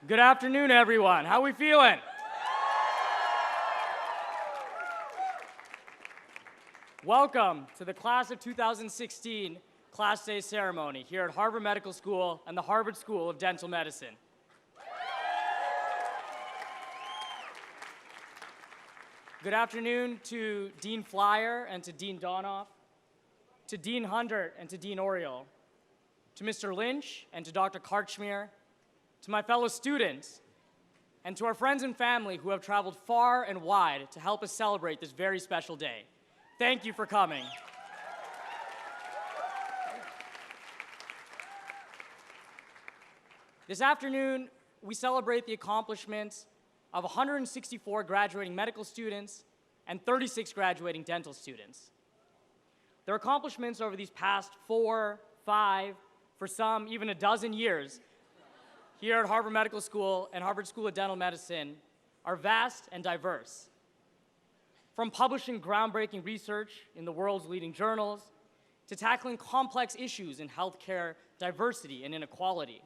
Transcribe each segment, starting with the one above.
Good afternoon, everyone. How we feeling? Welcome to the class of 2016 Class Day ceremony here at Harvard Medical School and the Harvard School of Dental Medicine. Good afternoon to Dean Flyer and to Dean Donoff, to Dean Hundert and to Dean Oriole, to Mr. Lynch and to Dr. Karchmir, to my fellow students, and to our friends and family who have traveled far and wide to help us celebrate this very special day. Thank you for coming. This afternoon, we celebrate the accomplishments of 164 graduating medical students and 36 graduating dental students. Their accomplishments over these past 4, 5, for some even a dozen years here at Harvard Medical School and Harvard School of Dental Medicine are vast and diverse. From publishing groundbreaking research in the world's leading journals, to tackling complex issues in healthcare diversity and inequality.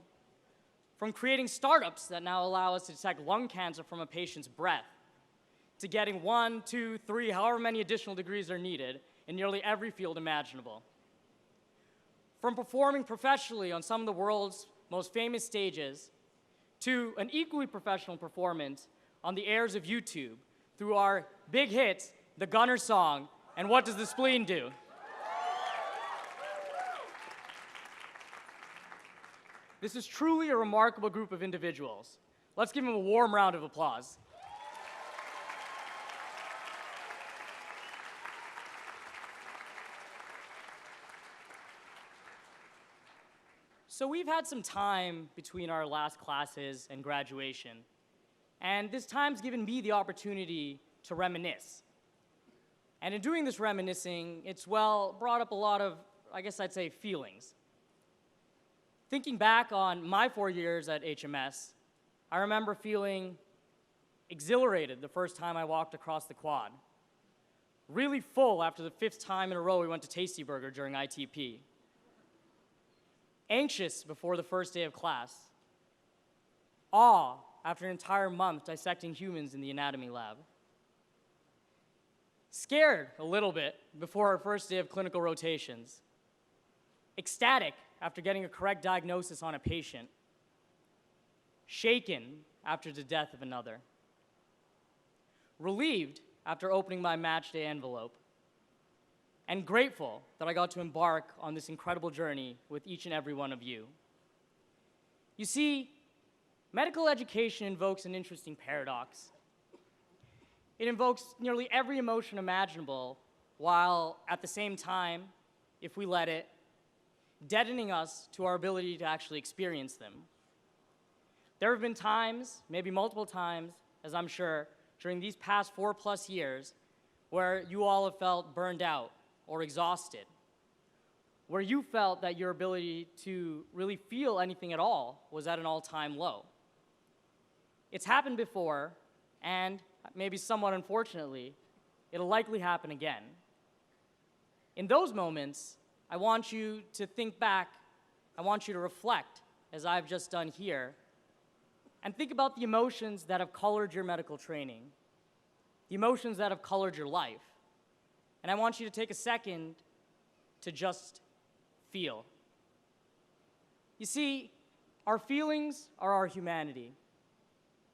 From creating startups that now allow us to detect lung cancer from a patient's breath, to getting 1, 2, 3, however many additional degrees are needed in nearly every field imaginable. From performing professionally on some of the world's most famous stages, to an equally professional performance on the airs of YouTube through our big hits, the Gunner song, and What Does the Spleen Do? This is truly a remarkable group of individuals. Let's give them a warm round of applause. So we've had some time between our last classes and graduation, and this time's given me the opportunity to reminisce. And in doing this reminiscing, it's, well, brought up a lot of, I guess I'd say, feelings. Thinking back on my 4 years at HMS, I remember feeling exhilarated the first time I walked across the quad. Really full after the 5th time in a row we went to Tasty Burger during ITP. Anxious before the first day of class. Awe after an entire month dissecting humans in the anatomy lab. Scared a little bit before our first day of clinical rotations. Ecstatic after getting a correct diagnosis on a patient. Shaken after the death of another. Relieved after opening my match day envelope. And grateful that I got to embark on this incredible journey with each and every one of you. You see, medical education invokes an interesting paradox. It invokes nearly every emotion imaginable, while at the same time, if we let it, deadening us to our ability to actually experience them. There have been times, maybe multiple times, as I'm sure, during these past 4+ years, where you all have felt burned out or exhausted, where you felt that your ability to really feel anything at all was at an all-time low. It's happened before, and maybe somewhat unfortunately, it'll likely happen again. In those moments, I want you to think back, I want you to reflect, as I've just done here, and think about the emotions that have colored your medical training, the emotions that have colored your life. And I want you to take a second to just feel. You see, our feelings are our humanity.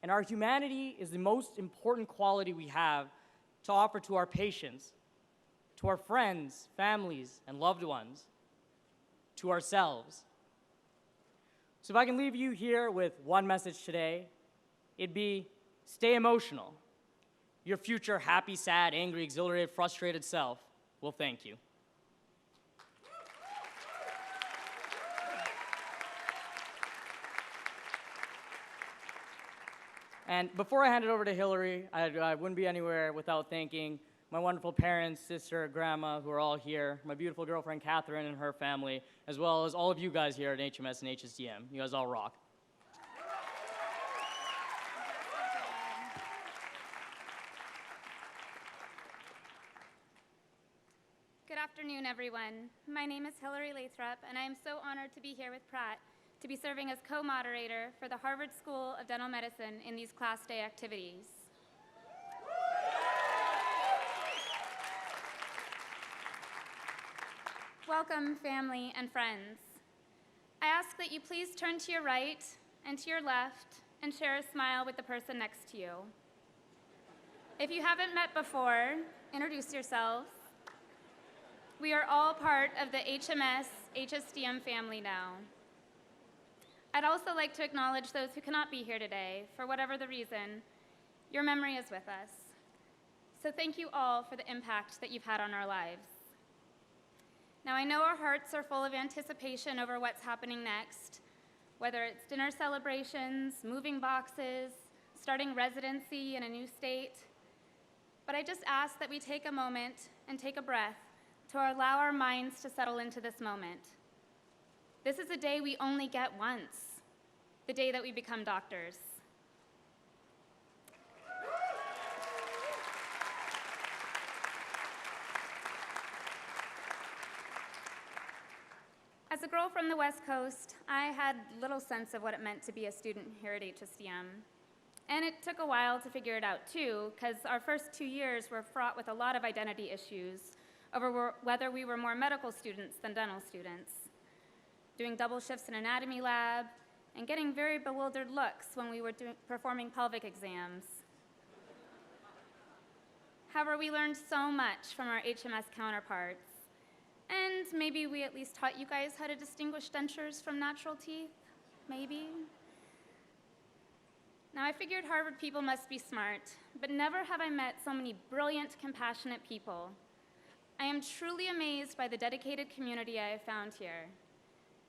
And our humanity is the most important quality we have to offer to our patients, to our friends, families, and loved ones, to ourselves. So if I can leave you here with one message today, it'd be stay emotional. Your future happy, sad, angry, exhilarated, frustrated self will thank you. And before I hand it over to Hillary, I wouldn't be anywhere without thanking my wonderful parents, sister, grandma, who are all here, my beautiful girlfriend, Catherine, and her family, as well as all of you guys here at HMS and HSDM. You guys all rock. Good afternoon, everyone. My name is Hillary Lathrop, and I am so honored to be here with Pratt to be serving as co-moderator for the Harvard School of Dental Medicine in these class day activities. Welcome, family and friends. I ask that you please turn to your right and to your left and share a smile with the person next to you. If you haven't met before, introduce yourselves. We are all part of the HMS HSDM family now. I'd also like to acknowledge those who cannot be here today, for whatever the reason. Your memory is with us. So thank you all for the impact that you've had on our lives. Now, I know our hearts are full of anticipation over what's happening next, whether it's dinner celebrations, moving boxes, starting residency in a new state. But I just ask that we take a moment and take a breath to allow our minds to settle into this moment. This is a day we only get once, the day that we become doctors. As a girl from the West Coast, I had little sense of what it meant to be a student here at HSDM. And it took a while to figure it out too, because our first 2 years were fraught with a lot of identity issues over whether we were more medical students than dental students, doing double shifts in anatomy lab, and getting very bewildered looks when we were performing pelvic exams. However, we learned so much from our HMS counterparts. And maybe we at least taught you guys how to distinguish dentures from natural teeth, maybe. Now, I figured Harvard people must be smart, but never have I met so many brilliant, compassionate people. I am truly amazed by the dedicated community I have found here.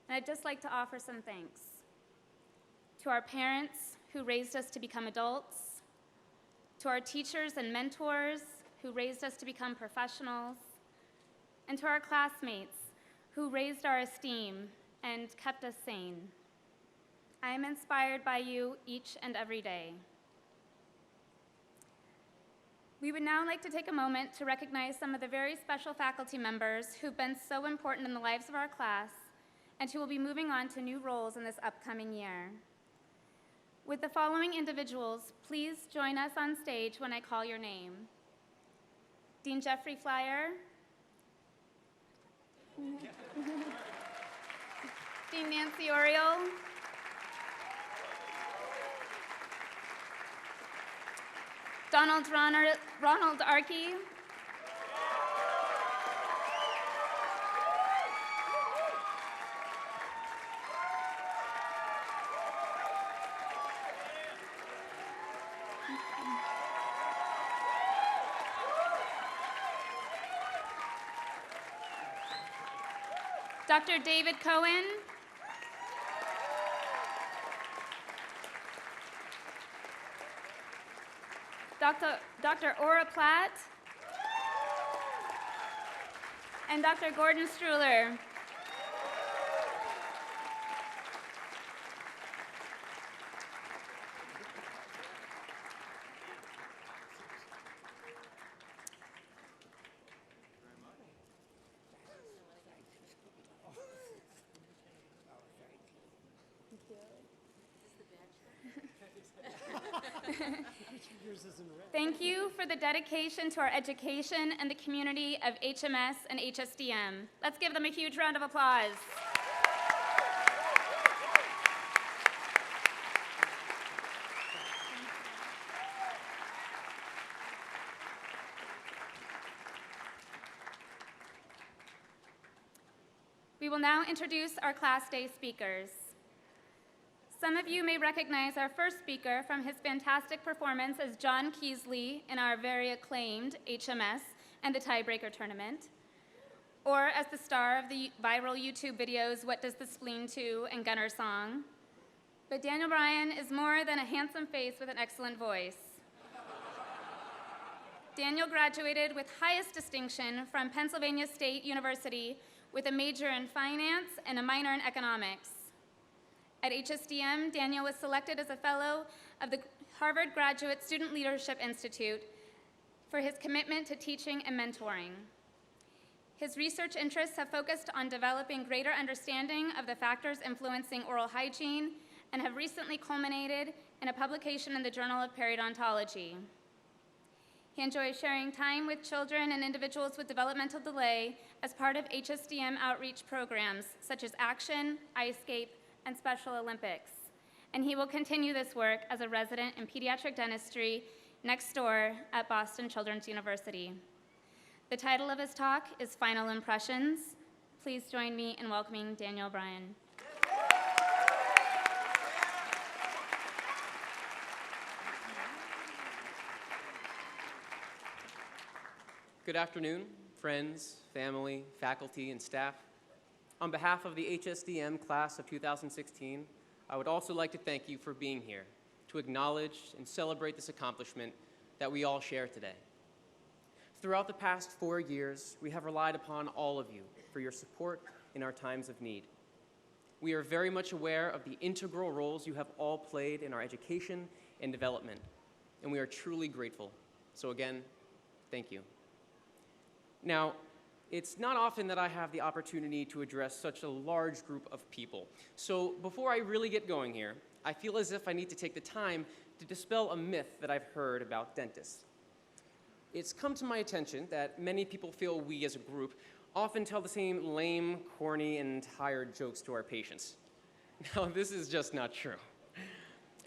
And I'd just like to offer some thanks to our parents who raised us to become adults, to our teachers and mentors who raised us to become professionals, and to our classmates who raised our esteem and kept us sane. I am inspired by you each and every day. We would now like to take a moment to recognize some of the very special faculty members who've been so important in the lives of our class and who will be moving on to new roles in this upcoming year. With the following individuals, please join us on stage when I call your name. Dean Jeffrey Flyer, Dean Nancy Oriole, Ronald Arkey, Dr. David Cohen, Dr. Ora Platt, and Dr. Gordon Struhler. Thank you for the dedication to our education and the community of HMS and HSDM. Let's give them a huge round of applause. We will now introduce our Class Day speakers. Some of you may recognize our first speaker from his fantastic performance as John Keasley in our very acclaimed HMS and the Tiebreaker Tournament, or as the star of the viral YouTube videos What Does the Spleen Do and Gunner Song. But Daniel Bryan is more than a handsome face with an excellent voice. Daniel graduated with highest distinction from Pennsylvania State University with a major in finance and a minor in economics. At HSDM, Daniel was selected as a fellow of the Harvard Graduate Student Leadership Institute for his commitment to teaching and mentoring. His research interests have focused on developing greater understanding of the factors influencing oral hygiene and have recently culminated in a publication in the Journal of Periodontology. He enjoys sharing time with children and individuals with developmental delay as part of HSDM outreach programs such as Action, iScape, and Special Olympics. And he will continue this work as a resident in pediatric dentistry next door at Boston Children's University. The title of his talk is Final Impressions. Please join me in welcoming Daniel Bryan. Good afternoon, friends, family, faculty, and staff. On behalf of the HSDM class of 2016, I would also like to thank you for being here to acknowledge and celebrate this accomplishment that we all share today. Throughout the past 4 years, we have relied upon all of you for your support in our times of need. We are very much aware of the integral roles you have all played in our education and development, and we are truly grateful. So again, thank you. Now, it's not often that I have the opportunity to address such a large group of people. So before I really get going here, I feel as if I need to take the time to dispel a myth that I've heard about dentists. It's come to my attention that many people feel we as a group often tell the same lame, corny, and tired jokes to our patients. Now, this is just not true.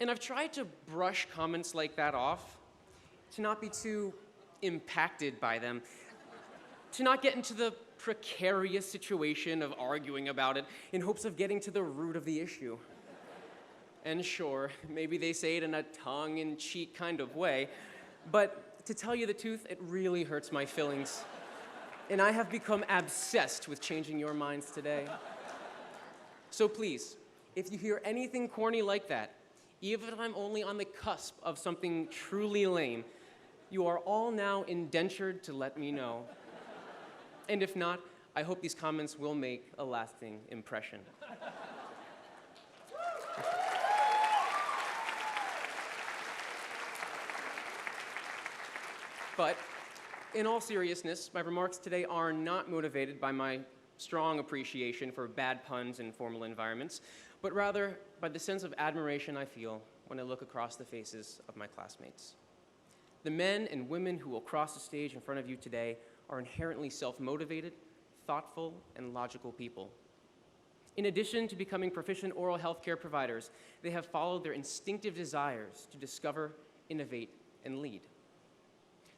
And I've tried to brush comments like that off, to not be too impacted by them, to not get into the precarious situation of arguing about it in hopes of getting to the root of the issue. And sure, maybe they say it in a tongue-in-cheek kind of way, but to tell you the truth, it really hurts my feelings. And I have become obsessed with changing your minds today. So please, if you hear anything corny like that, even if I'm only on the cusp of something truly lame, you are all now indentured to let me know. And if not, I hope these comments will make a lasting impression. But in all seriousness, my remarks today are not motivated by my strong appreciation for bad puns in formal environments, but rather by the sense of admiration I feel when I look across the faces of my classmates. The men and women who will cross the stage in front of you today are inherently self-motivated, thoughtful, and logical people. In addition to becoming proficient oral health care providers, they have followed their instinctive desires to discover, innovate, and lead.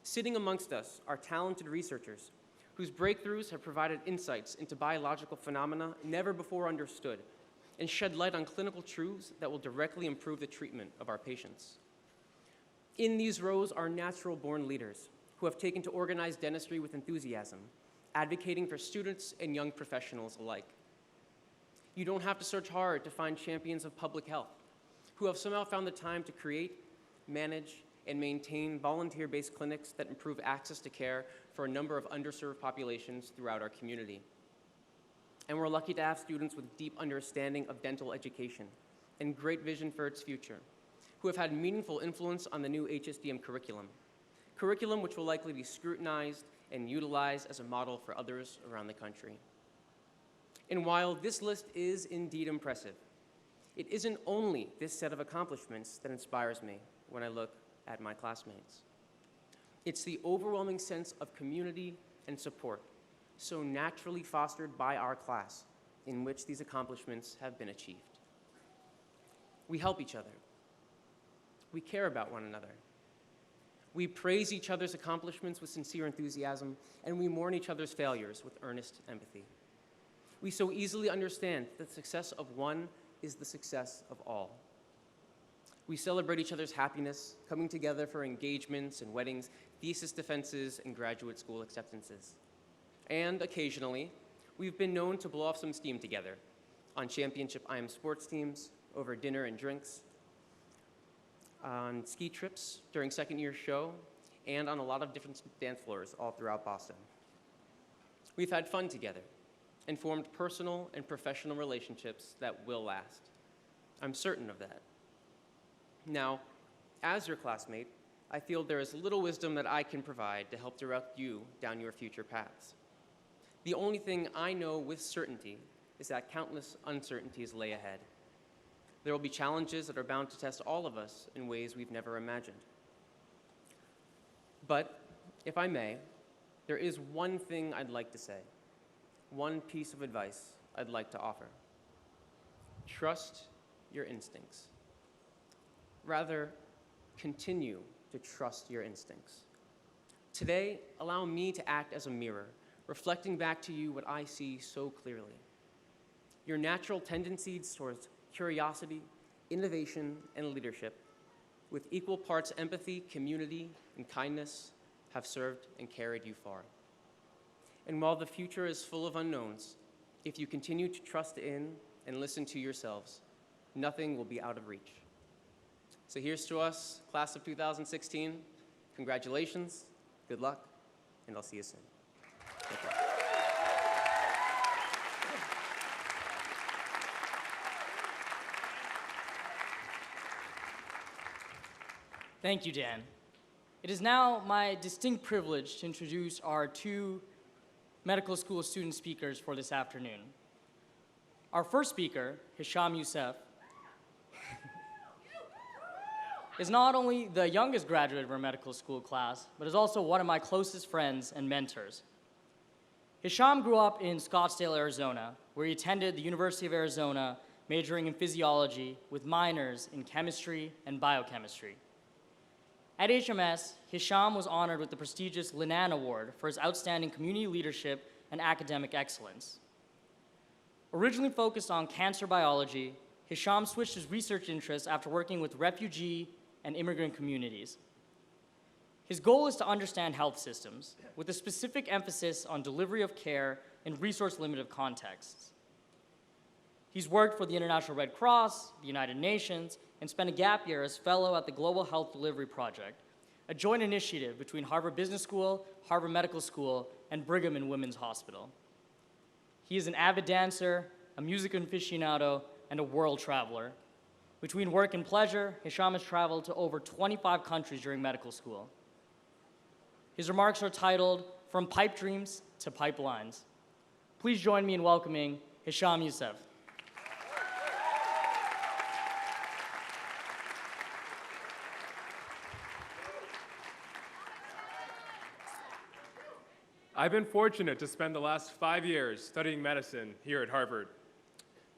Sitting amongst us are talented researchers whose breakthroughs have provided insights into biological phenomena never before understood and shed light on clinical truths that will directly improve the treatment of our patients. In these rows are natural-born leaders who have taken to organized dentistry with enthusiasm, advocating for students and young professionals alike. You don't have to search hard to find champions of public health who have somehow found the time to create, manage, and maintain volunteer-based clinics that improve access to care for a number of underserved populations throughout our community. And we're lucky to have students with deep understanding of dental education and great vision for its future, who have had meaningful influence on the new HSDM curriculum which will likely be scrutinized and utilized as a model for others around the country. And while this list is indeed impressive, it isn't only this set of accomplishments that inspires me when I look at my classmates. It's the overwhelming sense of community and support, so naturally fostered by our class, in which these accomplishments have been achieved. We help each other. We care about one another. We praise each other's accomplishments with sincere enthusiasm, and we mourn each other's failures with earnest empathy. We so easily understand that the success of one is the success of all. We celebrate each other's happiness, coming together for engagements and weddings, thesis defenses, and graduate school acceptances. And occasionally, we've been known to blow off some steam together on championship IM sports teams, over dinner and drinks, on ski trips during second year show, and on a lot of different dance floors all throughout Boston. We've had fun together and formed personal and professional relationships that will last. I'm certain of that. Now, as your classmate, I feel there is little wisdom that I can provide to help direct you down your future paths. The only thing I know with certainty is that countless uncertainties lay ahead. There will be challenges that are bound to test all of us in ways we've never imagined. But, if I may, there is one thing I'd like to say, one piece of advice I'd like to offer. Trust your instincts. Rather, continue to trust your instincts. Today, allow me to act as a mirror, reflecting back to you what I see so clearly. Your natural tendencies towards curiosity, innovation, and leadership, with equal parts empathy, community, and kindness, have served and carried you far. And while the future is full of unknowns, if you continue to trust in and listen to yourselves, nothing will be out of reach. So here's to us, class of 2016. Congratulations, good luck, and I'll see you soon. Thank you. Thank you, Dan. It is now my distinct privilege to introduce our two medical school student speakers for this afternoon. Our first speaker, Hisham Youssef, is not only the youngest graduate of our medical school class, but is also one of my closest friends and mentors. Hisham grew up in Scottsdale, Arizona, where he attended the University of Arizona, majoring in physiology with minors in chemistry and biochemistry. At HMS, Hisham was honored with the prestigious Linan Award for his outstanding community leadership and academic excellence. Originally focused on cancer biology, Hisham switched his research interests after working with refugee and immigrant communities. His goal is to understand health systems, with a specific emphasis on delivery of care in resource-limited contexts. He's worked for the International Red Cross, the United Nations, and spent a gap year as fellow at the Global Health Delivery Project, a joint initiative between Harvard Business School, Harvard Medical School, and Brigham and Women's Hospital. He is an avid dancer, a music aficionado, and a world traveler. Between work and pleasure, Hisham has traveled to over 25 countries during medical school. His remarks are titled, From Pipe Dreams to Pipelines. Please join me in welcoming Hisham Youssef. I've been fortunate to spend the last 5 years studying medicine here at Harvard.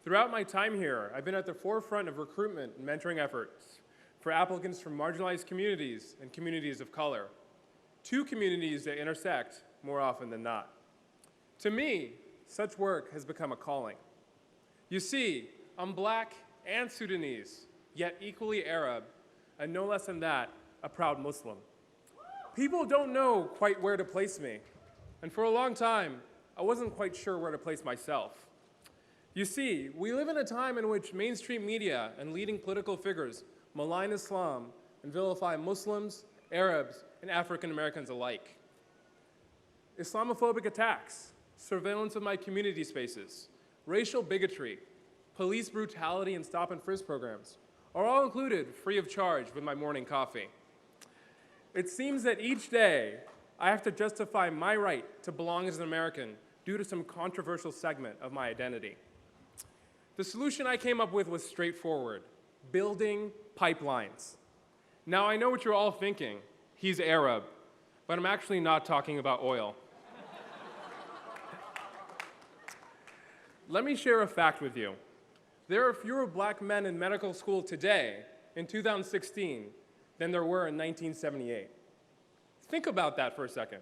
Throughout my time here, I've been at the forefront of recruitment and mentoring efforts for applicants from marginalized communities and communities of color, two communities that intersect more often than not. To me, such work has become a calling. You see, I'm Black and Sudanese, yet equally Arab, and no less than that, a proud Muslim. People don't know quite where to place me. And for a long time, I wasn't quite sure where to place myself. You see, we live in a time in which mainstream media and leading political figures malign Islam and vilify Muslims, Arabs, and African Americans alike. Islamophobic attacks, surveillance of my community spaces, racial bigotry, police brutality, and stop and frisk programs are all included free of charge with my morning coffee. It seems that each day, I have to justify my right to belong as an American due to some controversial segment of my identity. The solution I came up with was straightforward: building pipelines. Now, I know what you're all thinking. He's Arab, but I'm actually not talking about oil. Let me share a fact with you. There are fewer Black men in medical school today, in 2016, than there were in 1978. Think about that for a second.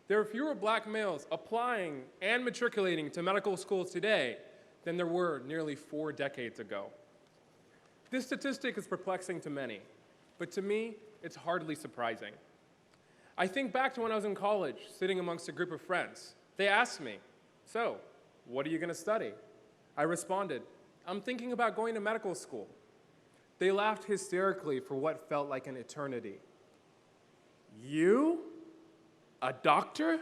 There are fewer Black males applying and matriculating to medical schools today than there were nearly 4 decades ago. This statistic is perplexing to many, but to me, it's hardly surprising. I think back to when I was in college, sitting amongst a group of friends. They asked me, "So, what are you going to study?" I responded, "I'm thinking about going to medical school." They laughed hysterically for what felt like an eternity. "You? A doctor?"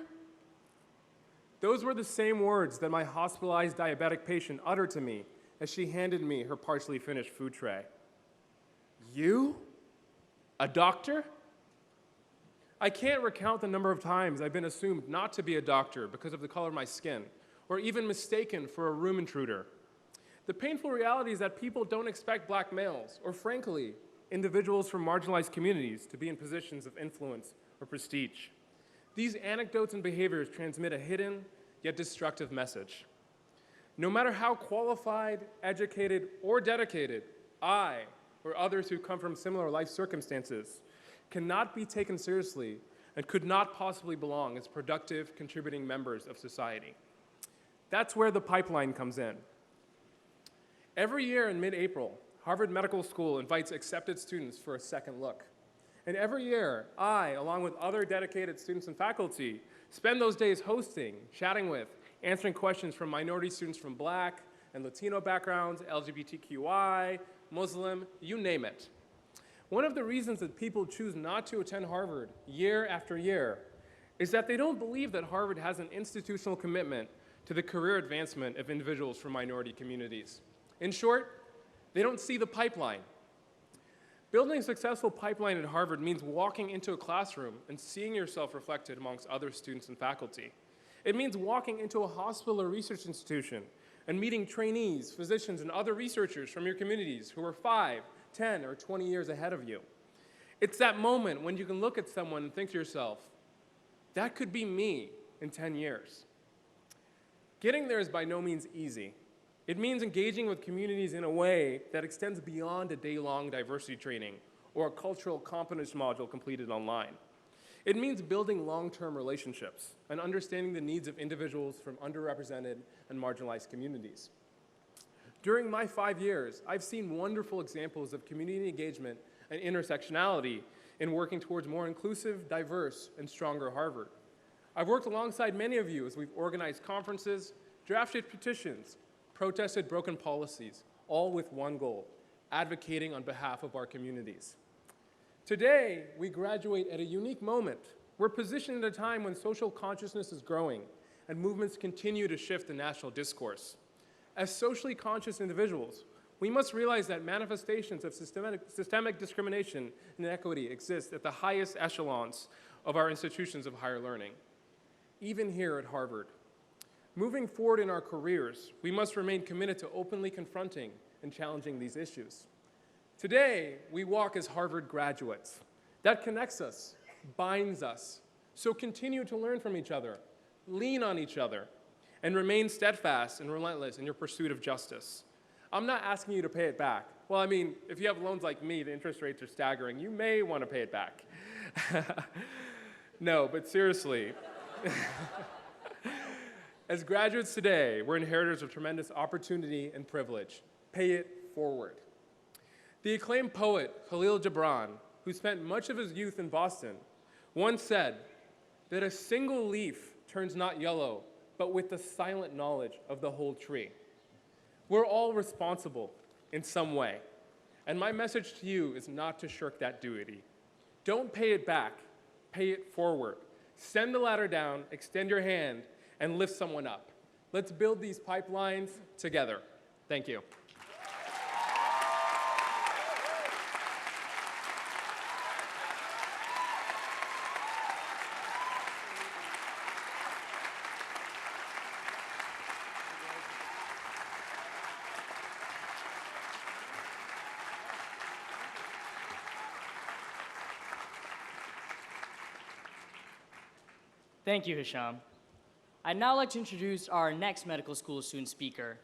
Those were the same words that my hospitalized diabetic patient uttered to me as she handed me her partially finished food tray. "You? A doctor?" I can't recount the number of times I've been assumed not to be a doctor because of the color of my skin, or even mistaken for a room intruder. The painful reality is that people don't expect black males, or frankly, individuals from marginalized communities to be in positions of influence or prestige. These anecdotes and behaviors transmit a hidden yet destructive message. No matter how qualified, educated, or dedicated I or others who come from similar life circumstances cannot be taken seriously and could not possibly belong as productive, contributing members of society. That's where the pipeline comes in. Every year in mid-April, Harvard Medical School invites accepted students for a second look. And every year, I, along with other dedicated students and faculty, spend those days hosting, chatting with, answering questions from minority students from Black and Latino backgrounds, LGBTQI, Muslim, you name it. One of the reasons that people choose not to attend Harvard year after year is that they don't believe that Harvard has an institutional commitment to the career advancement of individuals from minority communities. In short, they don't see the pipeline. Building a successful pipeline at Harvard means walking into a classroom and seeing yourself reflected amongst other students and faculty. It means walking into a hospital or research institution and meeting trainees, physicians, and other researchers from your communities who are 5, 10, or 20 years ahead of you. It's that moment when you can look at someone and think to yourself, that could be me in 10 years. Getting there is by no means easy. It means engaging with communities in a way that extends beyond a day-long diversity training or a cultural competence module completed online. It means building long-term relationships and understanding the needs of individuals from underrepresented and marginalized communities. During my 5 years, I've seen wonderful examples of community engagement and intersectionality in working towards more inclusive, diverse, and stronger Harvard. I've worked alongside many of you as we've organized conferences, drafted petitions, protested broken policies, all with one goal: advocating on behalf of our communities. Today, we graduate at a unique moment. We're positioned at a time when social consciousness is growing and movements continue to shift the national discourse. As socially conscious individuals, we must realize that manifestations of systemic discrimination and inequity exist at the highest echelons of our institutions of higher learning, even here at Harvard. Moving forward in our careers, we must remain committed to openly confronting and challenging these issues. Today, we walk as Harvard graduates. That connects us, binds us. So continue to learn from each other, lean on each other, and remain steadfast and relentless in your pursuit of justice. I'm not asking you to pay it back. Well, I mean, if you have loans like me, the interest rates are staggering. You may want to pay it back. No, but seriously. As graduates today, we're inheritors of tremendous opportunity and privilege. Pay it forward. The acclaimed poet Khalil Gibran, who spent much of his youth in Boston, once said that a single leaf turns not yellow, but with the silent knowledge of the whole tree. We're all responsible in some way, and my message to you is not to shirk that duty. Don't pay it back, pay it forward. Send the ladder down, extend your hand, and lift someone up. Let's build these pipelines together. Thank you. Thank you, Hisham. I'd now like to introduce our next medical school student speaker.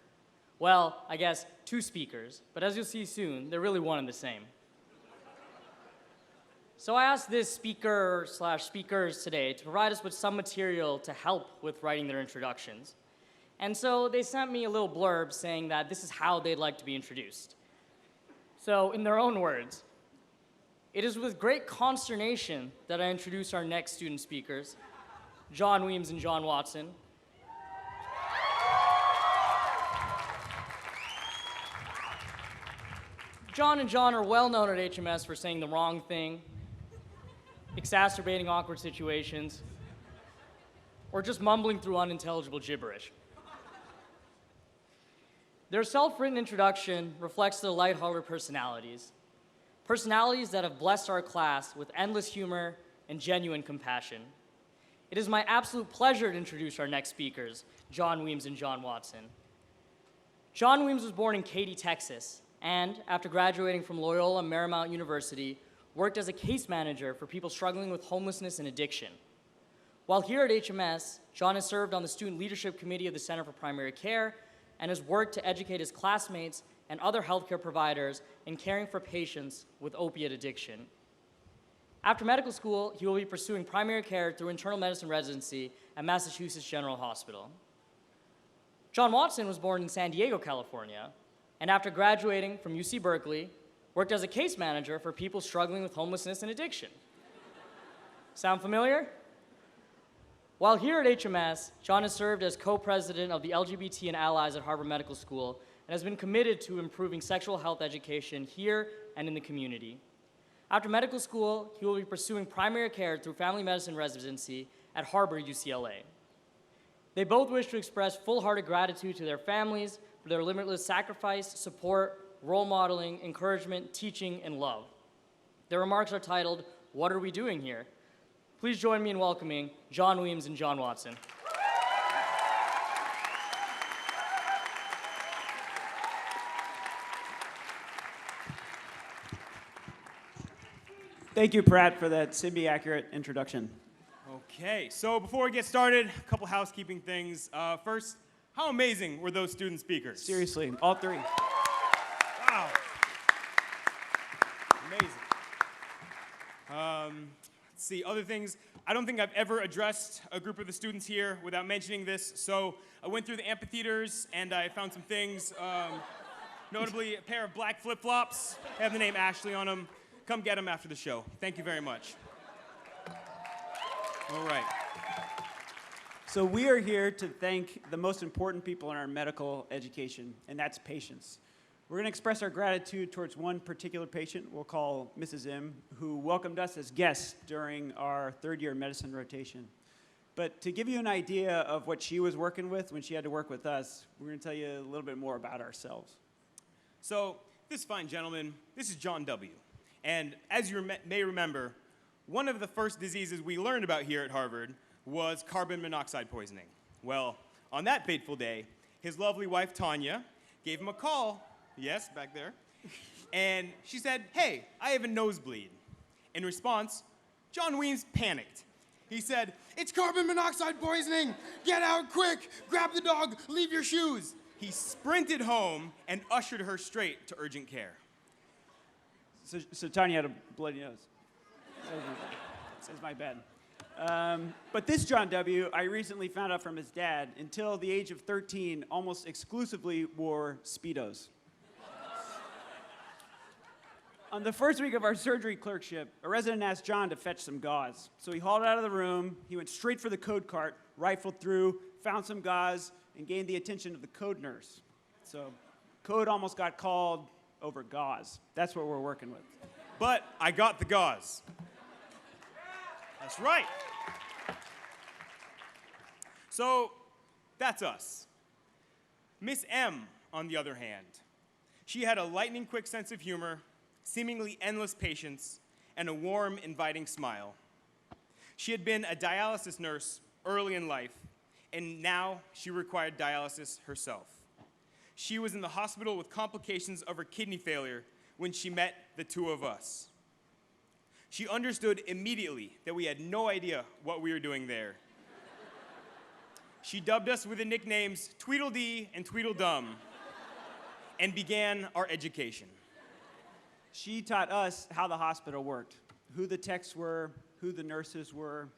Well, I guess 2 speakers, but as you'll see soon, they're really one and the same. So I asked this speaker/speakers today to provide us with some material to help with writing their introductions. And so they sent me a little blurb saying that this is how they'd like to be introduced. So in their own words, it is with great consternation that I introduce our next student speakers, John Weems and John Watson. John and John are well known at HMS for saying the wrong thing, exacerbating awkward situations, or just mumbling through unintelligible gibberish. Their self-written introduction reflects their lighthearted personalities that have blessed our class with endless humor and genuine compassion. It is my absolute pleasure to introduce our next speakers, John Weems and John Watson. John Weems was born in Katy, Texas, and after graduating from Loyola Marymount University, worked as a case manager for people struggling with homelessness and addiction. While here at HMS, John has served on the Student Leadership Committee of the Center for Primary Care and has worked to educate his classmates and other healthcare providers in caring for patients with opiate addiction. After medical school, he will be pursuing primary care through internal medicine residency at Massachusetts General Hospital. John Watson was born in San Diego, California, and after graduating from UC Berkeley, worked as a case manager for people struggling with homelessness and addiction. Sound familiar? While here at HMS, John has served as co-president of the LGBT and Allies at Harvard Medical School and has been committed to improving sexual health education here and in the community. After medical school, he will be pursuing primary care through family medicine residency at Harbor UCLA. They both wish to express full-hearted gratitude to their families for their limitless sacrifice, support, role modeling, encouragement, teaching, and love. Their remarks are titled, "What Are We Doing Here?" Please join me in welcoming John Weems and John Watson. Thank you, Pratt, for that semi-accurate introduction. Okay, so before we get started, a couple housekeeping things. First, how amazing were those student speakers? Seriously, all three. Wow. Amazing. Let's see, other things. I don't think I've ever addressed a group of the students here without mentioning this, so I went through the amphitheaters and I found some things, notably a pair of black flip-flops. They have the name Ashley on them. Come get them after the show. Thank you very much. All right. So we are here to thank the most important people in our medical education, and that's patients. We're going to express our gratitude towards one particular patient we'll call Mrs. M, who welcomed us as guests during our third-year medicine rotation. But to give you an idea of what she was working with when she had to work with us, we're going to tell you a little bit more about ourselves. So, this fine gentleman, this is John W. And as you may remember, one of the first diseases we learned about here at Harvard was carbon monoxide poisoning. Well, on that fateful day, his lovely wife, Tanya, gave him a call, yes, back there, and she said, "Hey, I have a nosebleed." In response, John Weems panicked. He said, "It's carbon monoxide poisoning! Get out quick! Grab the dog! Leave your shoes!" He sprinted home and ushered her straight to urgent care. So Tanya had a bloody nose. That's my bad. But this John W., I recently found out from his dad, until the age of 13, almost exclusively wore Speedos. On the first week of our surgery clerkship, a resident asked John to fetch some gauze. So he hauled it out of the room, he went straight for the code cart, rifled through, found some gauze, and gained the attention of the code nurse. So code almost got called over gauze. That's what we're working with. But I got the gauze. That's right. So, that's us. Miss M, on the other hand, she had a lightning-quick sense of humor, seemingly endless patience, and a warm, inviting smile. She had been a dialysis nurse early in life, and now she required dialysis herself. She was in the hospital with complications of her kidney failure when she met the two of us. She understood immediately that we had no idea what we were doing there. She dubbed us with the nicknames Tweedledee and Tweedledum and began our education. She taught us how the hospital worked, who the techs were, who the nurses were,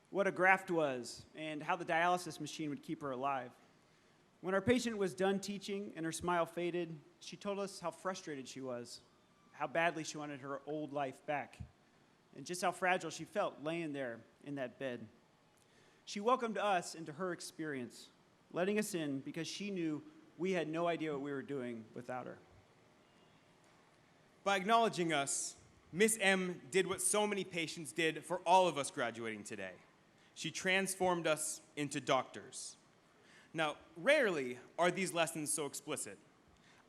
what a graft was, and how the dialysis machine would keep her alive. When our patient was done teaching and her smile faded, she told us how frustrated she was, how badly she wanted her old life back, and just how fragile she felt laying there in that bed. She welcomed us into her experience, letting us in because she knew we had no idea what we were doing without her. By acknowledging us, Miss M did what so many patients did for all of us graduating today. She transformed us into doctors. Now, rarely are these lessons so explicit.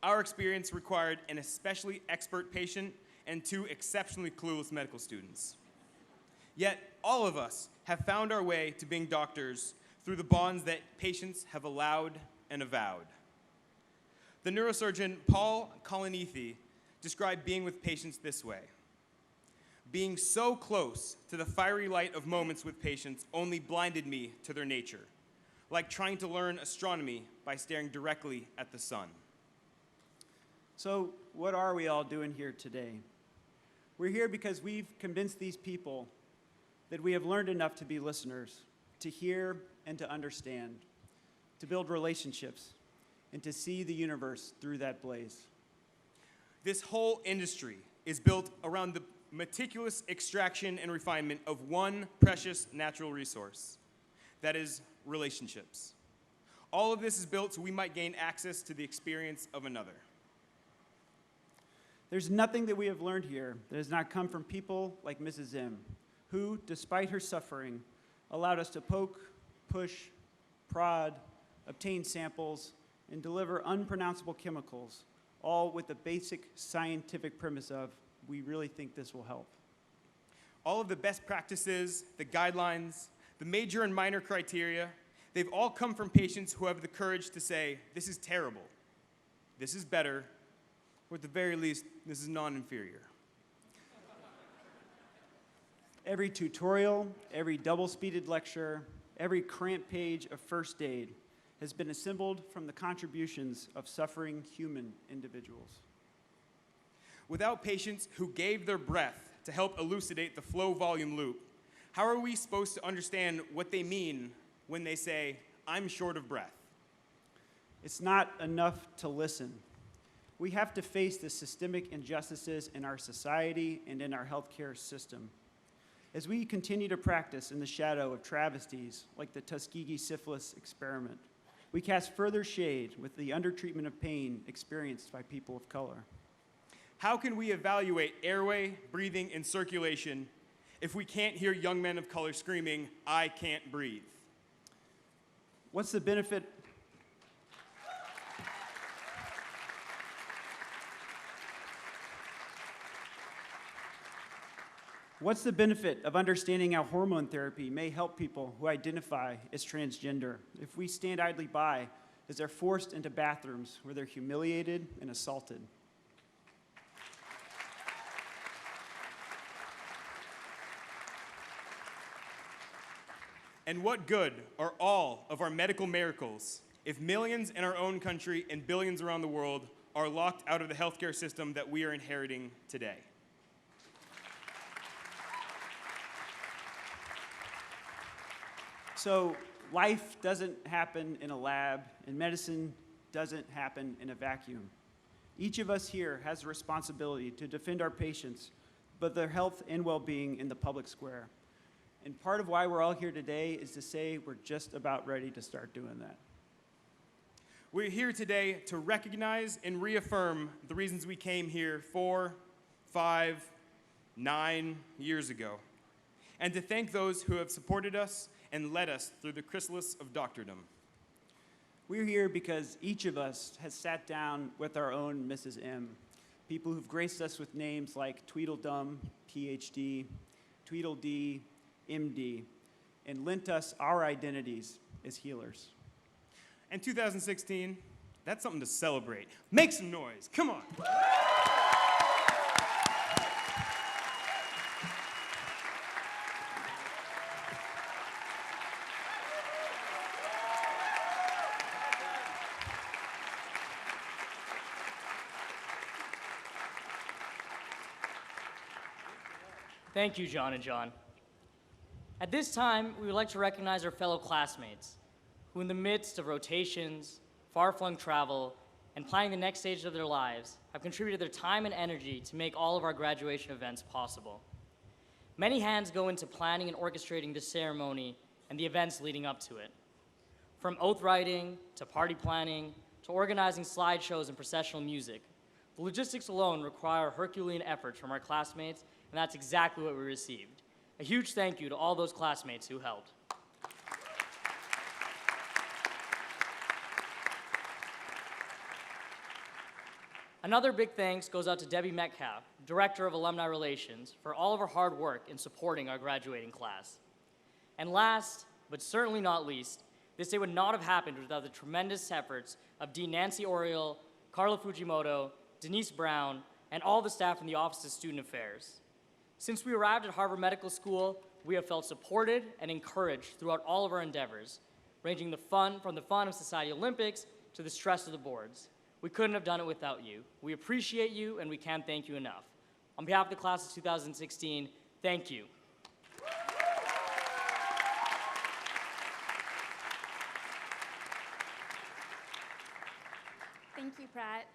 Our experience required an especially expert patient and two exceptionally clueless medical students. Yet, all of us have found our way to being doctors through the bonds that patients have allowed and avowed. The neurosurgeon Paul Kalanithi described being with patients this way: being so close to the fiery light of moments with patients only blinded me to their nature, like trying to learn astronomy by staring directly at the sun. So, what are we all doing here today? We're here because we've convinced these people that we have learned enough to be listeners, to hear and to understand, to build relationships, and to see the universe through that blaze. This whole industry is built around the meticulous extraction and refinement of one precious natural resource, that is, relationships. All of this is built so we might gain access to the experience of another. There's nothing that we have learned here that has not come from people like Mrs. M, who, despite her suffering, allowed us to poke, push, prod, obtain samples, and deliver unpronounceable chemicals, all with the basic scientific premise of, we really think this will help. All of the best practices, the guidelines, the major and minor criteria, they've all come from patients who have the courage to say, this is terrible, this is better, or at the very least, this is non-inferior. Every tutorial, every double-speeded lecture, every cramped page of first aid has been assembled from the contributions of suffering human individuals. Without patients who gave their breath to help elucidate the flow-volume loop, how are we supposed to understand what they mean when they say, I'm short of breath? It's not enough to listen. We have to face the systemic injustices in our society and in our healthcare system. As we continue to practice in the shadow of travesties like the Tuskegee syphilis experiment, we cast further shade with the undertreatment of pain experienced by people of color. How can we evaluate airway, breathing, and circulation if we can't hear young men of color screaming, I can't breathe? What's the benefit? What's the benefit of understanding how hormone therapy may help people who identify as transgender if we stand idly by as they're forced into bathrooms where they're humiliated and assaulted? And what good are all of our medical miracles if millions in our own country and billions around the world are locked out of the healthcare system that we are inheriting today? So life doesn't happen in a lab, and medicine doesn't happen in a vacuum. Each of us here has a responsibility to defend our patients, but their health and well-being in the public square. And part of why we're all here today is to say we're just about ready to start doing that. We're here today to recognize and reaffirm the reasons we came here 4, 5, 9 years ago, and to thank those who have supported us and led us through the chrysalis of doctordom. We're here because each of us has sat down with our own Mrs. M, people who've graced us with names like Tweedledum, PhD, Tweedledee, MD, and lent us our identities as healers. And 2016, that's something to celebrate. Make some noise, come on. Thank you, John and John. At this time, we would like to recognize our fellow classmates who, in the midst of rotations, far-flung travel, and planning the next stage of their lives, have contributed their time and energy to make all of our graduation events possible. Many hands go into planning and orchestrating this ceremony and the events leading up to it. From oath writing, to party planning, to organizing slideshows and processional music, the logistics alone require Herculean efforts from our classmates, and that's exactly what we received. A huge thank you to all those classmates who helped. Another big thanks goes out to Debbie Metcalf, Director of Alumni Relations, for all of her hard work in supporting our graduating class. And last, but certainly not least, this day would not have happened without the tremendous efforts of Dean Nancy Oriole, Carla Fujimoto, Denise Brown, and all the staff in the Office of Student Affairs. Since we arrived at Harvard Medical School, we have felt supported and encouraged throughout all of our endeavors, ranging from the fun of Society Olympics to the stress of the boards. We couldn't have done it without you. We appreciate you, and we can't thank you enough. On behalf of the class of 2016, thank you. Thank you, Pratt.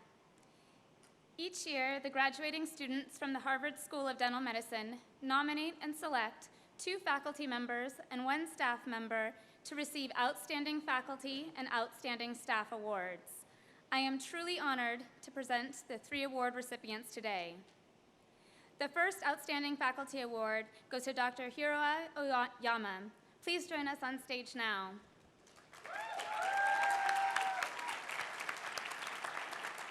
Each year, the graduating students from the Harvard School of Dental Medicine nominate and select 2 faculty members and 1 staff member to receive Outstanding Faculty and Outstanding Staff Awards. I am truly honored to present the 3 award recipients today. The first Outstanding Faculty Award goes to Dr. Hiroa Oyama. Please join us on stage now.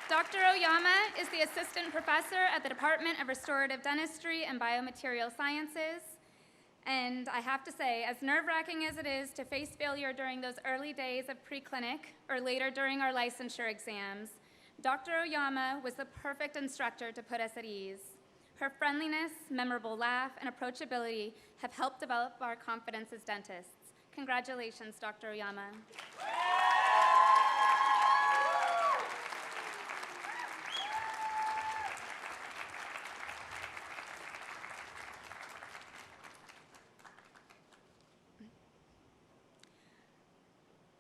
Dr. Oyama is the Assistant Professor at the Department of Restorative Dentistry and Biomaterial Sciences. And I have to say, as nerve-wracking as it is to face failure during those early days of pre-clinic or later during our licensure exams, Dr. Oyama was the perfect instructor to put us at ease. Her friendliness, memorable laugh, and approachability have helped develop our confidence as dentists. Congratulations, Dr. Oyama.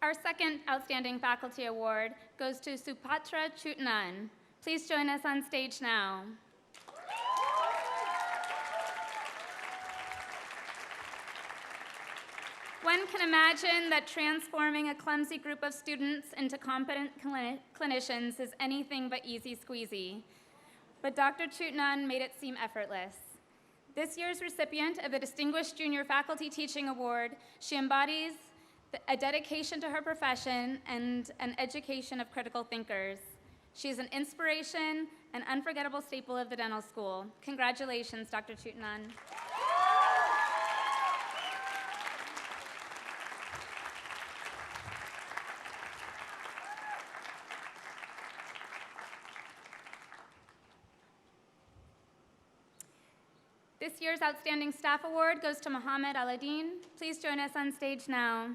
Our second Outstanding Faculty Award goes to Supatra Chutnan. Please join us on stage now. One can imagine that transforming a clumsy group of students into competent clinicians is anything but easy squeezy. But Dr. Chutnan made it seem effortless. This year's recipient of the Distinguished Junior Faculty Teaching Award, she embodies a dedication to her profession and an education of critical thinkers. She is an inspiration, an unforgettable staple of the dental school. Congratulations, Dr. Chutnan. This year's Outstanding Staff Award goes to Mohammed Aladdin. Please join us on stage now.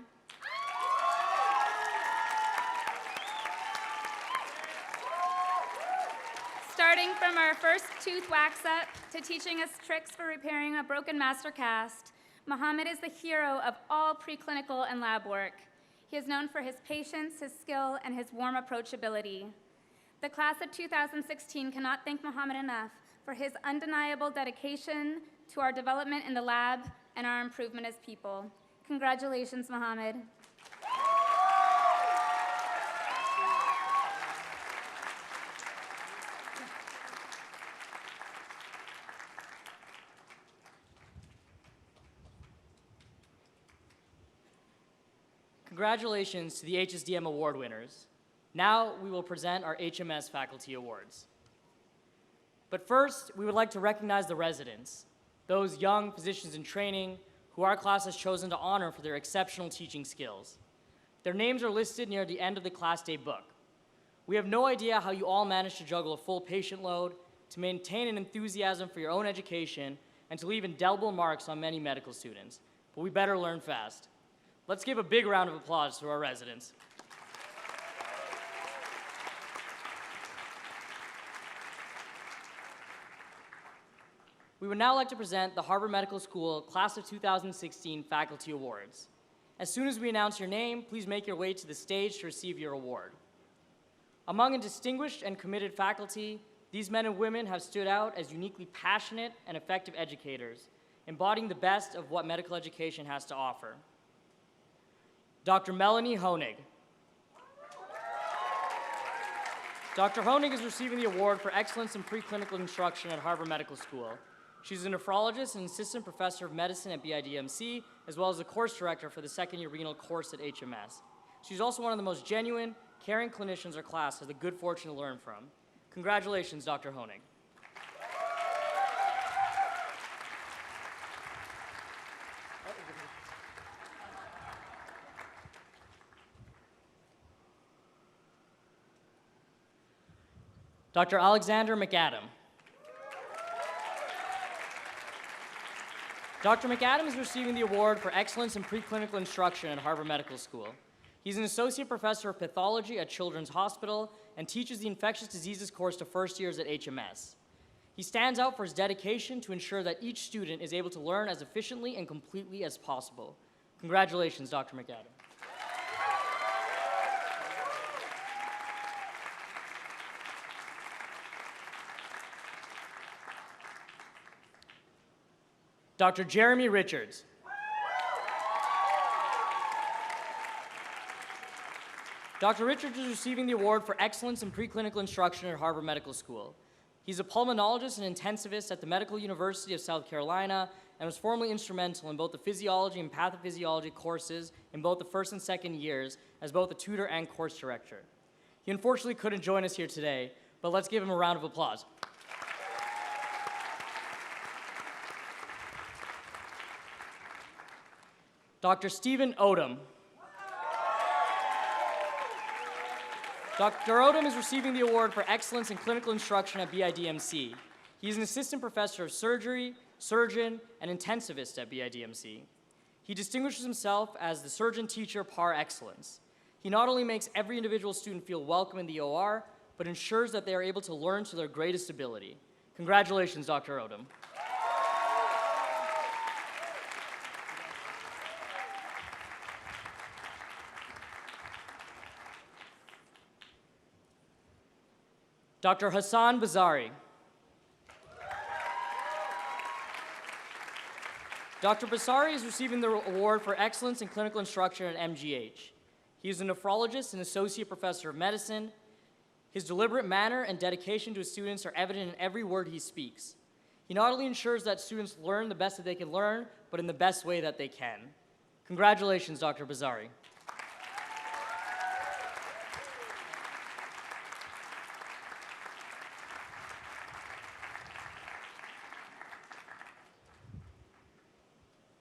Starting from our first tooth wax-up to teaching us tricks for repairing a broken master cast, Mohammed is the hero of all preclinical and lab work. He is known for his patience, his skill, and his warm approachability. The class of 2016 cannot thank Mohammed enough for his undeniable dedication to our development in the lab and our improvement as people. Congratulations, Mohammed. Congratulations to the HSDM Award winners. Now we will present our HMS Faculty Awards. But first, we would like to recognize the residents, those young physicians in training who our class has chosen to honor for their exceptional teaching skills. Their names are listed near the end of the Class Day book. We have no idea how you all managed to juggle a full patient load, to maintain an enthusiasm for your own education, and to leave indelible marks on many medical students. But we better learn fast. Let's give a big round of applause to our residents. We would now like to present the Harvard Medical School Class of 2016 Faculty Awards. As soon as we announce your name, please make your way to the stage to receive your award. Among a distinguished and committed faculty, these men and women have stood out as uniquely passionate and effective educators, embodying the best of what medical education has to offer. Dr. Melanie Honig. Dr. Honig is receiving the award for excellence in preclinical instruction at Harvard Medical School. She's a nephrologist and assistant professor of medicine at BIDMC, as well as the course director for the second-year renal course at HMS. She's also one of the most genuine, caring clinicians our class has the good fortune to learn from. Congratulations, Dr. Honig. Dr. Alexander McAdam. Dr. McAdam is receiving the award for excellence in preclinical instruction at Harvard Medical School. He's an associate professor of pathology at Children's Hospital and teaches the infectious diseases course to first years at HMS. He stands out for his dedication to ensure that each student is able to learn as efficiently and completely as possible. Congratulations, Dr. McAdam. Dr. Jeremy Richards. Dr. Richards is receiving the award for excellence in preclinical instruction at Harvard Medical School. He's a pulmonologist and intensivist at the Medical University of South Carolina and was formerly instrumental in both the physiology and pathophysiology courses in both the first and second years as both a tutor and course director. He unfortunately couldn't join us here today, but let's give him a round of applause. Dr. Stephen Odom. Dr. Odom is receiving the award for excellence in clinical instruction at BIDMC. He is an assistant professor of surgery, surgeon, and intensivist at BIDMC. He distinguishes himself as the surgeon teacher par excellence. He not only makes every individual student feel welcome in the OR, but ensures that they are able to learn to their greatest ability. Congratulations, Dr. Odom. Dr. Hassan Bazari. Dr. Bazari is receiving the award for excellence in clinical instruction at MGH. He is a nephrologist and associate professor of medicine. His deliberate manner and dedication to his students are evident in every word he speaks. He not only ensures that students learn the best that they can learn, but in the best way that they can. Congratulations, Dr. Bazari.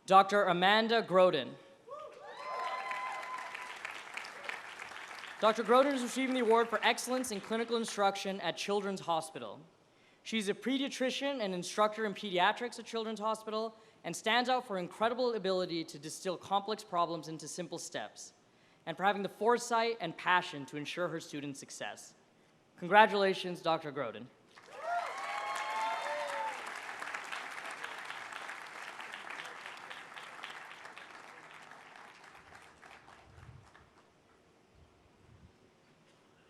Dr. Amanda Groden. Dr. Groden is receiving the award for excellence in clinical instruction at Children's Hospital. She's a pediatrician and instructor in pediatrics at Children's Hospital and stands out for incredible ability to distill complex problems into simple steps and for having the foresight and passion to ensure her students' success. Congratulations, Dr. Groden.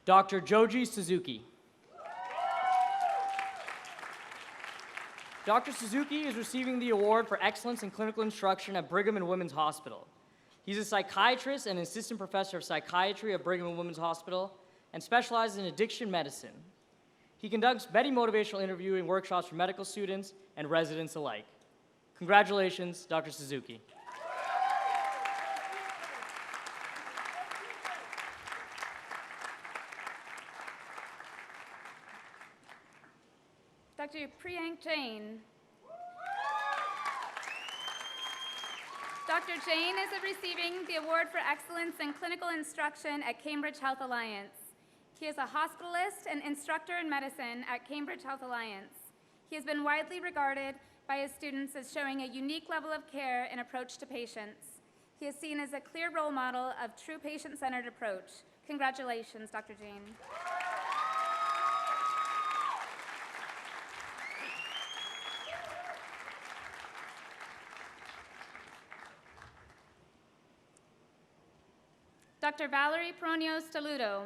Dr. Joji Suzuki. Dr. Suzuki is receiving the award for excellence in clinical instruction at Brigham and Women's Hospital. He's a psychiatrist and assistant professor of psychiatry at Brigham and Women's Hospital and specializes in addiction medicine. He conducts many motivational interviewing workshops for medical students and residents alike. Congratulations, Dr. Suzuki. Dr. Priyank Jain. Dr. Jain is receiving the award for excellence in clinical instruction at Cambridge Health Alliance. He is a hospitalist and instructor in medicine at Cambridge Health Alliance. He has been widely regarded by his students as showing a unique level of care and approach to patients. He is seen as a clear role model of true patient-centered approach. Congratulations, Dr. Jain. Dr. Valerie Peronio Steluto.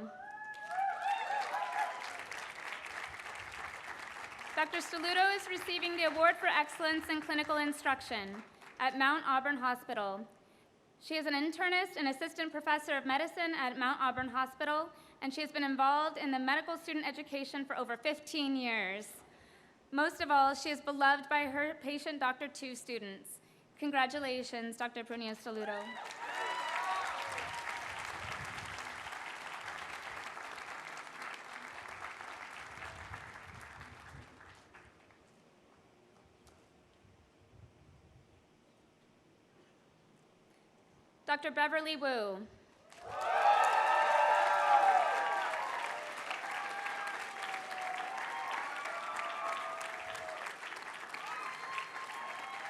Dr. Steluto is receiving the Award for Excellence in Clinical Instruction at Mount Auburn Hospital. She is an internist and assistant professor of medicine at Mount Auburn Hospital, and she has been involved in the medical student education for over 15 years. Most of all, she is beloved by her patient Dr. 2 students. Congratulations, Dr. Peronio Steluto. Dr. Beverly Wu.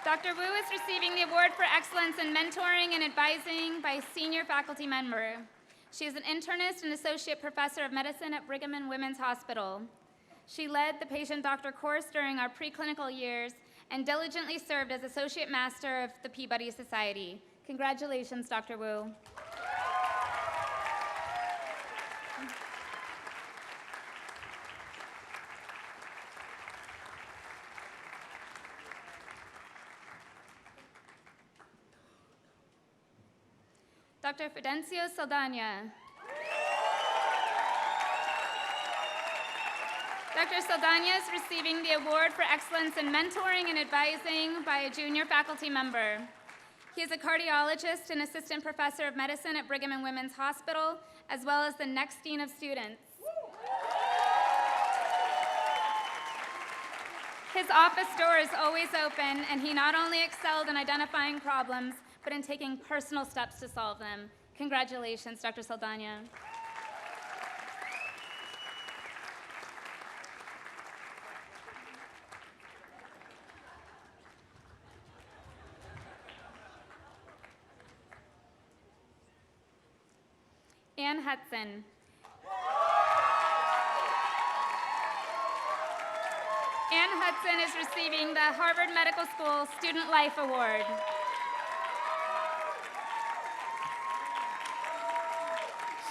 Dr. Wu is receiving the Award for Excellence in Mentoring and Advising by a senior faculty member. She is an internist and associate professor of medicine at Brigham and Women's Hospital. She led the patient-doctor course during our preclinical years and diligently served as associate master of the Peabody Society. Congratulations, Dr. Wu. Dr. Fidencio Saldana. Dr. Saldana is receiving the Award for Excellence in Mentoring and Advising by a junior faculty member. He is a cardiologist and assistant professor of medicine at Brigham and Women's Hospital, as well as the next dean of students. His office door is always open, and he not only excelled in identifying problems, but in taking personal steps to solve them. Congratulations, Dr. Saldana. Ann Hudson. Ann Hudson is receiving the Harvard Medical School Student Life Award.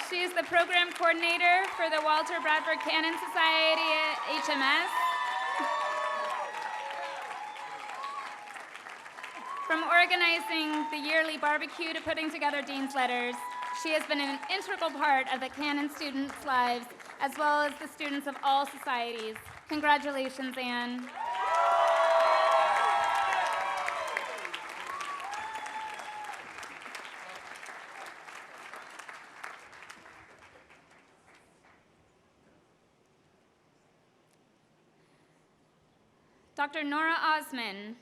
She is the program coordinator for the Walter Bradford Cannon Society at HMS. From organizing the yearly barbecue to putting together dean's letters, she has been an integral part of the Cannon students' lives, as well as the students of all societies. Congratulations, Anne. Dr. Nora Osman.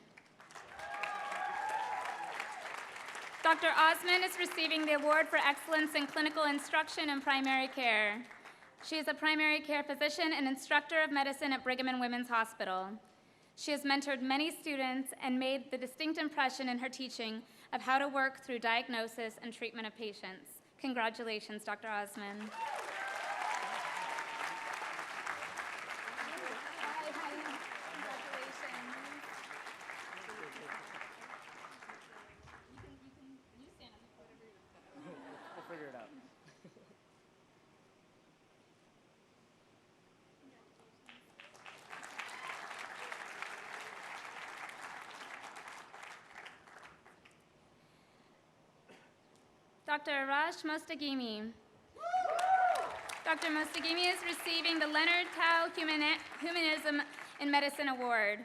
Dr. Osman is receiving the Award for Excellence in Clinical Instruction in Primary Care. She is a primary care physician and instructor of medicine at Brigham and Women's Hospital. She has mentored many students and made the distinct impression in her teaching of how to work through diagnosis and treatment of patients. Congratulations, Dr. Osman. Figure it out. Dr. Arash Mostagimi. Dr. Mostagimi is receiving the Leonard Tao Humanism in Medicine Award.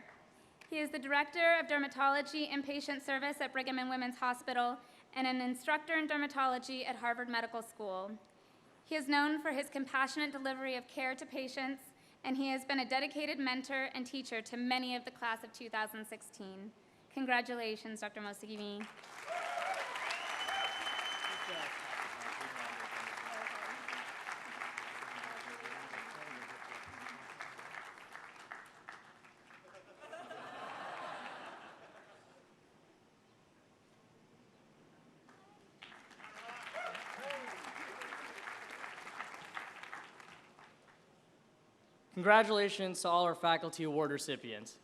He is the Director of Dermatology Inpatient Service at Brigham and Women's Hospital and an instructor in dermatology at Harvard Medical School. He is known for his compassionate delivery of care to patients, and he has been a dedicated mentor and teacher to many of the class of 2016. Congratulations, Dr. Mostagimi. Congratulations to all our faculty award recipients.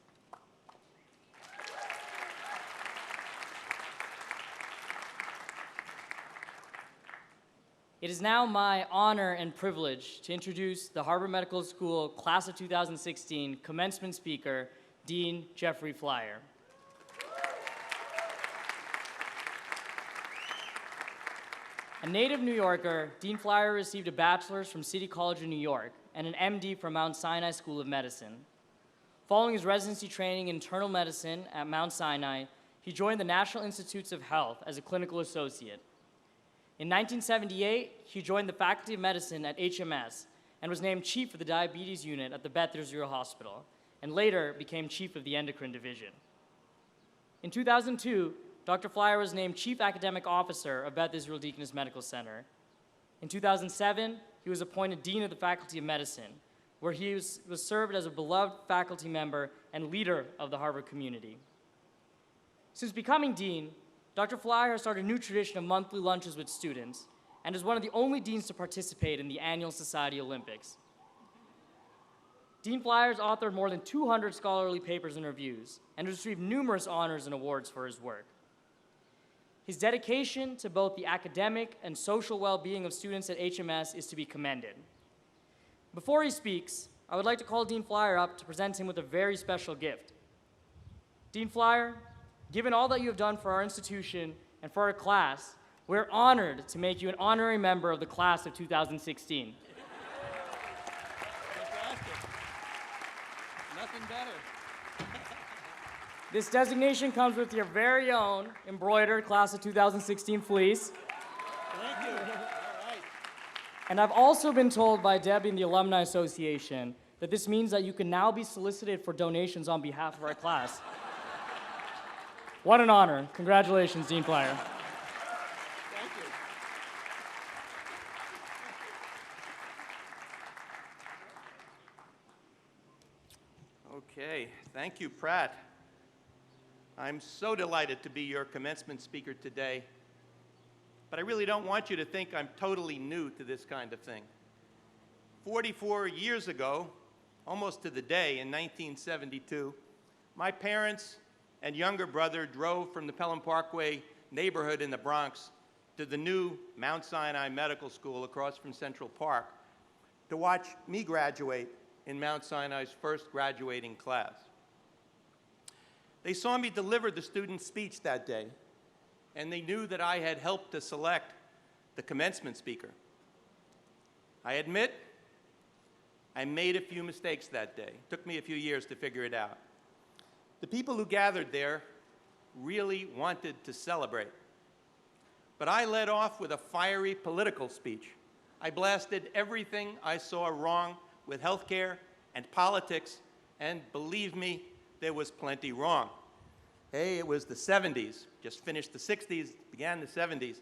It is now my honor and privilege to introduce the Harvard Medical School Class of 2016 commencement speaker, Dean Jeffrey Flyer. A native New Yorker, Dean Flyer received a bachelor's from City College of New York and an MD from Mount Sinai School of Medicine. Following his residency training in internal medicine at Mount Sinai, he joined the National Institutes of Health as a clinical associate. In 1978, he joined the Faculty of Medicine at HMS and was named chief of the diabetes unit at the Beth Israel Hospital, and later became chief of the endocrine division. In 2002, Dr. Flyer was named Chief Academic Officer of Beth Israel Deaconess Medical Center. In 2007, he was appointed Dean of the Faculty of Medicine, where he was served as a beloved faculty member and leader of the Harvard community. Since becoming dean, Dr. Flyer has started a new tradition of monthly lunches with students and is one of the only deans to participate in the annual Society Olympics. Dean Flyer has authored more than 200 scholarly papers and reviews and has received numerous honors and awards for his work. His dedication to both the academic and social well-being of students at HMS is to be commended. Before he speaks, I would like to call Dean Flyer up to present him with a very special gift. Dean Flyer, given all that you have done for our institution and for our class, we're honored to make you an honorary member of the class of 2016. Nothing better. This designation comes with your very own embroidered class of 2016 fleece. Thank you. All right. And I've also been told by Debbie and the Alumni Association that this means that you can now be solicited for donations on behalf of our class. What an honor. Congratulations, Dean Flyer. Thank you. Okay, thank you, Pratt. I'm so delighted to be your commencement speaker today, but I really don't want you to think I'm totally new to this kind of thing. 44 years ago, almost to the day in 1972, my parents and younger brother drove from the Pelham Parkway neighborhood in the Bronx to the new Mount Sinai Medical School across from Central Park to watch me graduate in Mount Sinai's first graduating class. They saw me deliver the student speech that day, and they knew that I had helped to select the commencement speaker. I admit, I made a few mistakes that day. It took me a few years to figure it out. The people who gathered there really wanted to celebrate. But I led off with a fiery political speech. I blasted everything I saw wrong with healthcare and politics, and believe me, there was plenty wrong. Hey, it was the 70s, just finished the 60s, began the 70s,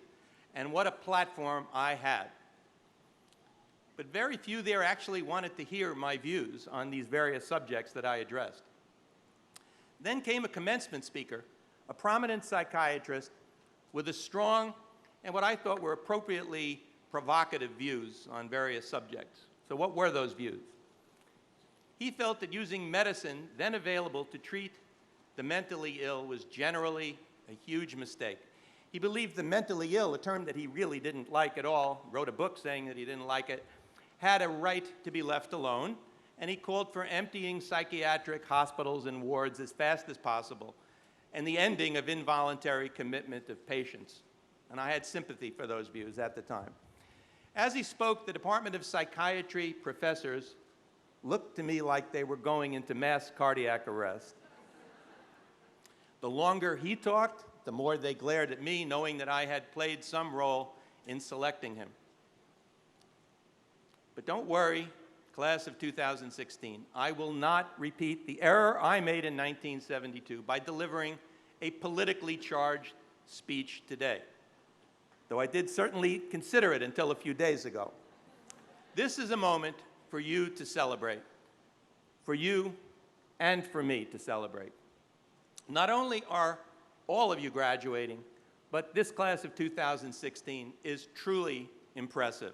and what a platform I had. But very few there actually wanted to hear my views on these various subjects that I addressed. Then came a commencement speaker, a prominent psychiatrist with a strong and what I thought were appropriately provocative views on various subjects. So what were those views? He felt that using medicine then available to treat the mentally ill was generally a huge mistake. He believed the mentally ill, a term that he really didn't like at all, wrote a book saying that he didn't like it, had a right to be left alone, and he called for emptying psychiatric hospitals and wards as fast as possible, and the ending of involuntary commitment of patients. And I had sympathy for those views at the time. As he spoke, the Department of Psychiatry professors looked to me like they were going into mass cardiac arrest. The longer he talked, the more they glared at me, knowing that I had played some role in selecting him. But don't worry, class of 2016, I will not repeat the error I made in 1972 by delivering a politically charged speech today, though I did certainly consider it until a few days ago. This is a moment for you to celebrate, for you and for me to celebrate. Not only are all of you graduating, but this class of 2016 is truly impressive.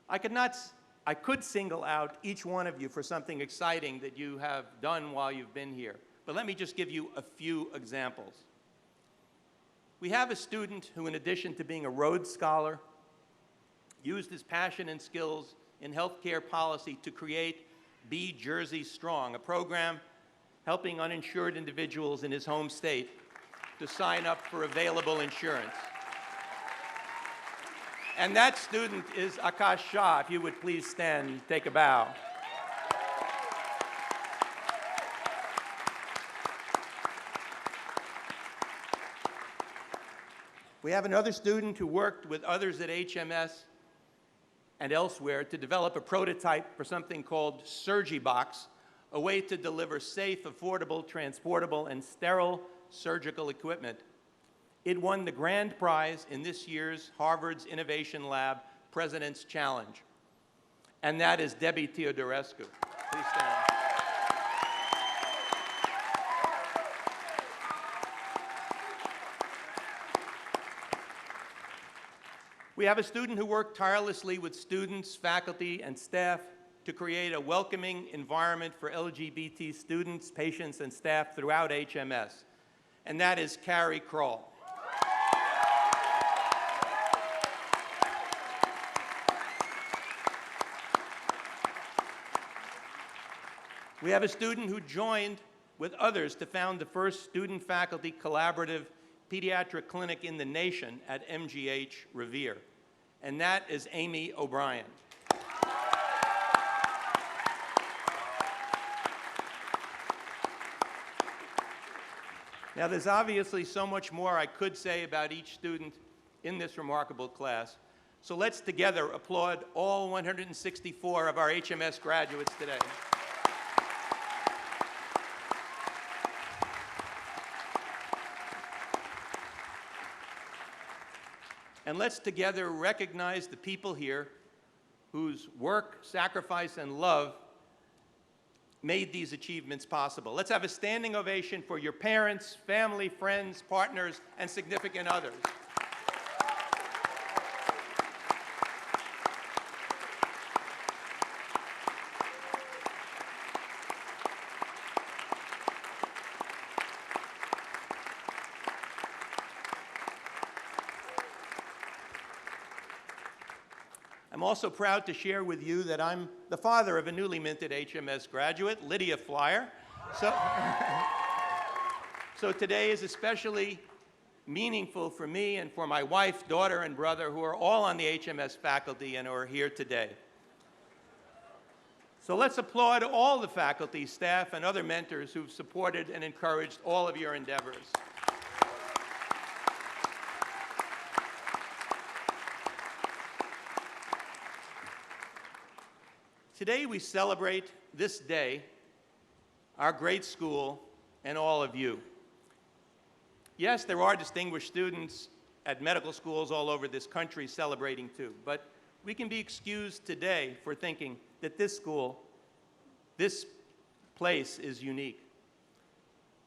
I could single out each one of you for something exciting that you have done while you've been here, but let me just give you a few examples. We have a student who, in addition to being a Rhodes Scholar, used his passion and skills in healthcare policy to create Be Jersey Strong, a program helping uninsured individuals in his home state to sign up for available insurance. And that student is Akash Shah. If you would please stand and take a bow. We have another student who worked with others at HMS and elsewhere to develop a prototype for something called SurgiBox, a way to deliver safe, affordable, transportable, and sterile surgical equipment, it won the grand prize in this year's Harvard's Innovation Lab President's Challenge. And that is Debbie Teodorescu. Please stand. We have a student who worked tirelessly with students, faculty, and staff to create a welcoming environment for LGBT students, patients, and staff throughout HMS, and that is Carrie Kroll. We have a student who joined with others to found the first student-faculty collaborative pediatric clinic in the nation at MGH Revere, and that is Amy O'Brien. Now, there's obviously so much more I could say about each student in this remarkable class, so let's together applaud all 164 of our HMS graduates today. And let's together recognize the people here whose work, sacrifice, and love made these achievements possible. Let's have a standing ovation for your parents, family, friends, partners, and significant others. I'm also proud to share with you that I'm the father of a newly minted HMS graduate, Lydia Flyer. So today is especially meaningful for me and for my wife, daughter, and brother, who are all on the HMS faculty and who are here today. So let's applaud all the faculty, staff, and other mentors who've supported and encouraged all of your endeavors. Today we celebrate this day, our great school, and all of you. Yes, there are distinguished students at medical schools all over this country celebrating too, but we can be excused today for thinking that this school, this place is unique.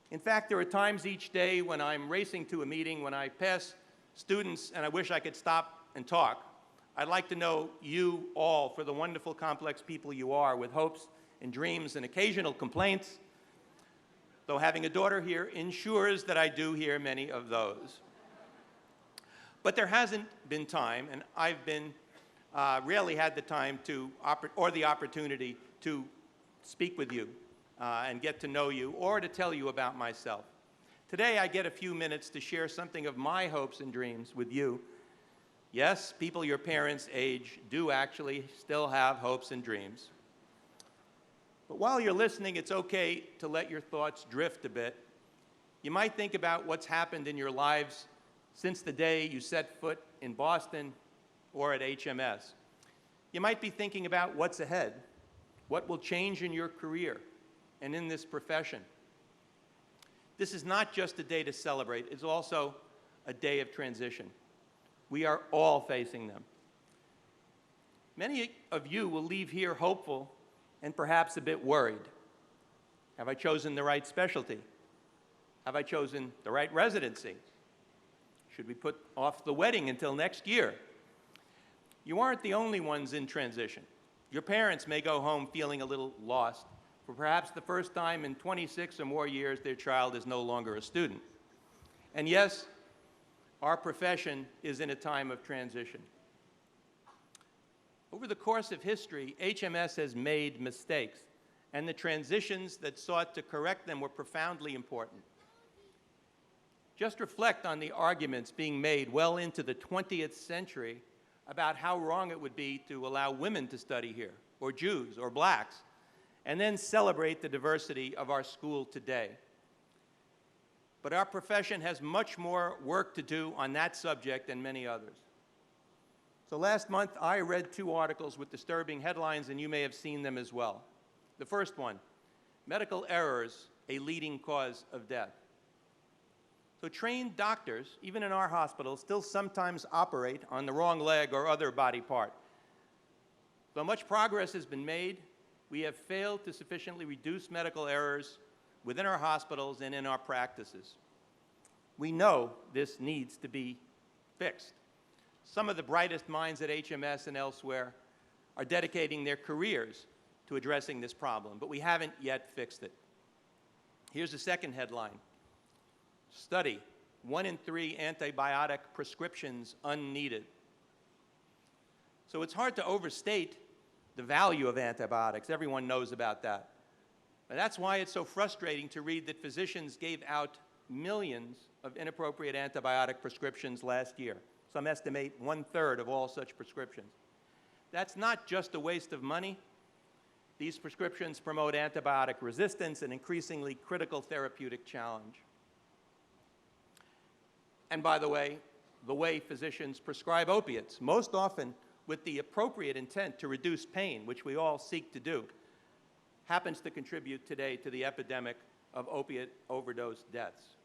In fact, there are times each day when I'm racing to a meeting, when I pass students and I wish I could stop and talk. I'd like to know you all for the wonderful, complex people you are, with hopes and dreams and occasional complaints, though having a daughter here ensures that I do hear many of those. But there hasn't been time, and I've been rarely had the time to, or the opportunity to speak with you and get to know you, or to tell you about myself. Today I get a few minutes to share something of my hopes and dreams with you. Yes, people your parents' age do actually still have hopes and dreams. But while you're listening, it's okay to let your thoughts drift a bit. You might think about what's happened in your lives since the day you set foot in Boston or at HMS. You might be thinking about what's ahead, what will change in your career and in this profession. This is not just a day to celebrate, it's also a day of transition. We are all facing them. Many of you will leave here hopeful and perhaps a bit worried. Have I chosen the right specialty? Have I chosen the right residency? Should we put off the wedding until next year? You aren't the only ones in transition. Your parents may go home feeling a little lost. For perhaps the first time in 26 or more years, their child is no longer a student. And yes, our profession is in a time of transition. Over the course of history, HMS has made mistakes, and the transitions that sought to correct them were profoundly important. Just reflect on the arguments being made well into the 20th century about how wrong it would be to allow women to study here, or Jews, or blacks, and then celebrate the diversity of our school today. But our profession has much more work to do on that subject than many others. So last month, I read 2 articles with disturbing headlines, and you may have seen them as well. The first one, Medical Errors, a Leading Cause of Death. So trained doctors, even in our hospitals, still sometimes operate on the wrong leg or other body part. Though much progress has been made, we have failed to sufficiently reduce medical errors within our hospitals and in our practices. We know this needs to be fixed. Some of the brightest minds at HMS and elsewhere are dedicating their careers to addressing this problem, but we haven't yet fixed it. Here's the second headline. Study, 1 in 3 antibiotic prescriptions unneeded. So it's hard to overstate the value of antibiotics. Everyone knows about that. And that's why it's so frustrating to read that physicians gave out millions of inappropriate antibiotic prescriptions last year. Some estimate 1/3 of all such prescriptions. That's not just a waste of money. These prescriptions promote antibiotic resistance, an increasingly critical therapeutic challenge. And by the way physicians prescribe opiates, most often with the appropriate intent to reduce pain, which we all seek to do, happens to contribute today to the epidemic of opiate overdose deaths.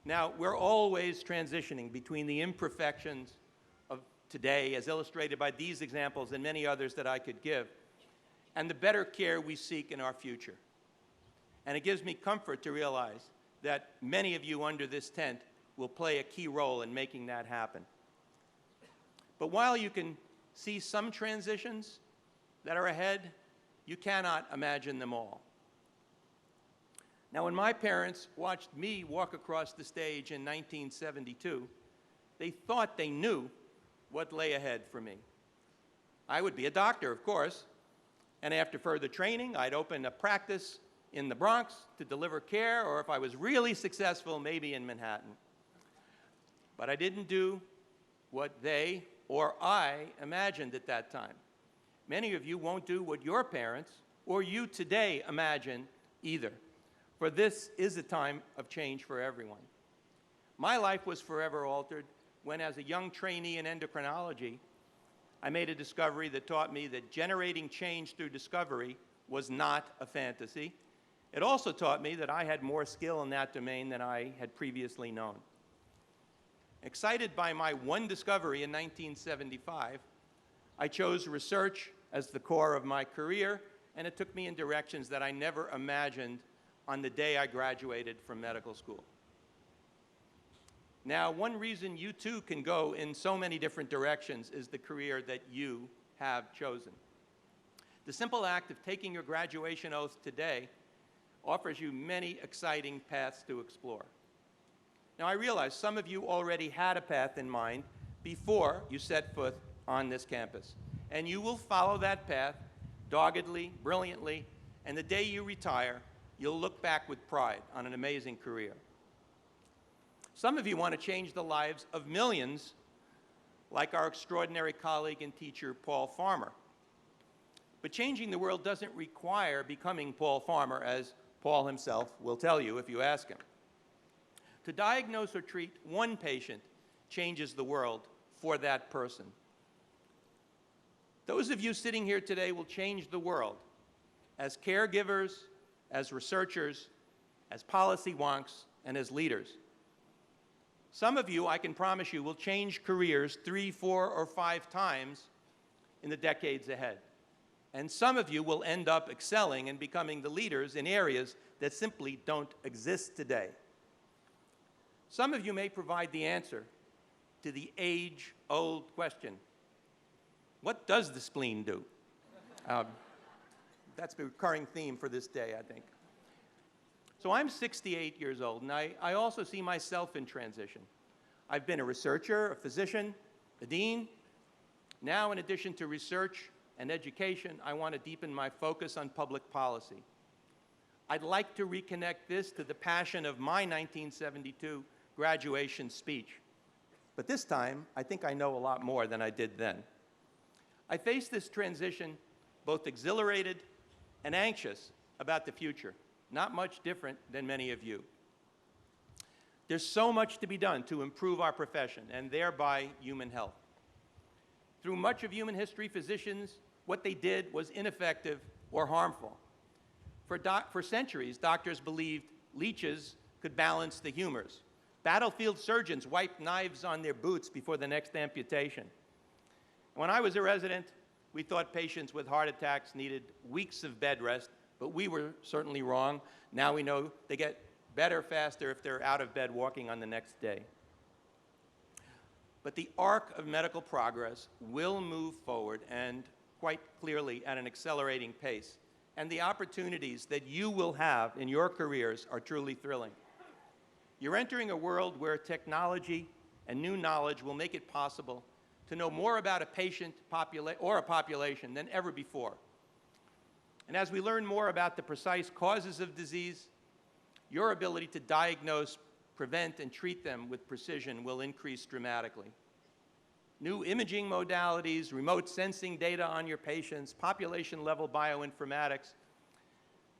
Now, we're always transitioning between the imperfections of today, as illustrated by these examples and many others that I could give, and the better care we seek in our future. And it gives me comfort to realize that many of you under this tent will play a key role in making that happen. But while you can see some transitions that are ahead, you cannot imagine them all. Now, when my parents watched me walk across the stage in 1972, they thought they knew what lay ahead for me. I would be a doctor, of course, and after further training, I'd open a practice in the Bronx to deliver care, or if I was really successful, maybe in Manhattan. But I didn't do what they or I imagined at that time. Many of you won't do what your parents or you today imagine either, for this is a time of change for everyone. My life was forever altered when, as a young trainee in endocrinology, I made a discovery that taught me that generating change through discovery was not a fantasy. It also taught me that I had more skill in that domain than I had previously known. Excited by my one discovery in 1975, I chose research as the core of my career, and it took me in directions that I never imagined on the day I graduated from medical school. Now, one reason you too can go in so many different directions is the career that you have chosen. The simple act of taking your graduation oath today offers you many exciting paths to explore. Now, I realize some of you already had a path in mind before you set foot on this campus, and you will follow that path doggedly, brilliantly, and the day you retire, you'll look back with pride on an amazing career. Some of you want to change the lives of millions, like our extraordinary colleague and teacher, Paul Farmer. But changing the world doesn't require becoming Paul Farmer, as Paul himself will tell you if you ask him. To diagnose or treat one patient changes the world for that person. Those of you sitting here today will change the world as caregivers, as researchers, as policy wonks, and as leaders. Some of you, I can promise you, will change careers 3, 4, or 5 times in the decades ahead. And some of you will end up excelling and becoming the leaders in areas that simply don't exist today. Some of you may provide the answer to the age-old question: what does the spleen do? That's the recurring theme for this day, I think. So I'm 68 years old, and I also see myself in transition. I've been a researcher, a physician, a dean. Now, in addition to research and education, I want to deepen my focus on public policy. I'd like to reconnect this to the passion of my 1972 graduation speech. But this time, I think I know a lot more than I did then. I face this transition both exhilarated and anxious about the future, not much different than many of you. There's so much to be done to improve our profession and thereby human health. Through much of human history, physicians, what they did was ineffective or harmful. For centuries, doctors believed leeches could balance the humors. Battlefield surgeons wiped knives on their boots before the next amputation. When I was a resident, we thought patients with heart attacks needed weeks of bed rest, but we were certainly wrong. Now we know they get better faster if they're out of bed walking on the next day. But the arc of medical progress will move forward, and quite clearly at an accelerating pace. And the opportunities that you will have in your careers are truly thrilling. You're entering a world where technology and new knowledge will make it possible to know more about a patient or a population than ever before. And as we learn more about the precise causes of disease, your ability to diagnose, prevent, and treat them with precision will increase dramatically. New imaging modalities, remote sensing data on your patients, population-level bioinformatics,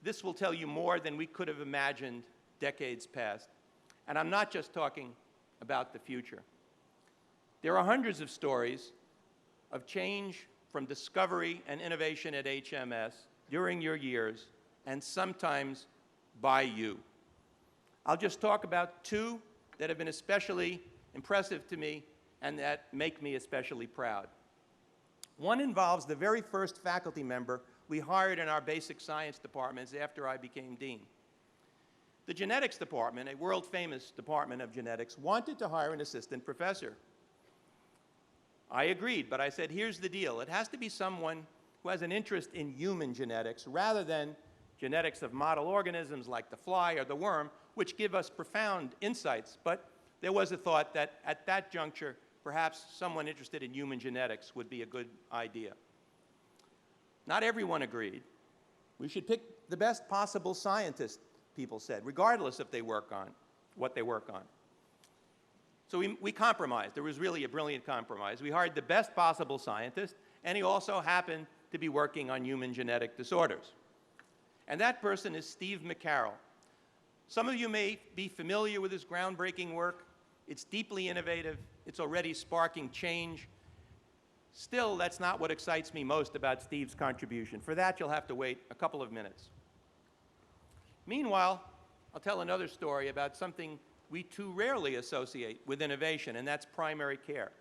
this will tell you more than we could have imagined decades past. And I'm not just talking about the future. There are hundreds of stories of change from discovery and innovation at HMS during your years, and sometimes by you. I'll just talk about two that have been especially impressive to me and that make me especially proud. One involves the very first faculty member we hired in our basic science departments after I became dean. The genetics department, a world-famous department of genetics, wanted to hire an assistant professor. I agreed, but I said, here's the deal. It has to be someone who has an interest in human genetics rather than genetics of model organisms like the fly or the worm, which give us profound insights. But there was a thought that at that juncture, perhaps someone interested in human genetics would be a good idea. Not everyone agreed. We should pick the best possible scientist, people said, regardless if they work on what they work on. So we compromised. There was really a brilliant compromise. We hired the best possible scientist, and he also happened to be working on human genetic disorders. And that person is Steve McCarroll. Some of you may be familiar with his groundbreaking work. It's deeply innovative. It's already sparking change. Still, that's not what excites me most about Steve's contribution. For that, you'll have to wait a couple of minutes. Meanwhile, I'll tell another story about something we too rarely associate with innovation, and that's primary care.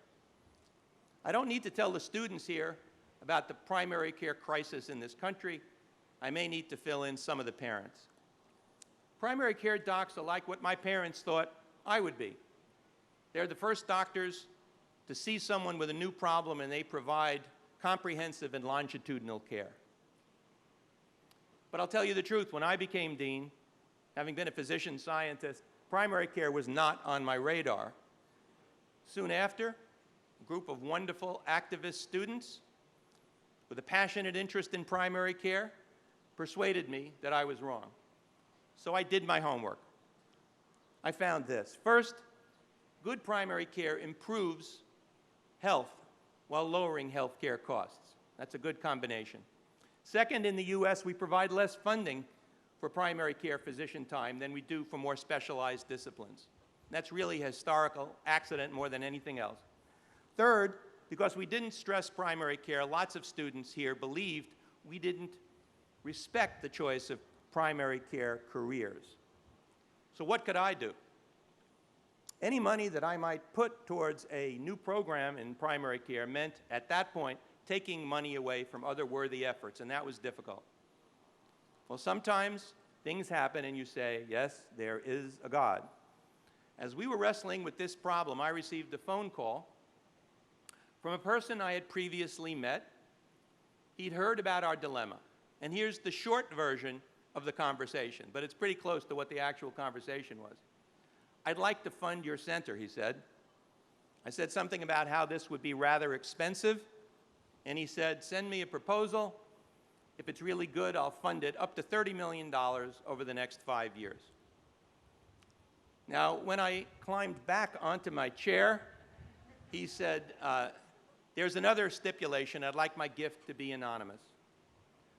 I don't need to tell the students here about the primary care crisis in this country. I may need to fill in some of the parents. Primary care docs are like what my parents thought I would be. They're the first doctors to see someone with a new problem, and they provide comprehensive and longitudinal care. But I'll tell you the truth, when I became dean, having been a physician scientist, primary care was not on my radar. Soon after, a group of wonderful activist students with a passionate interest in primary care persuaded me that I was wrong. So I did my homework. I found this. First, good primary care improves health while lowering health care costs. That's a good combination. Second, in the US, we provide less funding for primary care physician time than we do for more specialized disciplines. That's really a historical accident more than anything else. Third, because we didn't stress primary care, lots of students here believed we didn't respect the choice of primary care careers. So what could I do? Any money that I might put towards a new program in primary care meant, at that point, taking money away from other worthy efforts, and that was difficult. Well, sometimes things happen and you say, yes, there is a God. As we were wrestling with this problem, I received a phone call from a person I had previously met. He'd heard about our dilemma. And here's the short version of the conversation, but it's pretty close to what the actual conversation was. I'd like to fund your center, he said. I said something about how this would be rather expensive, and he said, send me a proposal. If it's really good, I'll fund it up to $30 million over the next 5 years. Now, when I climbed back onto my chair, he said, there's another stipulation. I'd like my gift to be anonymous.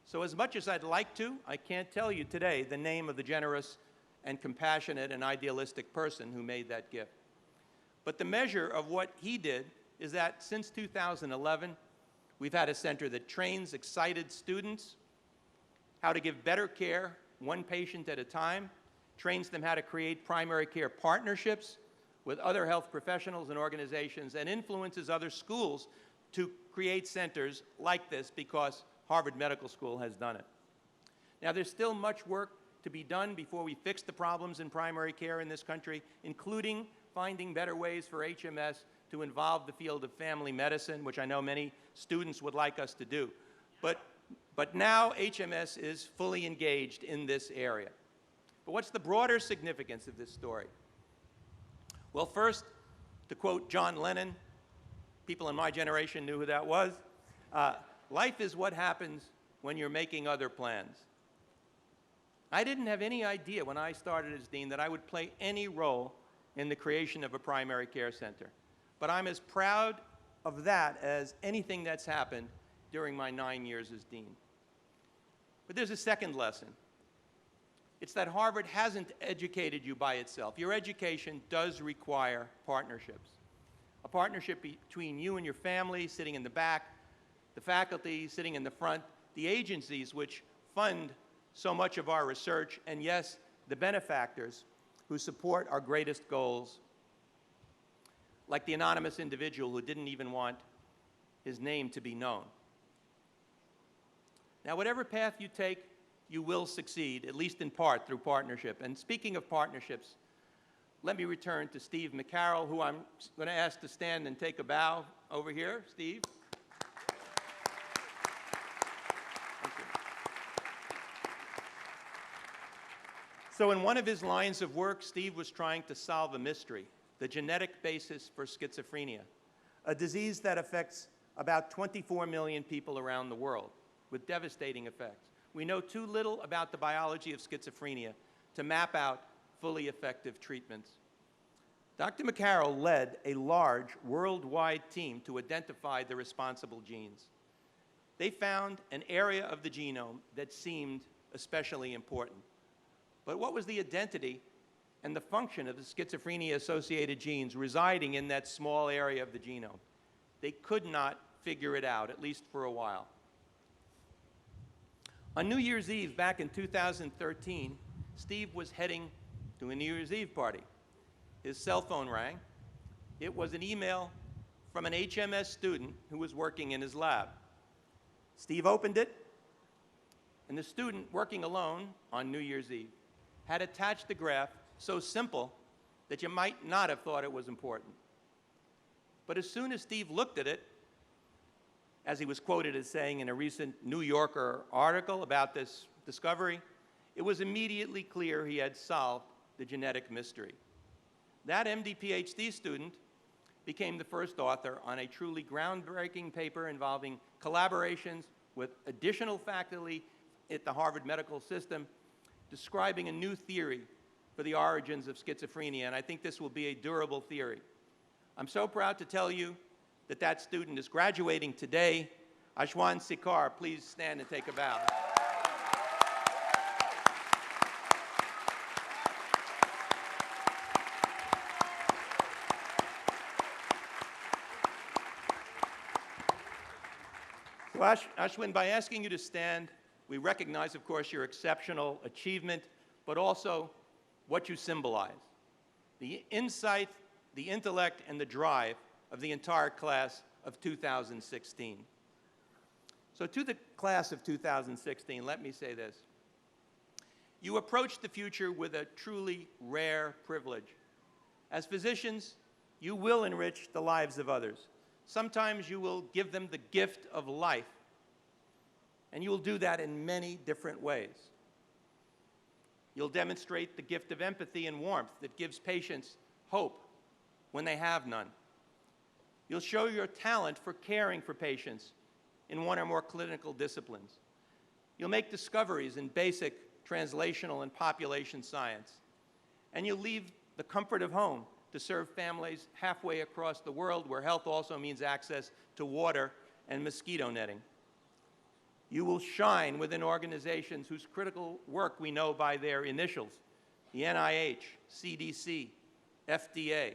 So as much as I'd like to, I can't tell you today the name of the generous and compassionate and idealistic person who made that gift. But the measure of what he did is that since 2011, we've had a center that trains excited students how to give better care, one patient at a time, trains them how to create primary care partnerships with other health professionals and organizations, and influences other schools to create centers like this because Harvard Medical School has done it. Now, there's still much work to be done before we fix the problems in primary care in this country, including finding better ways for HMS to involve the field of family medicine, which I know many students would like us to do. But now HMS is fully engaged in this area. But what's the broader significance of this story? Well, first, to quote John Lennon, people in my generation knew who that was, life is what happens when you're making other plans. I didn't have any idea when I started as dean that I would play any role in the creation of a primary care center. But I'm as proud of that as anything that's happened during my 9 years as dean. But there's a second lesson. It's that Harvard hasn't educated you by itself. Your education does require partnerships. A partnership between you and your family sitting in the back, the faculty sitting in the front, the agencies which fund so much of our research, and yes, the benefactors who support our greatest goals, like the anonymous individual who didn't even want his name to be known. Now, whatever path you take, you will succeed, at least in part, through partnership. And speaking of partnerships, let me return to Steve McCarroll, who I'm going to ask to stand and take a bow over here. Steve. Thank you. So in one of his lines of work, Steve was trying to solve a mystery, the genetic basis for schizophrenia, a disease that affects about 24 million people around the world with devastating effects. We know too little about the biology of schizophrenia to map out fully effective treatments. Dr. McCarroll led a large worldwide team to identify the responsible genes. They found an area of the genome that seemed especially important. But what was the identity and the function of the schizophrenia-associated genes residing in that small area of the genome? They could not figure it out, at least for a while. On New Year's Eve back in 2013, Steve was heading to a New Year's Eve party. His cell phone rang. It was an email from an HMS student who was working in his lab. Steve opened it, and the student working alone on New Year's Eve had attached a graph so simple that you might not have thought it was important. But as soon as Steve looked at it, as he was quoted as saying in a recent New Yorker article about this discovery, it was immediately clear he had solved the genetic mystery. That MD PhD student became the first author on a truly groundbreaking paper involving collaborations with additional faculty at the Harvard Medical System, describing a new theory for the origins of schizophrenia, and I think this will be a durable theory. I'm so proud to tell you that that student is graduating today. Ashwan Sikar, please stand and take a bow. So Ashwin, by asking you to stand, we recognize, of course, your exceptional achievement, but also what you symbolize. The insight, the intellect, and the drive of the entire class of 2016. So to the class of 2016, let me say this. You approach the future with a truly rare privilege. As physicians, you will enrich the lives of others. Sometimes you will give them the gift of life, and you will do that in many different ways. You'll demonstrate the gift of empathy and warmth that gives patients hope when they have none. You'll show your talent for caring for patients in one or more clinical disciplines. You'll make discoveries in basic translational and population science. And you'll leave the comfort of home to serve families halfway across the world where health also means access to water and mosquito netting. You will shine within organizations whose critical work we know by their initials, the NIH, CDC, FDA.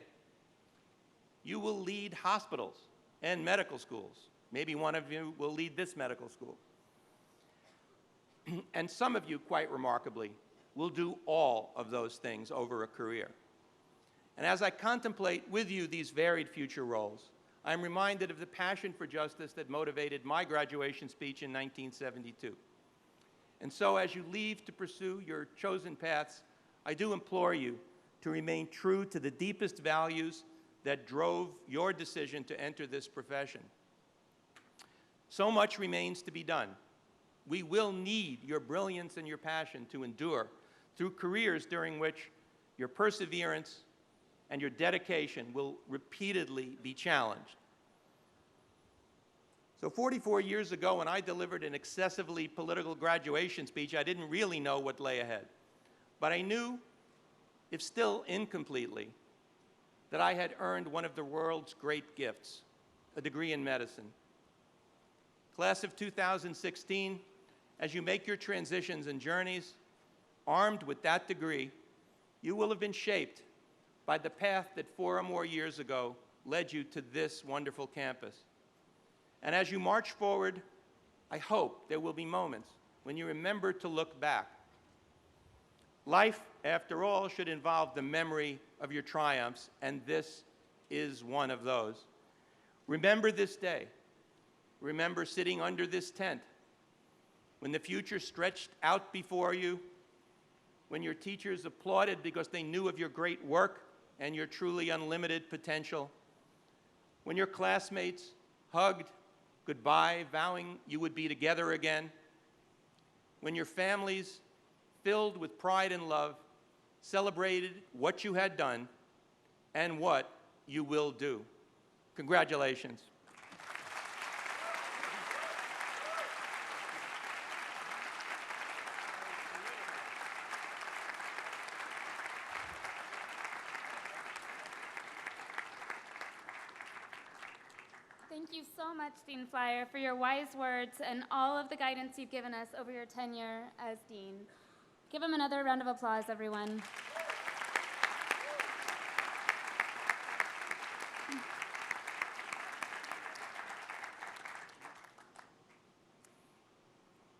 You will lead hospitals and medical schools. Maybe one of you will lead this medical school. And some of you, quite remarkably, will do all of those things over a career. And as I contemplate with you these varied future roles, I'm reminded of the passion for justice that motivated my graduation speech in 1972. And so as you leave to pursue your chosen paths, I do implore you to remain true to the deepest values that drove your decision to enter this profession. So much remains to be done. We will need your brilliance and your passion to endure through careers during which your perseverance and your dedication will repeatedly be challenged. So 44 years ago, when I delivered an excessively political graduation speech, I didn't really know what lay ahead. But I knew, if still incompletely, that I had earned one of the world's great gifts, a degree in medicine. Class of 2016, as you make your transitions and journeys, armed with that degree, you will have been shaped by the path that 4 or more years ago led you to this wonderful campus. And as you march forward, I hope there will be moments when you remember to look back. Life, after all, should involve the memory of your triumphs, and this is one of those. Remember this day. Remember sitting under this tent when the future stretched out before you, when your teachers applauded because they knew of your great work and your truly unlimited potential, when your classmates hugged goodbye, vowing you would be together again, when your families, filled with pride and love, celebrated what you had done and what you will do. Congratulations. Thank you so much, Dean Flyer, for your wise words and all of the guidance you've given us over your tenure as Dean. Give him another round of applause, everyone.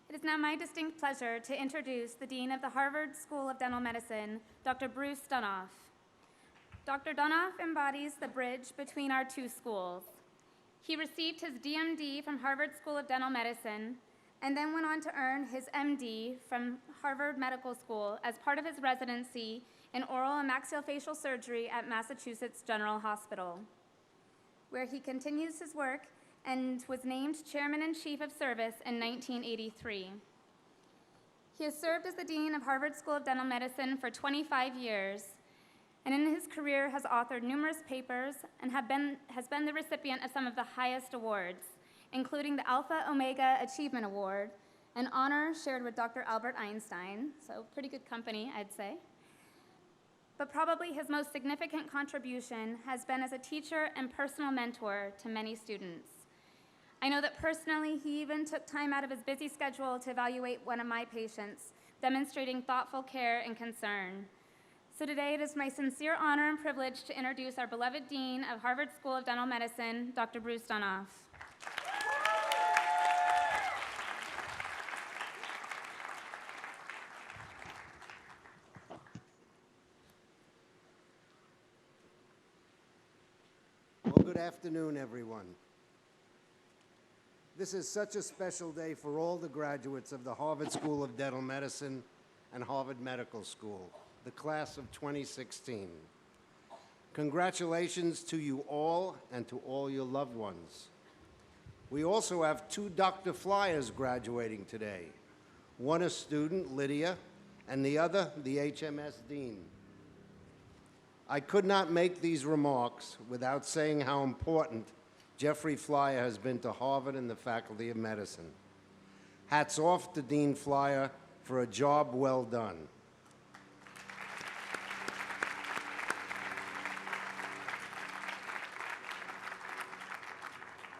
It is now my distinct pleasure to introduce the Dean of the Harvard School of Dental Medicine, Dr. Bruce Dunoff. Dr. Dunoff embodies the bridge between our two schools. He received his DMD from Harvard School of Dental Medicine and then went on to earn his MD from Harvard Medical School as part of his residency in oral and maxillofacial surgery at Massachusetts General Hospital, where he continues his work and was named Chairman-in-Chief of Service in 1983. He has served as the Dean of Harvard School of Dental Medicine for 25 years, and in his career has authored numerous papers and has been the recipient of some of the highest awards, including the Alpha Omega Achievement Award, an honor shared with Dr. Albert Einstein, so pretty good company, I'd say. But probably his most significant contribution has been as a teacher and personal mentor to many students. I know that personally, he even took time out of his busy schedule to evaluate one of my patients, demonstrating thoughtful care and concern. So today, it is my sincere honor and privilege to introduce our beloved Dean of Harvard School of Dental Medicine, Dr. Bruce Dunoff. Well, good afternoon, everyone. This is such a special day for all the graduates of the Harvard School of Dental Medicine and Harvard Medical School, the class of 2016. Congratulations to you all and to all your loved ones. We also have 2 Dr. Flyers graduating today. One a student, Lydia, and the other the HMS Dean. I could not make these remarks without saying how important Jeffrey Flyer has been to Harvard and the Faculty of Medicine. Hats off to Dean Flyer for a job well done.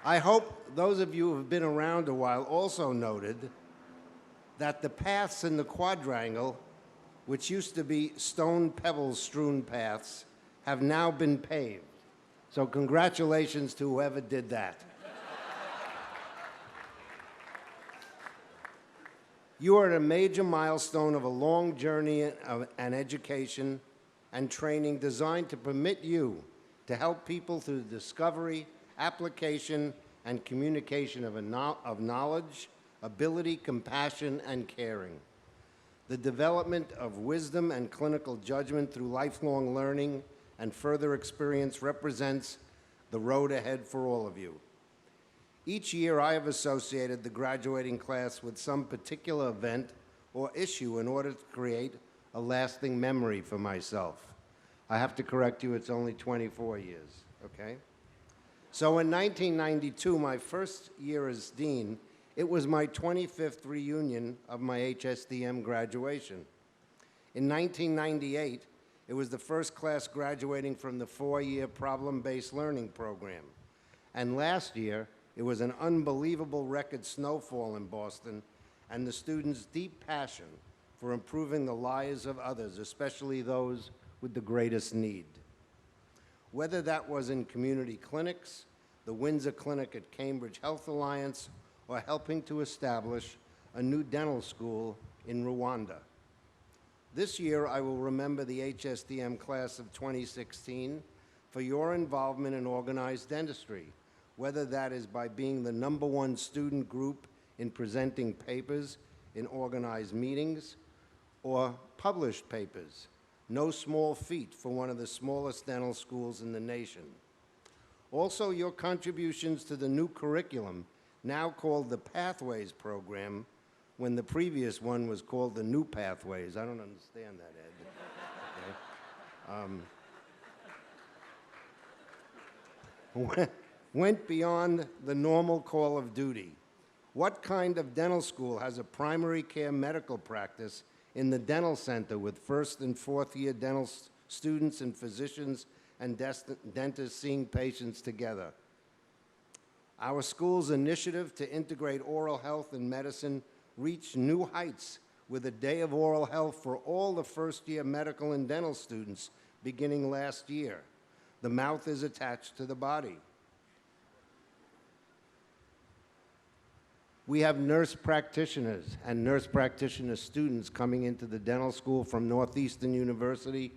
I hope those of you who have been around a while also noted that the paths in the quadrangle, which used to be stone pebble-strewn paths, have now been paved. So congratulations to whoever did that. You are at a major milestone of a long journey of an education and training designed to permit you to help people through the discovery, application, and communication of knowledge, ability, compassion, and caring. The development of wisdom and clinical judgment through lifelong learning and further experience represents the road ahead for all of you. Each year, I have associated the graduating class with some particular event or issue in order to create a lasting memory for myself. I have to correct you, it's only 24 years, okay? So in 1992, my first year as dean, it was my 25th reunion of my HSDM graduation. In 1998, it was the first class graduating from the 4-year problem-based learning program. And last year, it was an unbelievable record snowfall in Boston and the students' deep passion for improving the lives of others, especially those with the greatest need. Whether that was in community clinics, the Windsor Clinic at Cambridge Health Alliance, or helping to establish a new dental school in Rwanda. This year, I will remember the HSDM class of 2016 for your involvement in organized dentistry, whether that is by being the #1 student group in presenting papers in organized meetings or published papers. No small feat for one of the smallest dental schools in the nation. Also, your contributions to the new curriculum, now called the Pathways Program, when the previous one was called the New Pathways. I don't understand that, Ed. Went beyond the normal call of duty. What kind of dental school has a primary care medical practice in the dental center with first and fourth year dental students and physicians and dentists seeing patients together? Our school's initiative to integrate oral health and medicine reached new heights with a day of oral health for all the first-year medical and dental students beginning last year. The mouth is attached to the body. We have nurse practitioners and nurse practitioner students coming into the dental school from Northeastern University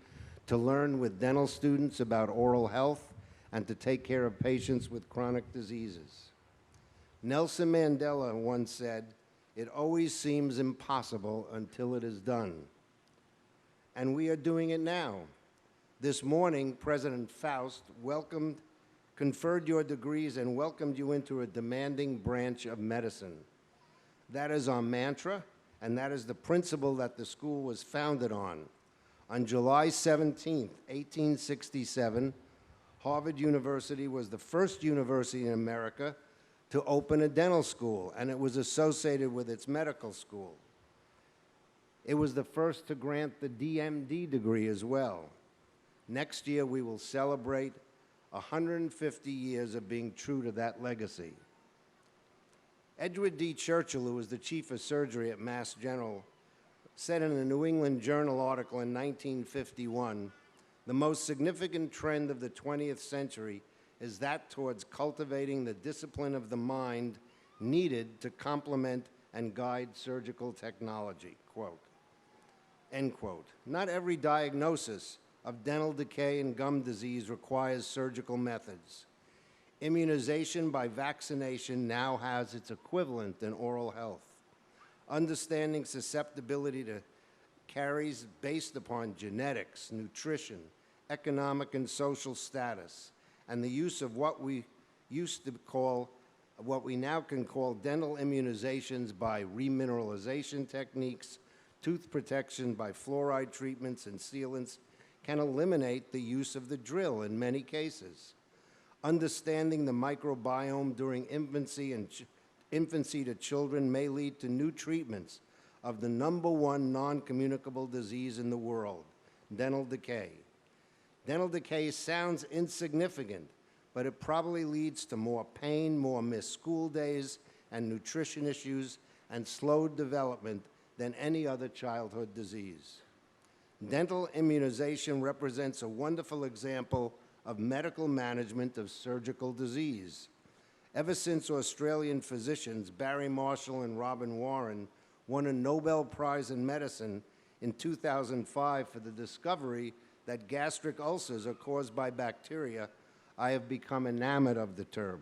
to learn with dental students about oral health and to take care of patients with chronic diseases. Nelson Mandela once said, "It always seems impossible until it is done." And we are doing it now. This morning, President Faust conferred your degrees and welcomed you into a demanding branch of medicine. That is our mantra, and that is the principle that the school was founded on. On July 17, 1867, Harvard University was the first university in America to open a dental school, and it was associated with its medical school. It was the first to grant the DMD degree as well. Next year, we will celebrate 150 years of being true to that legacy. Edward D. Churchill, who was the chief of surgery at Mass General, said in a New England Journal article in 1951, "The most significant trend of the 20th century is that towards cultivating the discipline of the mind needed to complement and guide surgical technology," quote. End quote. Not every diagnosis of dental decay and gum disease requires surgical methods. Immunization by vaccination now has its equivalent in oral health. Understanding susceptibility to caries based upon genetics, nutrition, economic and social status, and the use of what we now can call dental immunizations by remineralization techniques, tooth protection by fluoride treatments and sealants, can eliminate the use of the drill in many cases. Understanding the microbiome during infancy to children may lead to new treatments of the #1 non-communicable disease in the world, dental decay. Dental decay sounds insignificant, but it probably leads to more pain, more missed school days, and nutrition issues, and slowed development than any other childhood disease. Dental immunization represents a wonderful example of medical management of surgical disease. Ever since Australian physicians Barry Marshall and Robin Warren won a Nobel Prize in Medicine in 2005 for the discovery that gastric ulcers are caused by bacteria, I have become enamored of the term.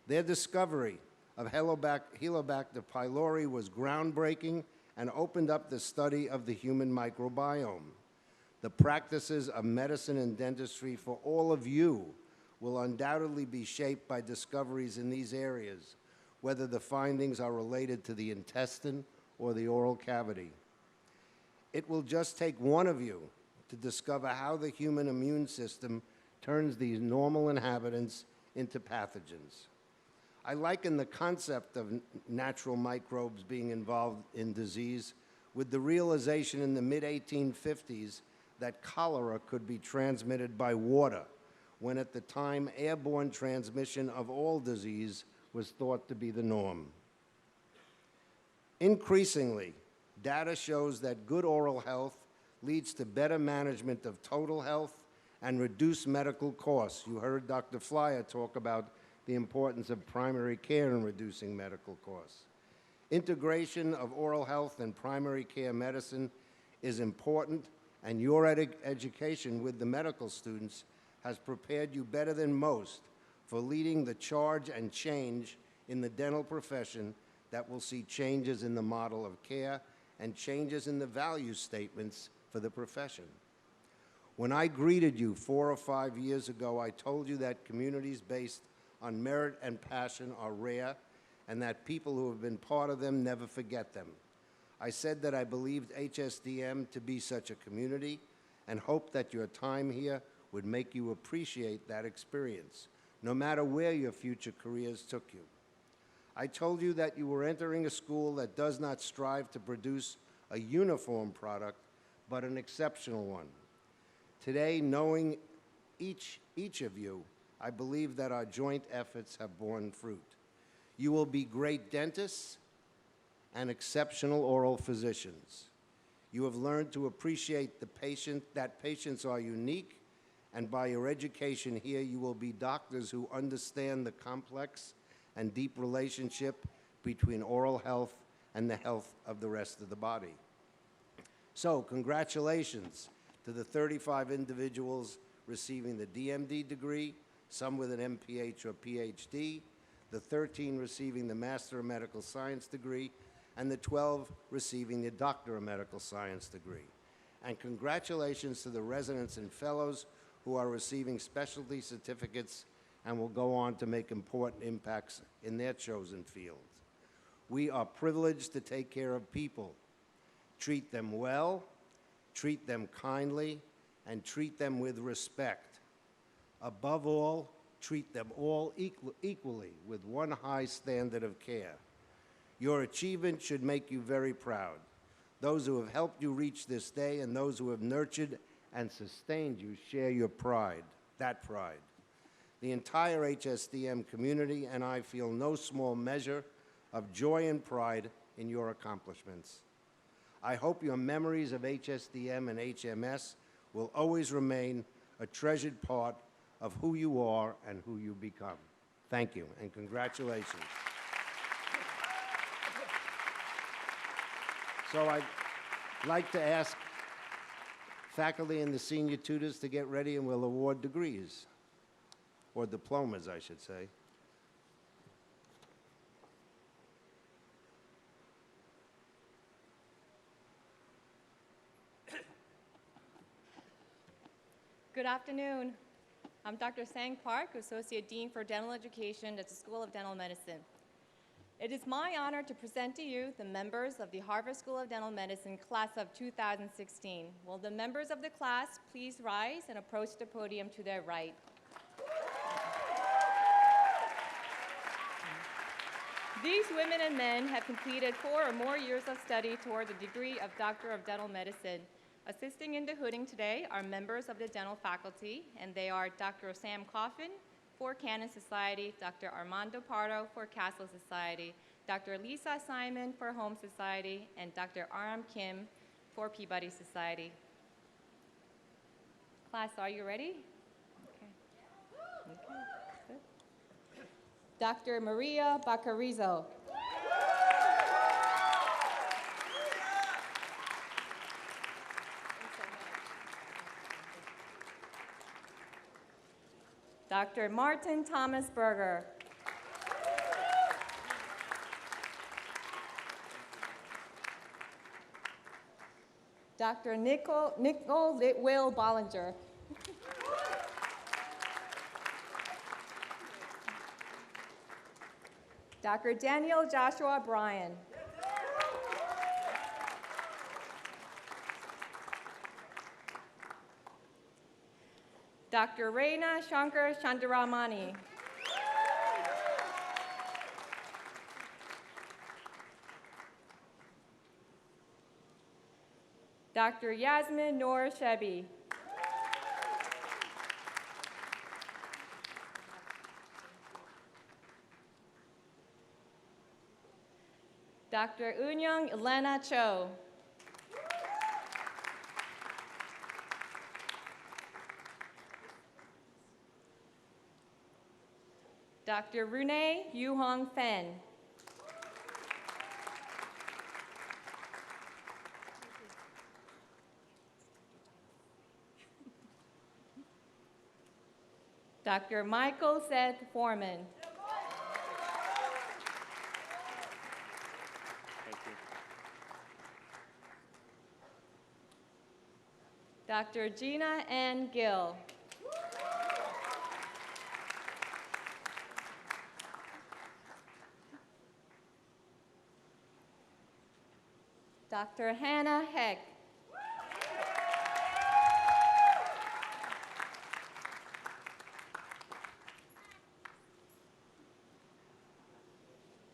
Their discovery of Helicobacter pylori was groundbreaking and opened up the study of the human microbiome. The practices of medicine and dentistry for all of you will undoubtedly be shaped by discoveries in these areas, whether the findings are related to the intestine or the oral cavity. It will just take one of you to discover how the human immune system turns these normal inhabitants into pathogens. I liken the concept of natural microbes being involved in disease with the realization in the mid-1850s that cholera could be transmitted by water, when at the time airborne transmission of all disease was thought to be the norm. Increasingly, data shows that good oral health leads to better management of total health and reduced medical costs. You heard Dr. Flyer talk about the importance of primary care in reducing medical costs. Integration of oral health and primary care medicine is important, and your education with the medical students has prepared you better than most for leading the charge and change in the dental profession that will see changes in the model of care and changes in the value statements for the profession. When I greeted you 4 or 5 years ago, I told you that communities based on merit and passion are rare, and that people who have been part of them never forget them. I said that I believed HSDM to be such a community and hoped that your time here would make you appreciate that experience, no matter where your future careers took you. I told you that you were entering a school that does not strive to produce a uniform product, but an exceptional one. Today, knowing each of you, I believe that our joint efforts have borne fruit. You will be great dentists and exceptional oral physicians. You have learned to appreciate that patients are unique, and by your education here, you will be doctors who understand the complex and deep relationship between oral health and the health of the rest of the body. So, congratulations to the 35 individuals receiving the DMD degree, some with an MPH or PhD, the 13 receiving the Master of Medical Science degree, and the 12 receiving the Doctor of Medical Science degree. And congratulations to the residents and fellows who are receiving specialty certificates and will go on to make important impacts in their chosen fields. We are privileged to take care of people, treat them well, treat them kindly, and treat them with respect. Above all, treat them all equally with one high standard of care. Your achievement should make you very proud. Those who have helped you reach this day and those who have nurtured and sustained you share your pride, that pride. The entire HSDM community and I feel no small measure of joy and pride in your accomplishments. I hope your memories of HSDM and HMS will always remain a treasured part of who you are and who you become. Thank you, and congratulations. So I'd like to ask faculty and the senior tutors to get ready, and we'll award degrees, or diplomas, I should say. Good afternoon. I'm Dr. Sang Park, Associate Dean for Dental Education at the School of Dental Medicine. It is my honor to present to you the members of the Harvard School of Dental Medicine class of 2016. Will the members of the class please rise and approach the podium to their right? These women and men have completed 4 or more years of study toward the degree of Doctor of Dental Medicine. Assisting in the hooding today are members of the dental faculty, and they are Dr. Sam Coffin for Canon Society, Dr. Armando Pardo for Castle Society, Dr. Lisa Simon for Home Society, and Dr. Aram Kim for Peabody Society. Class, are you ready? Okay. Good. Dr. Maria Baccarizo. Dr. Martin Thomas Berger. Dr. Nicole Will Bollinger. Dr. Daniel Joshua Bryan. Dr. Reina Shankar Chandaramani. Dr. Yasmin Noor Shebi. Dr. Unyang Elena Cho. Dr. Renee Yu-Hong Fen. Dr. Michael Seth Foreman. Dr. Gina Ann Gill. Dr. Hannah Heck.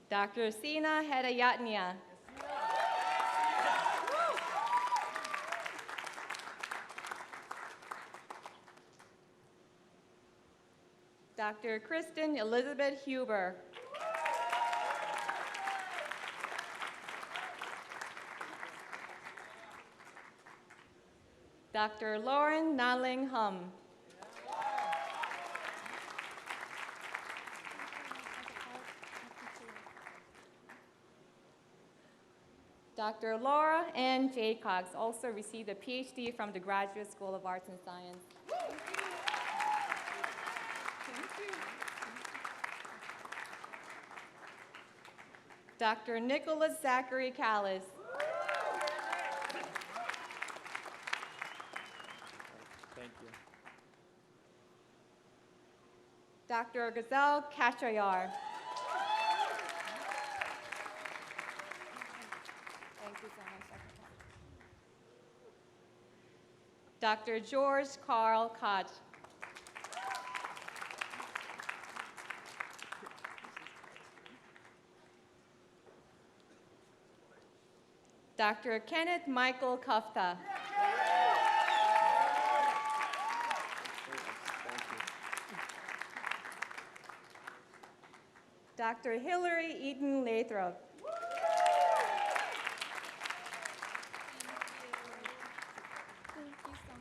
Dr. Sina Hedayatnia. Dr. Kristen Elizabeth Huber. Dr. Lauren Naling Hum. Dr. Laura Ann Jaycox also received a PhD from the Graduate School of Arts and Science. Dr. Nicholas Zachary Callis. Thank you. Dr. Gazelle Kachayar. Thank you so much, Dr. George Carl Koch. Dr. Kenneth Michael Kufta. Dr. Hillary Eaton Lathrop. Thank you so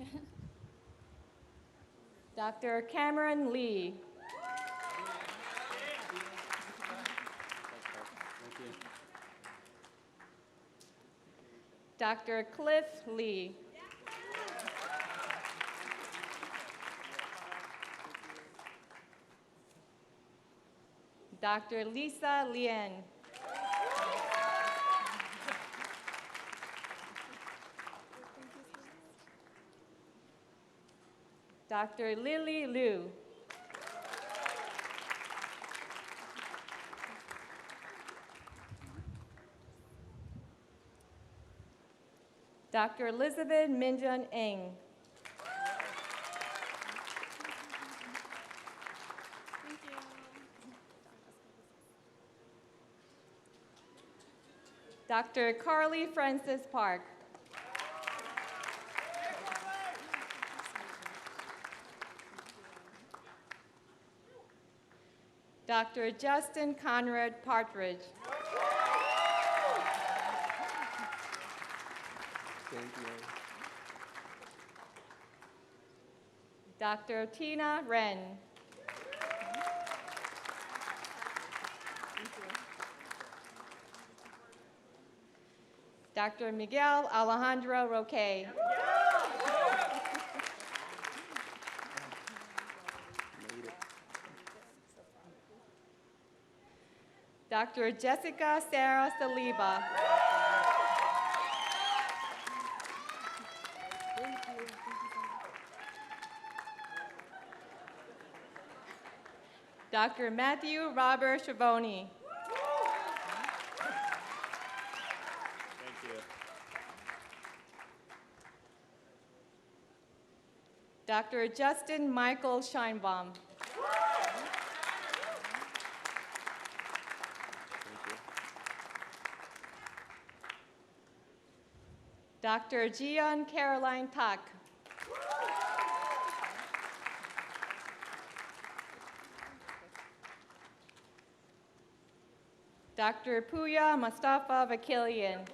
much. Dr. Cameron Lee. Dr. Cliff Lee. Dr. Lisa Lien. Dr. Lily Liu. Dr. Elizabeth Minjun Eng. Thank you. Dr. Carly Francis Park. Dr. Justin Conrad Partridge. Thank you. Dr. Tina Wren. Dr. Miguel Alejandro Roque. Dr. Jessica Sarah Saliba. Dr. Matthew Robert Schiavone. Thank you. Dr. Justin Michael Scheinbaum. Dr. Gian Caroline Tak. Dr. Puya Mustafa Vakilian.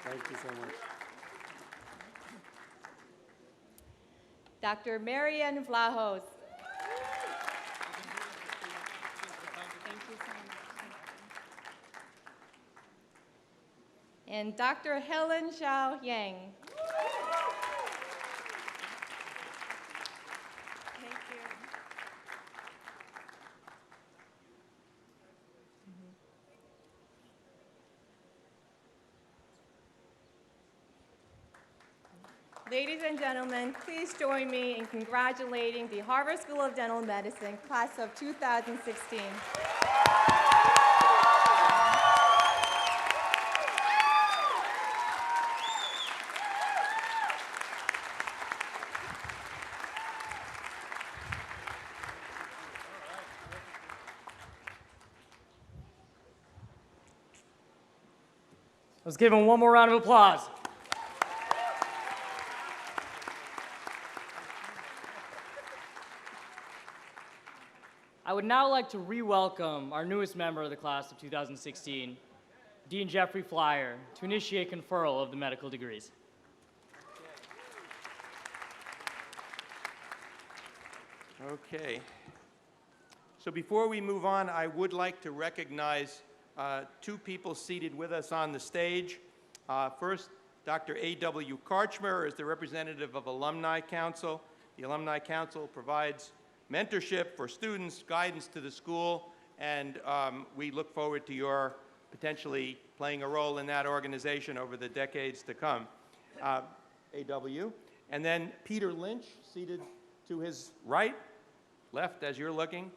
Thank you so much. Dr. Marian Vlahos. And Dr. Helen Xiao Yang. Ladies and gentlemen, please join me in congratulating the Harvard School of Dental Medicine class of 2016. Let's give him one more round of applause. I would now like to re-welcome our newest member of the class of 2016, Dean Jeffrey Flyer, to initiate conferral of the medical degrees. Okay. So before we move on, I would like to recognize two people seated with us on the stage. First, Dr. A.W. Karchmer is the representative of Alumni Council. The Alumni Council provides mentorship for students, guidance to the school, and we look forward to your potentially playing a role in that organization over the decades to come. A.W. And then Peter Lynch, seated to his right, left as you're looking.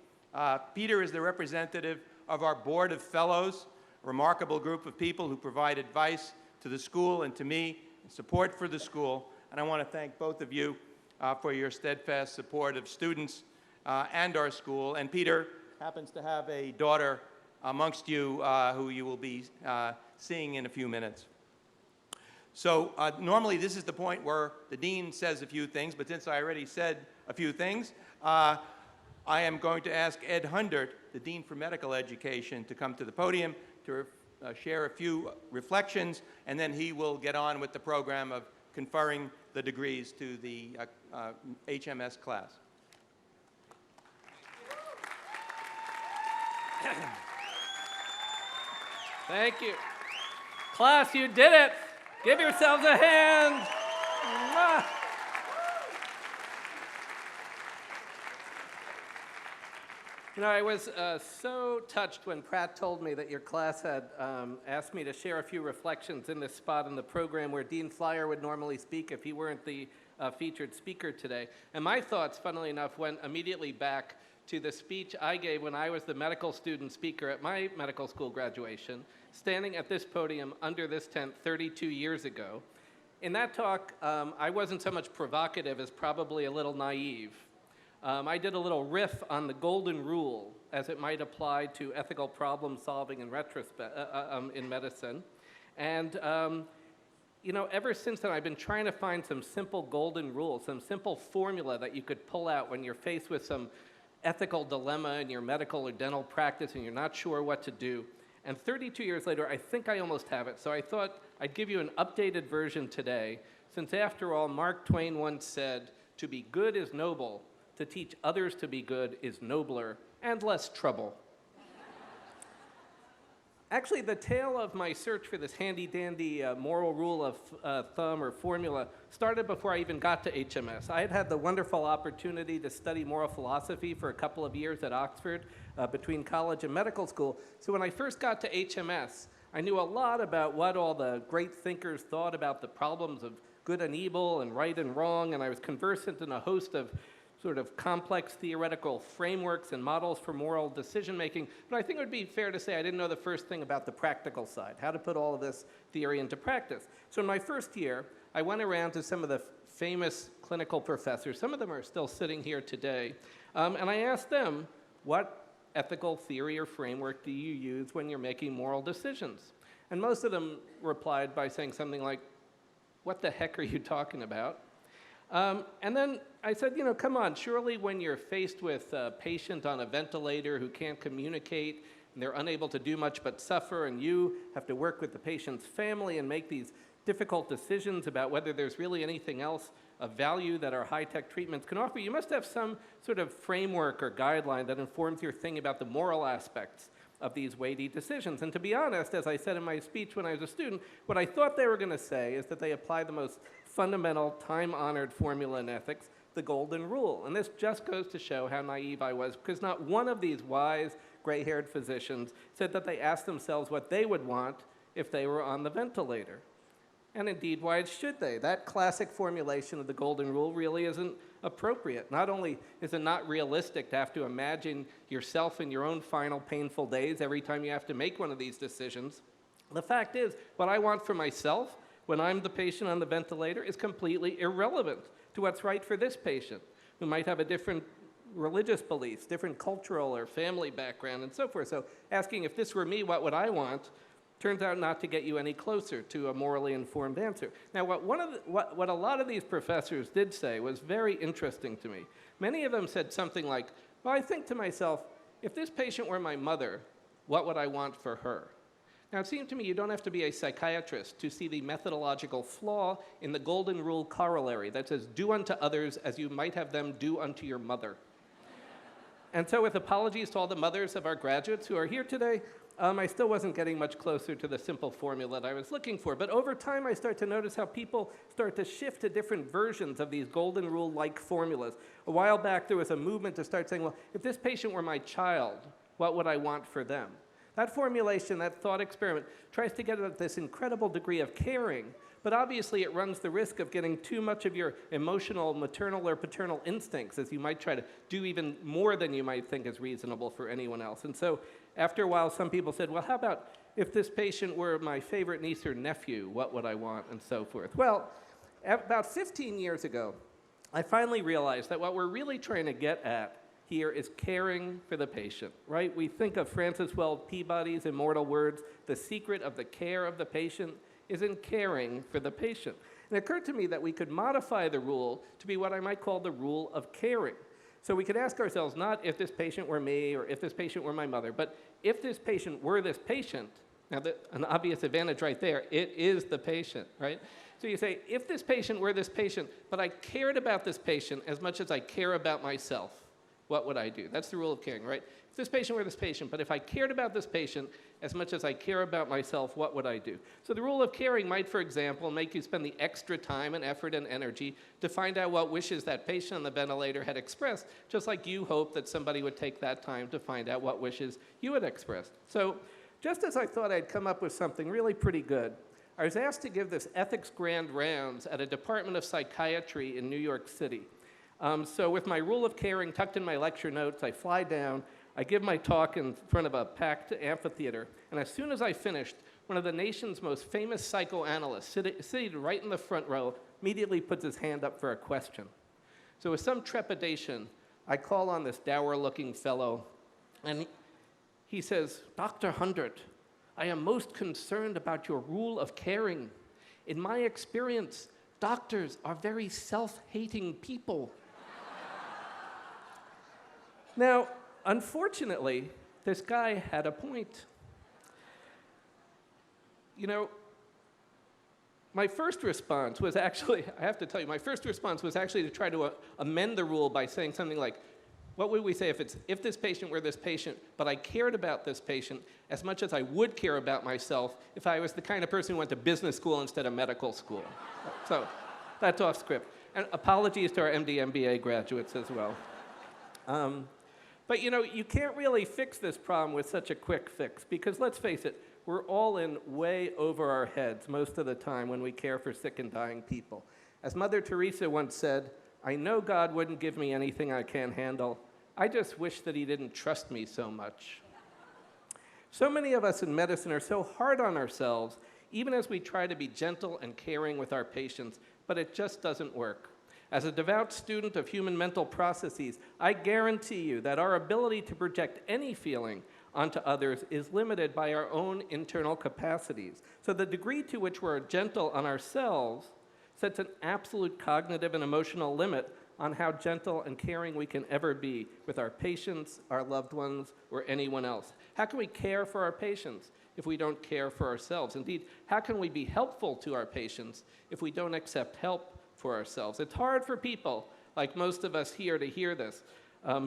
Peter is the representative of our Board of Fellows, a remarkable group of people who provide advice to the school and to me, and support for the school. And I want to thank both of you for your steadfast support of students and our school. And Peter happens to have a daughter amongst you who you will be seeing in a few minutes. So normally this is the point where the dean says a few things, but since I already said a few things, I am going to ask Ed Hundert, the Dean for Medical Education, to come to the podium to share a few reflections, and then he will get on with the program of conferring the degrees to the HMS class. Thank you. Class, you did it. Give yourselves a hand. Mwah. You know, I was so touched when Pratt told me that your class had asked me to share a few reflections in this spot in the program where Dean Flyer would normally speak if he weren't the featured speaker today. And my thoughts, funnily enough, went immediately back to the speech I gave when I was the medical student speaker at my medical school graduation, standing at this podium under this tent 32 years ago. In that talk, I wasn't so much provocative as probably a little naive. I did a little riff on the golden rule as it might apply to ethical problem solving in retrospect in medicine. And you know, ever since then, I've been trying to find some simple golden rule, some simple formula that you could pull out when you're faced with some ethical dilemma in your medical or dental practice and you're not sure what to do. And 32 years later, I think I almost have it. So I thought I'd give you an updated version today, since after all, Mark Twain once said, "To be good is noble. To teach others to be good is nobler and less trouble." Actually, the tale of my search for this handy-dandy moral rule of thumb or formula started before I even got to HMS. I had had the wonderful opportunity to study moral philosophy for a couple of years at Oxford between college and medical school. So when I first got to HMS, I knew a lot about what all the great thinkers thought about the problems of good and evil and right and wrong, and I was conversant in a host of sort of complex theoretical frameworks and models for moral decision-making, but I think it would be fair to say I didn't know the first thing about the practical side, how to put all of this theory into practice. So in my first year, I went around to some of the famous clinical professors, some of them are still sitting here today, and I asked them, what ethical theory or framework do you use when you're making moral decisions? And most of them replied by saying something like, what the heck are you talking about? And then I said, come on, surely when you're faced with a patient on a ventilator who can't communicate, and they're unable to do much but suffer, and you have to work with the patient's family and make these difficult decisions about whether there's really anything else of value that our high-tech treatments can offer, you must have some sort of framework or guideline that informs your thinking about the moral aspects of these weighty decisions. And to be honest, as I said in my speech when I was a student, what I thought they were going to say is that they apply the most fundamental, time-honored formula in ethics, the golden rule. And this just goes to show how naive I was, because not one of these wise, gray-haired physicians said that they asked themselves what they would want if they were on the ventilator. And indeed, why should they? That classic formulation of the golden rule really isn't appropriate. Not only is it not realistic to have to imagine yourself in your own final painful days every time you have to make one of these decisions, the fact is, what I want for myself when I'm the patient on the ventilator is completely irrelevant to what's right for this patient, who might have a different religious beliefs, different cultural or family background, and so forth. So asking if this were me, what would I want, turns out not to get you any closer to a morally informed answer. Now, what a lot of these professors did say was very interesting to me. Many of them said something like, well, I think to myself, if this patient were my mother, what would I want for her? Now, it seemed to me you don't have to be a psychiatrist to see the methodological flaw in the golden rule corollary that says, do unto others as you might have them do unto your mother. And so with apologies to all the mothers of our graduates who are here today, I still wasn't getting much closer to the simple formula that I was looking for. But over time, I start to notice how people start to shift to different versions of these golden rule-like formulas. A while back, there was a movement to start saying, well, if this patient were my child, what would I want for them? That formulation, that thought experiment, tries to get at this incredible degree of caring, but obviously it runs the risk of getting too much of your emotional, maternal, or paternal instincts, as you might try to do even more than you might think is reasonable for anyone else. And so after a while, some people said, well, how about if this patient were my favorite niece or nephew, what would I want, and so forth? Well, about 15 years ago, I finally realized that what we're really trying to get at here is caring for the patient, right? We think of Francis Weld Peabody's immortal words, the secret of the care of the patient is in caring for the patient. And it occurred to me that we could modify the rule to be what I might call the rule of caring. So we could ask ourselves not if this patient were me or if this patient were my mother, but if this patient were this patient, now an obvious advantage right there, it is the patient, right? So you say, if this patient were this patient, but I cared about this patient as much as I care about myself, what would I do? That's the rule of caring, right? If this patient were this patient, but if I cared about this patient as much as I care about myself, what would I do? So the rule of caring might, for example, make you spend the extra time and effort and energy to find out what wishes that patient on the ventilator had expressed, just like you hope that somebody would take that time to find out what wishes you had expressed. So just as I thought I'd come up with something really pretty good, I was asked to give this ethics grand rounds at a Department of Psychiatry in New York City. So with my rule of caring tucked in my lecture notes, I fly down, I give my talk in front of a packed amphitheater, and as soon as I finished, one of the nation's most famous psychoanalysts, seated right in the front row, immediately puts his hand up for a question. So with some trepidation, I call on this dour-looking fellow, and he says, Dr. Hundert, I am most concerned about your rule of caring. In my experience, doctors are very self-hating people. Now, unfortunately, this guy had a point. You know, my first response was actually, I have to tell you, my first response was actually to try to amend the rule by saying something like, What would we say if this patient were this patient, but I cared about this patient as much as I would care about myself if I was the kind of person who went to business school instead of medical school? So that's off script. And apologies to our MD, MBA graduates as well. But you know, you can't really fix this problem with such a quick fix because let's face it, we're all in way over our heads most of the time when we care for sick and dying people. As Mother Teresa once said, I know God wouldn't give me anything I can't handle. I just wish that he didn't trust me so much. So many of us in medicine are so hard on ourselves, even as we try to be gentle and caring with our patients, but it just doesn't work. As a devout student of human mental processes, I guarantee you that our ability to project any feeling onto others is limited by our own internal capacities. So the degree to which we're gentle on ourselves sets an absolute cognitive and emotional limit on how gentle and caring we can ever be with our patients, our loved ones, or anyone else. How can we care for our patients if we don't care for ourselves? Indeed, how can we be helpful to our patients if we don't accept help for ourselves? It's hard for people, like most of us here, to hear this.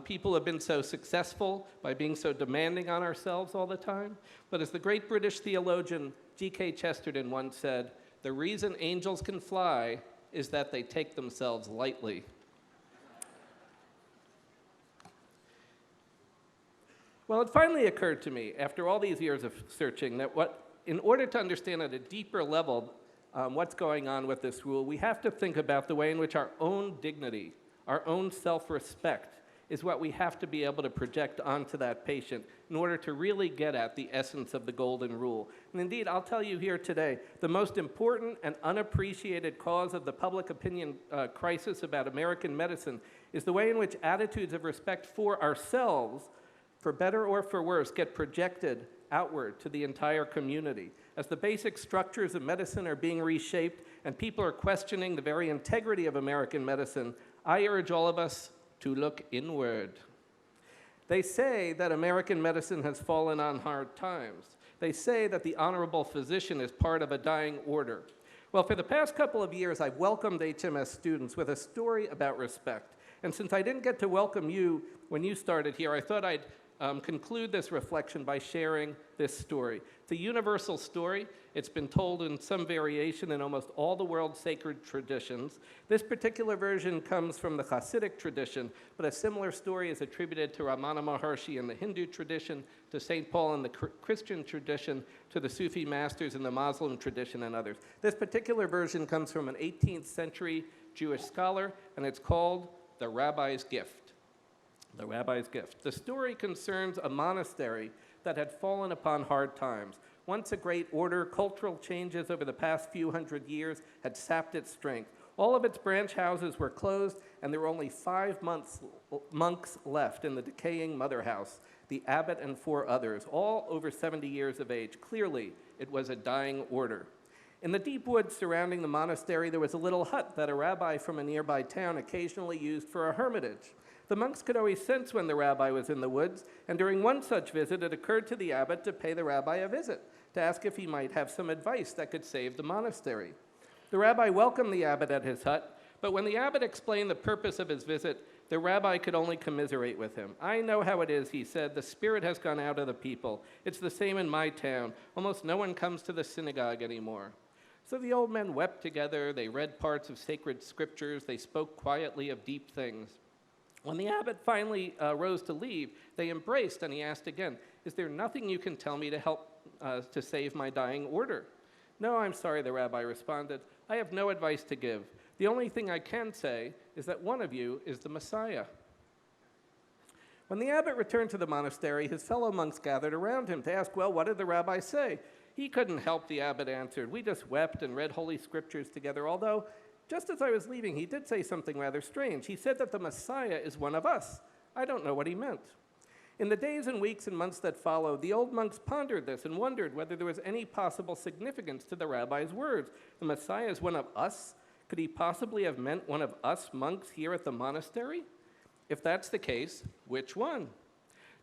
People have been so successful by being so demanding on ourselves all the time. But as the great British theologian G.K. Chesterton once said, the reason angels can fly is that they take themselves lightly. Well, it finally occurred to me, after all these years of searching, that in order to understand at a deeper level what's going on with this rule, we have to think about the way in which our own dignity, our own self-respect, is what we have to be able to project onto that patient in order to really get at the essence of the golden rule. And indeed, I'll tell you here today, the most important and unappreciated cause of the public opinion crisis about American medicine is the way in which attitudes of respect for ourselves, for better or for worse, get projected outward to the entire community. As the basic structures of medicine are being reshaped and people are questioning the very integrity of American medicine, I urge all of us to look inward. They say that American medicine has fallen on hard times. They say that the honorable physician is part of a dying order. Well, for the past couple of years, I've welcomed HMS students with a story about respect. And since I didn't get to welcome you when you started here, I thought I'd conclude this reflection by sharing this story. It's a universal story. It's been told in some variation in almost all the world's sacred traditions. This particular version comes from the Hasidic tradition, but a similar story is attributed to Ramana Maharshi in the Hindu tradition, to St. Paul in the Christian tradition, to the Sufi masters in the Muslim tradition, and others. This particular version comes from an 18th century Jewish scholar, and it's called The Rabbi's Gift. The Rabbi's Gift. The story concerns a monastery that had fallen upon hard times. Once a great order, cultural changes over the past few hundred years had sapped its strength. All of its branch houses were closed, and there were only 5 monks left in the decaying mother house, the abbot and 4 others, all over 70 years of age. Clearly, it was a dying order. In the deep woods surrounding the monastery, there was a little hut that a rabbi from a nearby town occasionally used for a hermitage. The monks could always sense when the rabbi was in the woods, and during one such visit, it occurred to the abbot to pay the rabbi a visit, to ask if he might have some advice that could save the monastery. The rabbi welcomed the abbot at his hut, but when the abbot explained the purpose of his visit, the rabbi could only commiserate with him. I know how it is, he said. The spirit has gone out of the people. It's the same in my town. Almost no one comes to the synagogue anymore. So the old men wept together. They read parts of sacred scriptures. They spoke quietly of deep things. When the abbot finally rose to leave, they embraced, and he asked again, is there nothing you can tell me to help to save my dying order? No, I'm sorry, the rabbi responded. I have no advice to give. The only thing I can say is that one of you is the Messiah. When the abbot returned to the monastery, his fellow monks gathered around him to ask, well, what did the rabbi say? He couldn't help, the abbot answered. We just wept and read holy scriptures together, although just as I was leaving, he did say something rather strange. He said that the Messiah is one of us. I don't know what he meant. In the days and weeks and months that followed, the old monks pondered this and wondered whether there was any possible significance to the rabbi's words. The Messiah is one of us? Could he possibly have meant one of us monks here at the monastery? If that's the case, which one?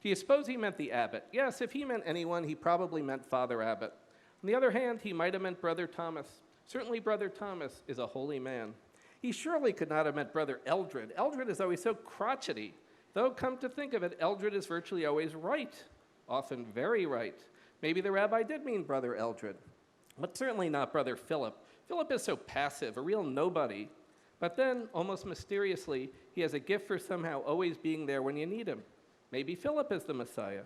Do you suppose he meant the abbot? Yes, if he meant anyone, he probably meant Father Abbot. On the other hand, he might have meant Brother Thomas. Certainly Brother Thomas is a holy man. He surely could not have meant Brother Eldred. Eldred is always so crotchety. Though, come to think of it, Eldred is virtually always right, often very right. Maybe the rabbi did mean Brother Eldred, but certainly not Brother Philip. Philip is so passive, a real nobody. But then, almost mysteriously, he has a gift for somehow always being there when you need him. Maybe Philip is the Messiah.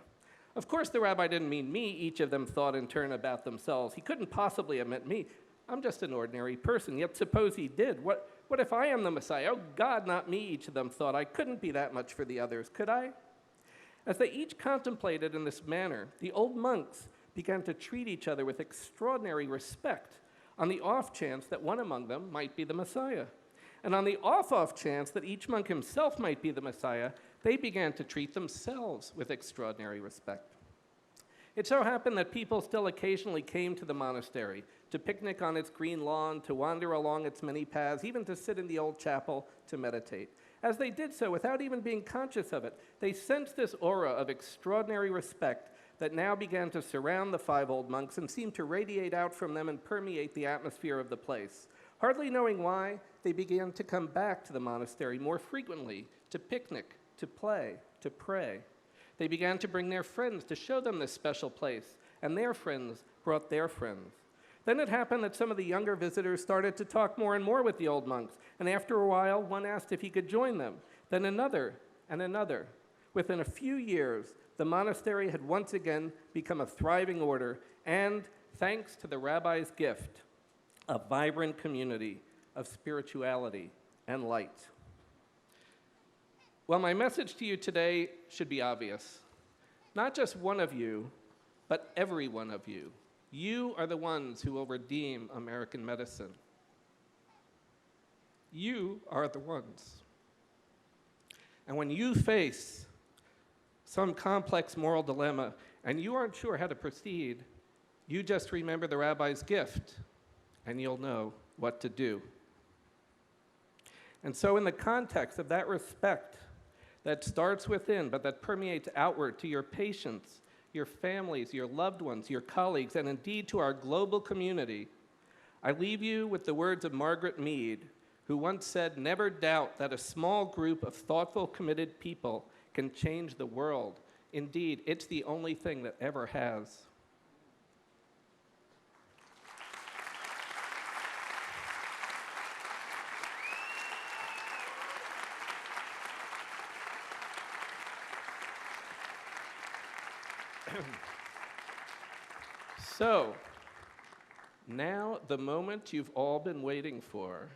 Of course, the rabbi didn't mean me, each of them thought in turn about themselves. He couldn't possibly have meant me. I'm just an ordinary person, yet suppose he did. What if I am the Messiah? Oh, God, not me, each of them thought. I couldn't be that much for the others, could I? As they each contemplated in this manner, the old monks began to treat each other with extraordinary respect on the off chance that one among them might be the Messiah. And on the off chance that each monk himself might be the Messiah, they began to treat themselves with extraordinary respect. It so happened that people still occasionally came to the monastery to picnic on its green lawn, to wander along its many paths, even to sit in the old chapel to meditate. As they did so, without even being conscious of it, they sensed this aura of extraordinary respect that now began to surround the 5 old monks and seemed to radiate out from them and permeate the atmosphere of the place. Hardly knowing why, they began to come back to the monastery more frequently, to picnic, to play, to pray. They began to bring their friends to show them this special place, and their friends brought their friends. Then it happened that some of the younger visitors started to talk more and more with the old monks, and after a while, one asked if he could join them, then another and another. Within a few years, the monastery had once again become a thriving order, and thanks to the rabbi's gift, a vibrant community of spirituality and light. Well, my message to you today should be obvious. Not just one of you, but every one of you. You are the ones who will redeem American medicine. You are the ones. And when you face some complex moral dilemma and you aren't sure how to proceed, you just remember the rabbi's gift and you'll know what to do. And so in the context of that respect that starts within but that permeates outward to your patients, your families, your loved ones, your colleagues, and indeed to our global community, I leave you with the words of Margaret Mead, who once said, "Never doubt that a small group of thoughtful, committed people can change the world. Indeed, it's the only thing that ever has." So, now the moment you've all been waiting for.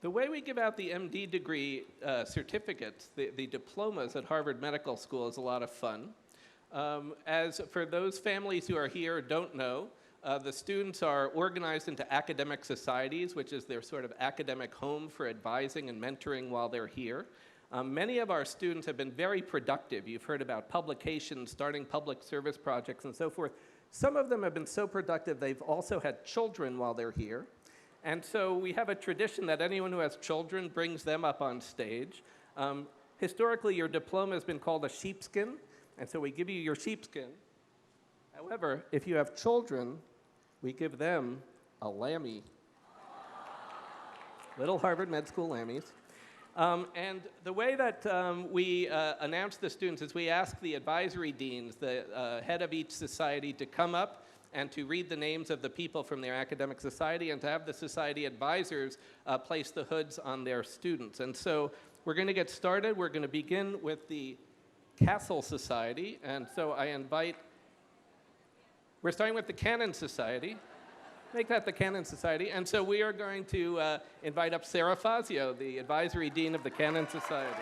The way we give out the MD degree certificates, the diplomas at Harvard Medical School, is a lot of fun. As for those families who are here don't know, the students are organized into academic societies, which is their sort of academic home for advising and mentoring while they're here. Many of our students have been very productive. You've heard about publications, starting public service projects, and so forth. Some of them have been so productive they've also had children while they're here. And so we have a tradition that anyone who has children brings them up on stage. Historically, your diploma has been called a sheepskin, and so we give you your sheepskin. However, if you have children, we give them a lammy. Little Harvard Med School lammies. And the way that we announce the students is we ask the advisory deans, the head of each society, to come up and to read the names of the people from their academic society and to have the society advisors place the hoods on their students. And so we're going to get started. We're going to begin with the Castle Society. And so I invite, we're starting with the Cannon Society. Make that the Cannon Society. And so we are going to invite up Sarah Fazio, the advisory dean of the Cannon Society.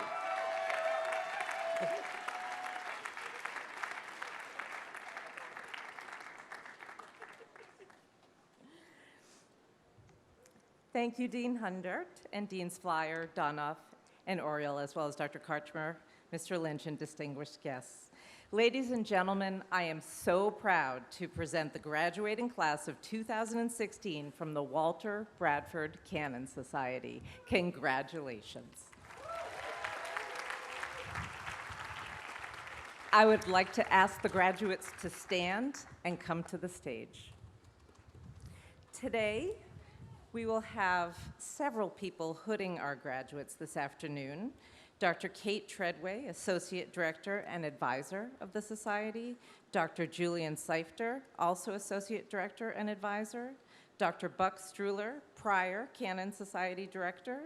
Thank you, Dean Hundert, and Deans Flyer, Donoff, and Oriel, as well as Dr. Karchmer, Mr. Lynch, and distinguished guests. Ladies and gentlemen, I am so proud to present the graduating class of 2016 from the Walter Bradford Cannon Society. Congratulations. I would like to ask the graduates to stand and come to the stage. Today, we will have several people hooding our graduates this afternoon Dr. Kate Treadway, Associate Director and Advisor of the Society, Dr. Julian Seifter, also Associate Director and Advisor, Dr. Buck Struhler, prior Canon Society Director,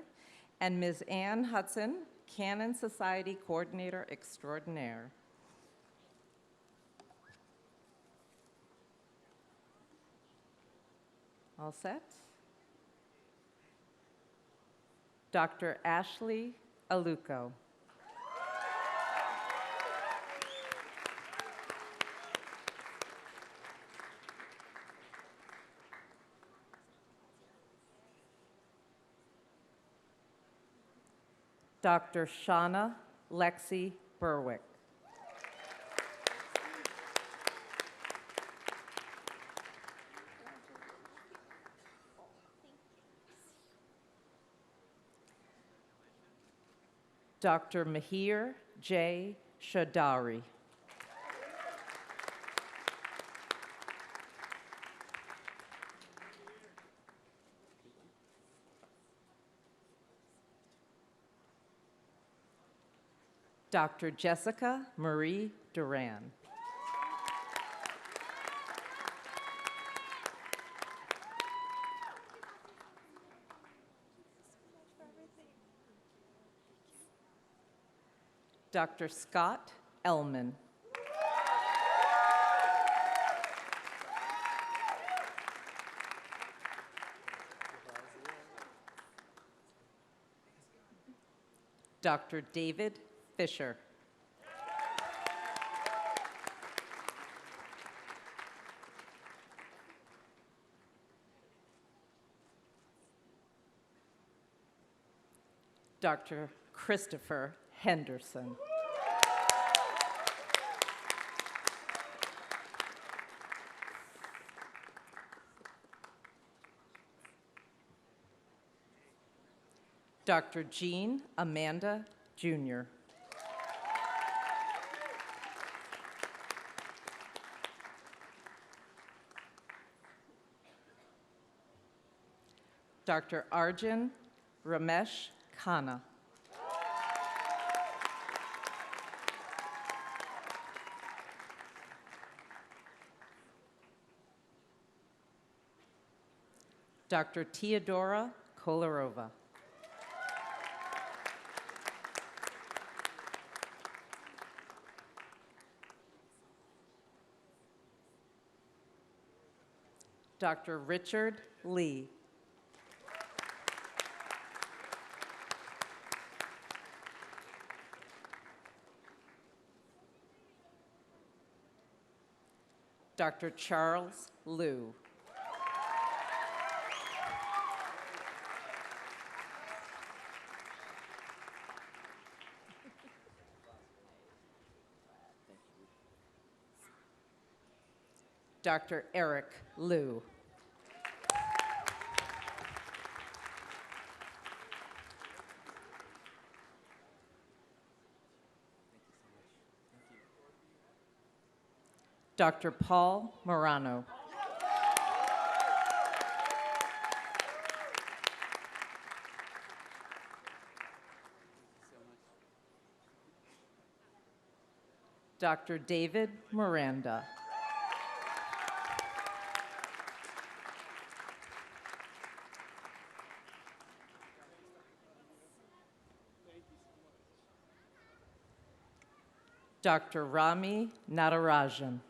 and Ms. Ann Hudson, Canon Society Coordinator Extraordinaire. All set? Dr. Ashley Aluko. Dr. Shauna Lexi Berwick. Dr. Mahir J. Shadari. Dr. Jessica Marie Duran. Dr. Scott Ellman. Dr. David Fisher. Dr. Christopher Henderson. Dr. Jean Amanda Jr. Dr. Arjun Ramesh Khanna. Dr. Teodora Kolarova. Dr. Richard Lee. Dr. Charles Liu. Dr. Eric Liu. Dr. Paul Morano. Dr. David Miranda. Dr. Rami Natarajan.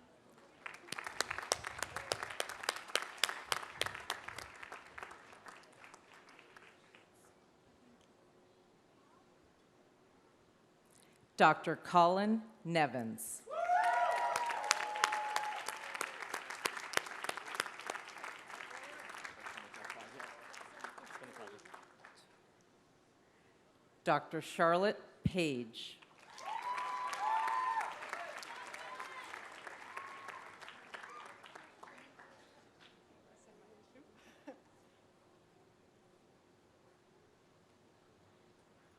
Dr. Colin Nevins. Dr. Charlotte Page.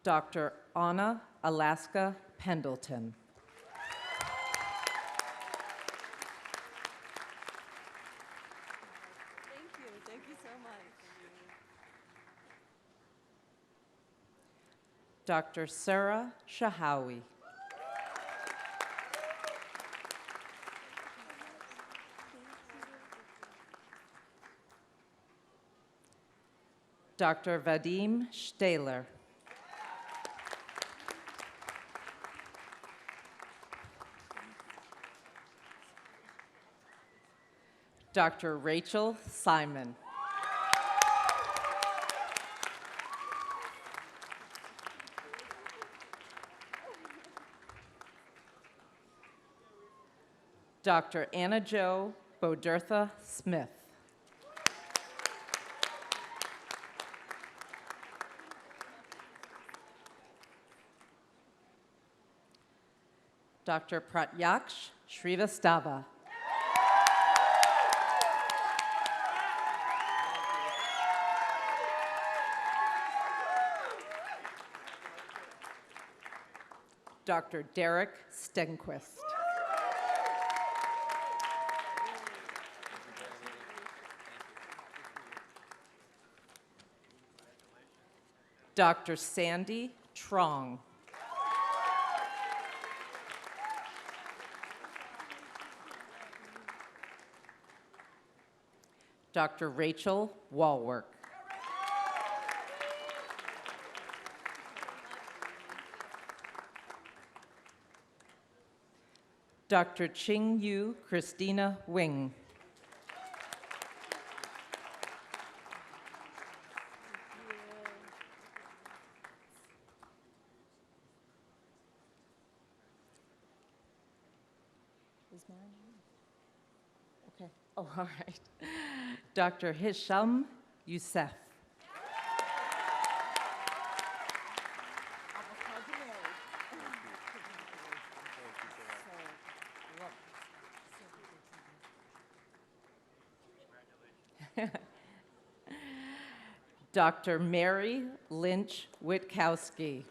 Dr. Anna Alaska Pendleton. Dr. Sarah Shahawi. Dr. Vadim Stahler. Dr. Rachel Simon. Dr. Anna Jo Bodertha Smith. Dr. Pratyaksh Shrivastava. Dr. Derek Stenquist. Dr. Sandy Trong. Dr. Rachel Walwork. Dr. Ching Yu Christina Wing. Is mine? Okay. Oh, all right. Dr. Hisham Youssef. Dr. Mary Lynch Witkowski.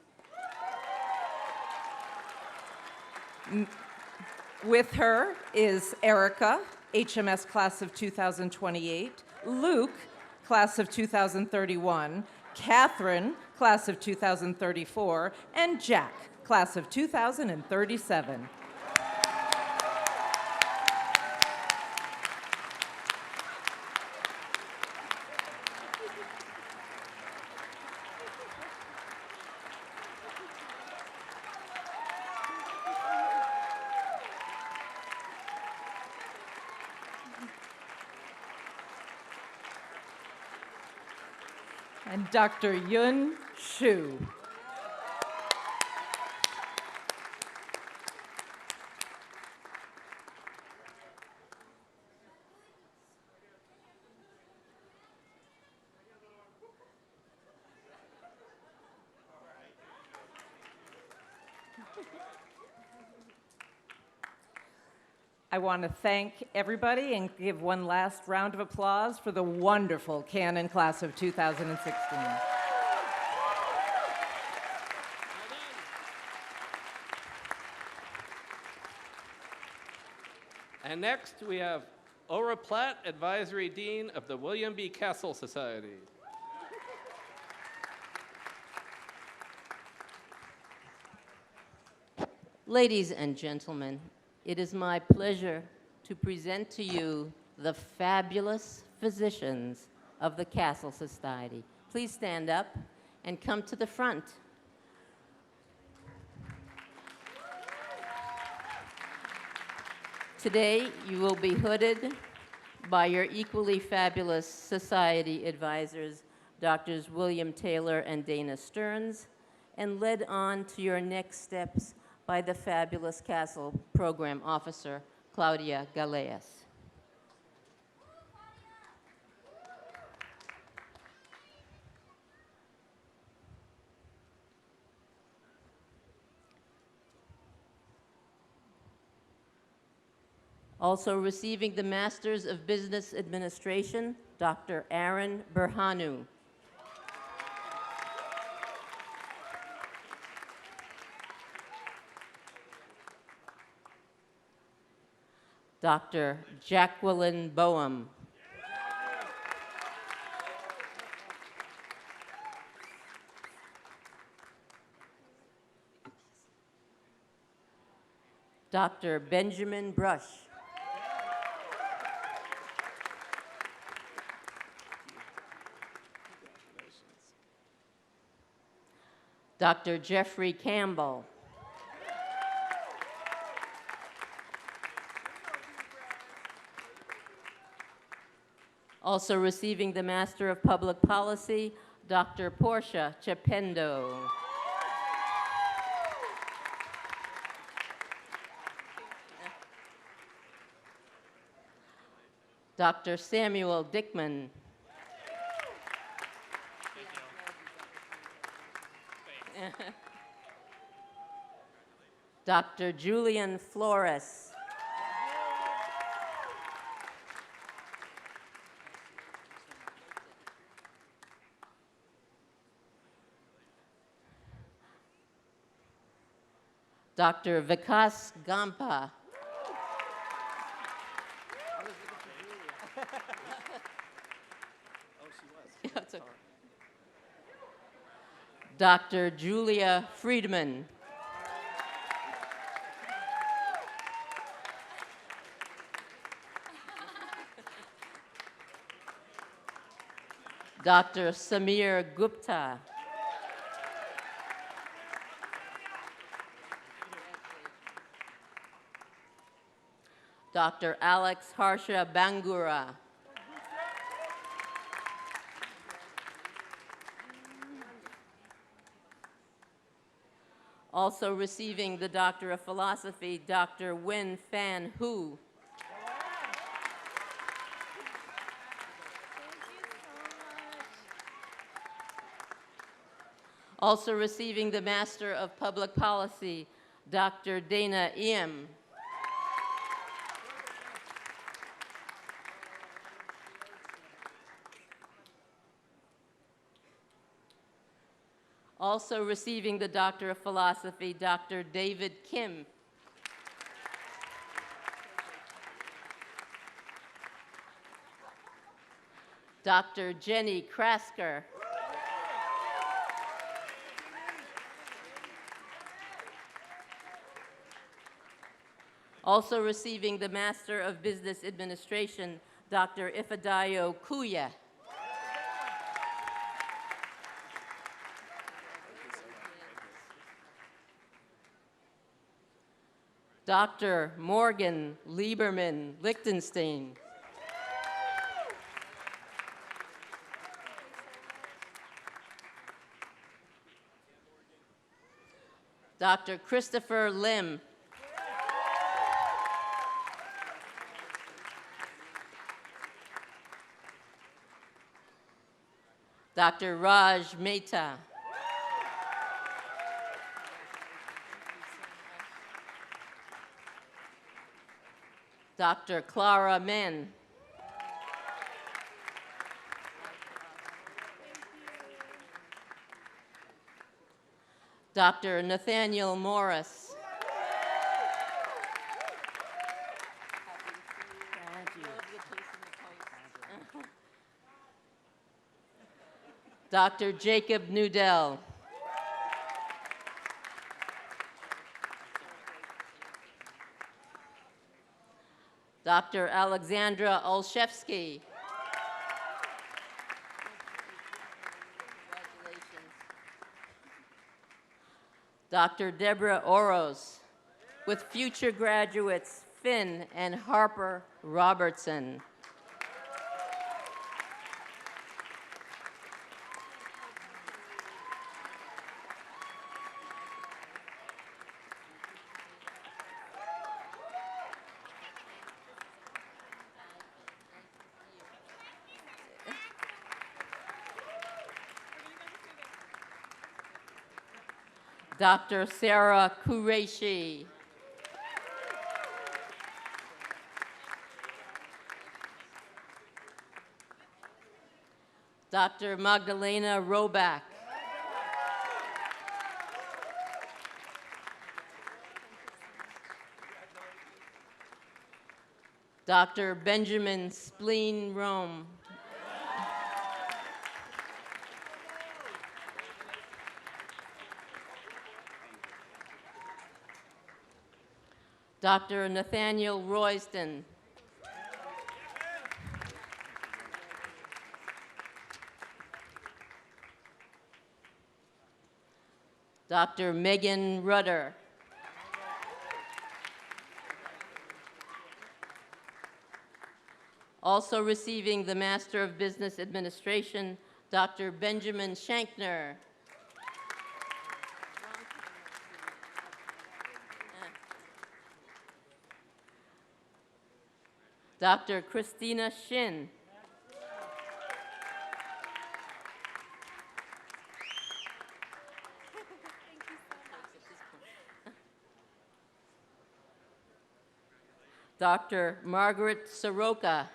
With her is Erica, HMS class of 2028, Luke, class of 2031, Catherine, class of 2034, and Jack, class of 2037. And Dr. Yun Shu. I want to thank everybody and give one last round of applause for the wonderful Canon class of 2016. And next, we have Ora Platt, Advisory Dean of the William B. Castle Society. Ladies and gentlemen, it is my pleasure to present to you the fabulous physicians of the Castle Society. Please stand up and come to the front. Today, you will be hooded by your equally fabulous society advisors, Drs. William Taylor and Dana Stearns, and led on to your next steps by the fabulous Castle Program Officer, Claudia Galeas. Also receiving the Masters of Business Administration, Dr. Aaron Berhanu. Dr. Jacqueline Boehm. Dr. Benjamin Brush. Dr. Jeffrey Campbell. Also receiving the Master of Public Policy, Dr. Portia Chapendo. Dr. Samuel Dickman. Dr. Julian Flores. Dr. Vikas Gampa. Yeah, it's okay. Dr. Julia Friedman. Dr. Samir Gupta. Dr. Alex Harsha Bangura. Also receiving the Doctor of Philosophy, Dr. Win Fan Hu. Also receiving the Master of Public Policy, Dr. Dana Iem. Also receiving the Doctor of Philosophy, Dr. David Kim. Dr. Jenny Krasker. Also receiving the Master of Business Administration, Dr. Ifedayo Kuya. Dr. Morgan Lieberman Lichtenstein. Dr. Christopher Lim. Dr. Raj Mehta. Dr. Clara Men. Dr. Nathaniel Morris. Dr. Jacob Nudell. Dr. Alexandra Olszewski. Dr. Deborah Oros, with future graduates Finn and Harper Robertson. Dr. Sarah Qureshi. Dr. Magdalena Roback. Dr. Benjamin Spleen Rome. Dr. Nathaniel Royston. Dr. Megan Rudder. Also receiving the Master of Business Administration, Dr. Benjamin Shankner. Dr. Christina Shin. Dr. Margaret Soroka.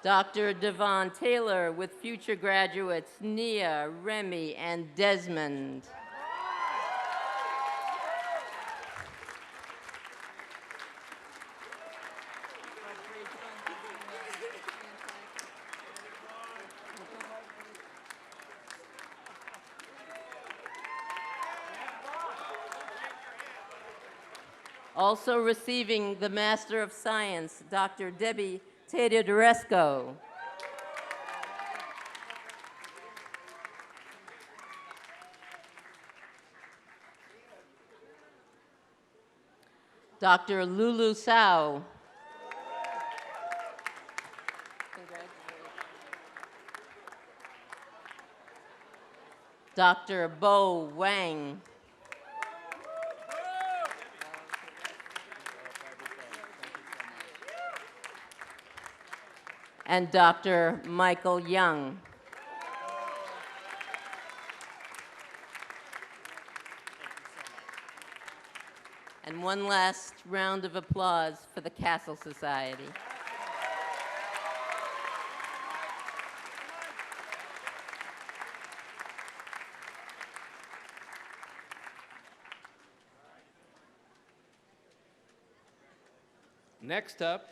Dr. Devon Taylor with future graduates Nia, Remy, and Desmond. Also receiving the Master of Science, Dr. Debbie Teodorescu. Dr. Lulu Sao. Dr. Bo Wang. And Dr. Michael Young. And one last round of applause for the Castle Society. Next up,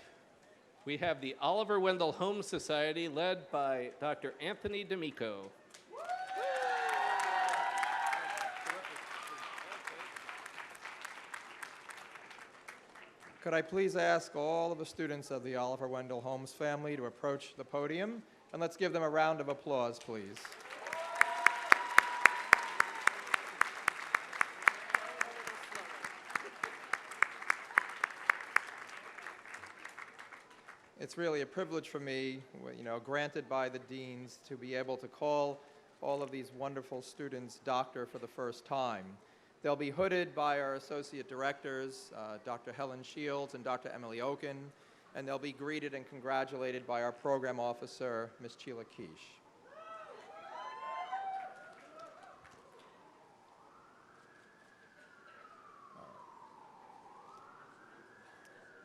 we have the Oliver Wendell Holmes Society, led by Dr. Anthony D'Amico. Could I please ask all of the students of the Oliver Wendell Holmes family to approach the podium, and let's give them a round of applause, please. It's really a privilege for me, granted by the deans, to be able to call all of these wonderful students doctor for the first time. They'll be hooded by our associate directors, Dr. Helen Shields and Dr. Emily Oken, and they'll be greeted and congratulated by our program officer, Ms. Sheila Keish.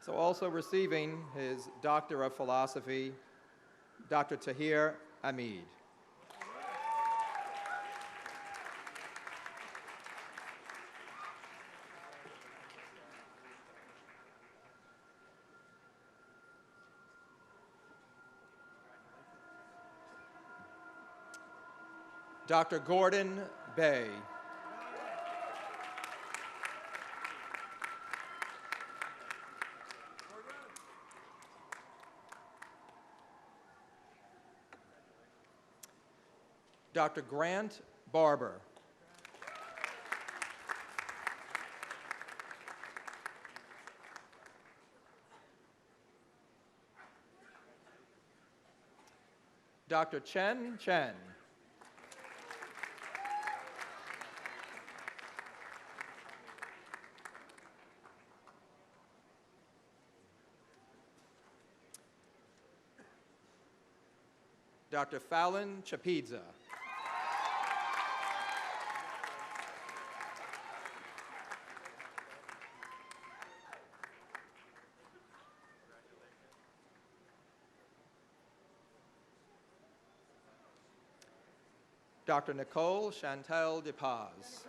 So also receiving his Doctor of Philosophy, Dr. Tahir Ahmed. Dr. Gordon Bay. Dr. Grant Barber. Dr. Chen Chen. Dr. Fallon Chapidza. Dr. Nicole Chantal DePaz.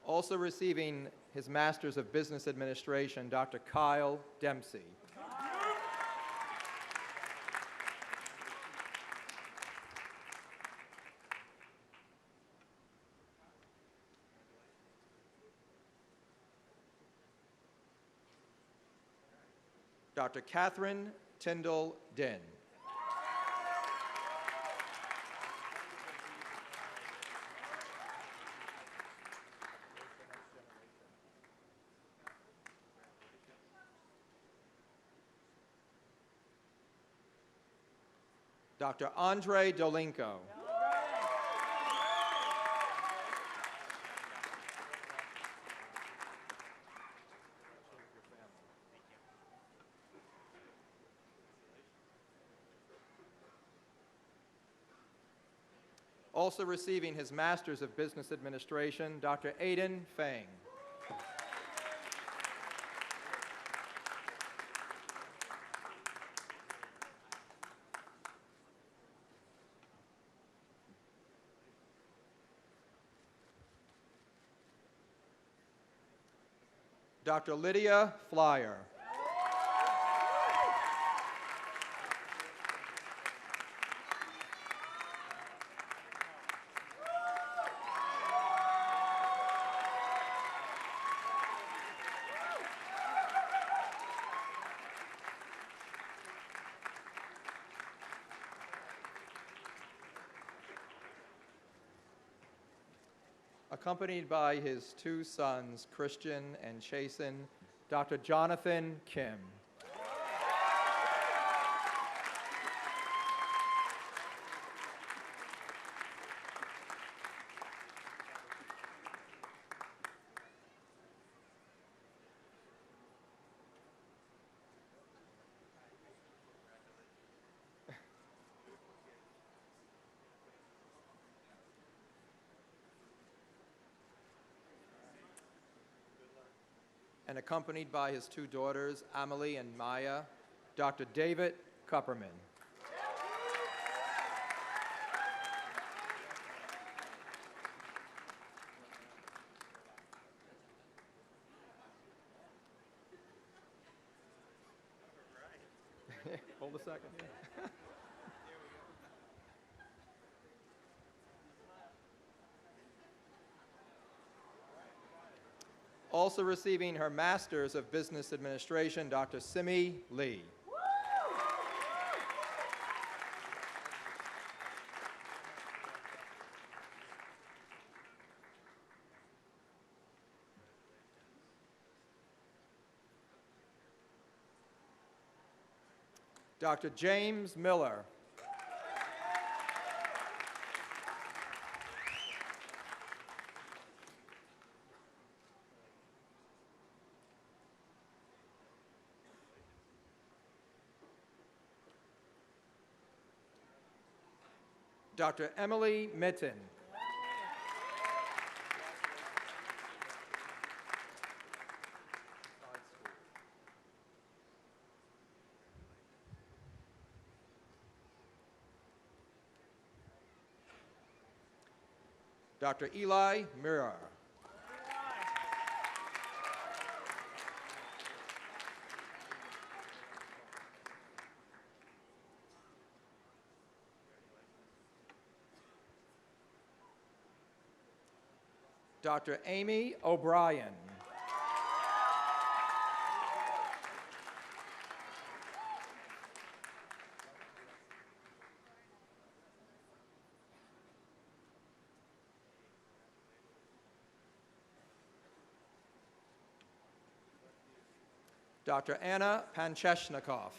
Also receiving his Master's of Business Administration, Dr. Kyle Dempsey. Dr. Catherine Tyndall Din. Dr. Andre Dolinko. Also receiving his Master's of Business Administration, Dr. Aiden Fang. Dr. Lydia Flyer. Accompanied by his two sons, Christian and Chasen, Dr. Jonathan Kim. And accompanied by his two daughters, Amelie and Maya, Dr. David Kupperman. Hold a second. Yeah. Also receiving her Master's of Business Administration, Dr. Simi Lee. Dr. James Miller. Dr. Emily Mitten. Dr. Eli Mirar. Dr. Amy O'Brien. Dr. Anna Pancheshnikov.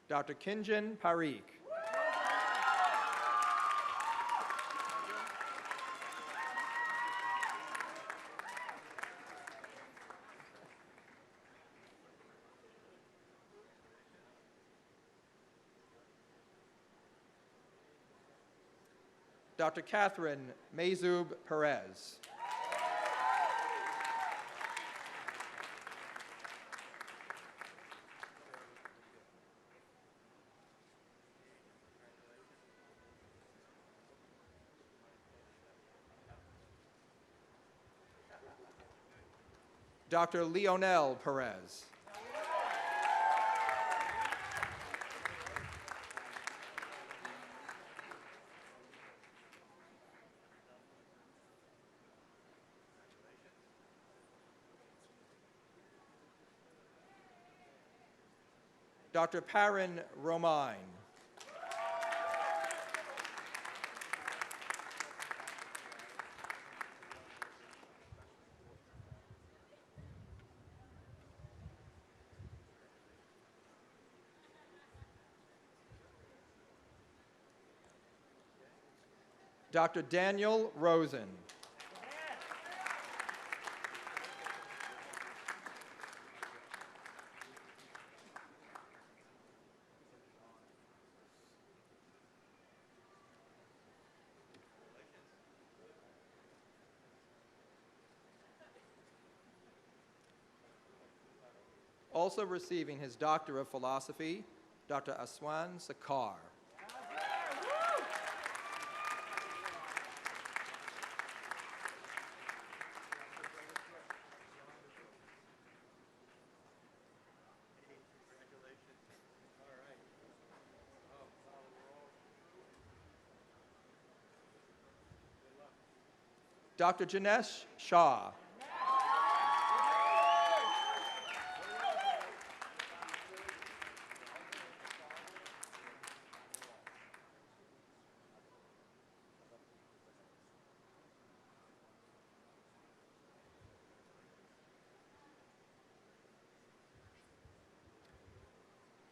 Dr. Kinjin Parikh. Dr. Catherine Mezub Perez. Dr. Leonel Perez. Dr. Parin Romine. Dr. Daniel Rosen. Also receiving his Doctor of Philosophy, Dr. Aswan Sakar. Dr. Janesh Shah.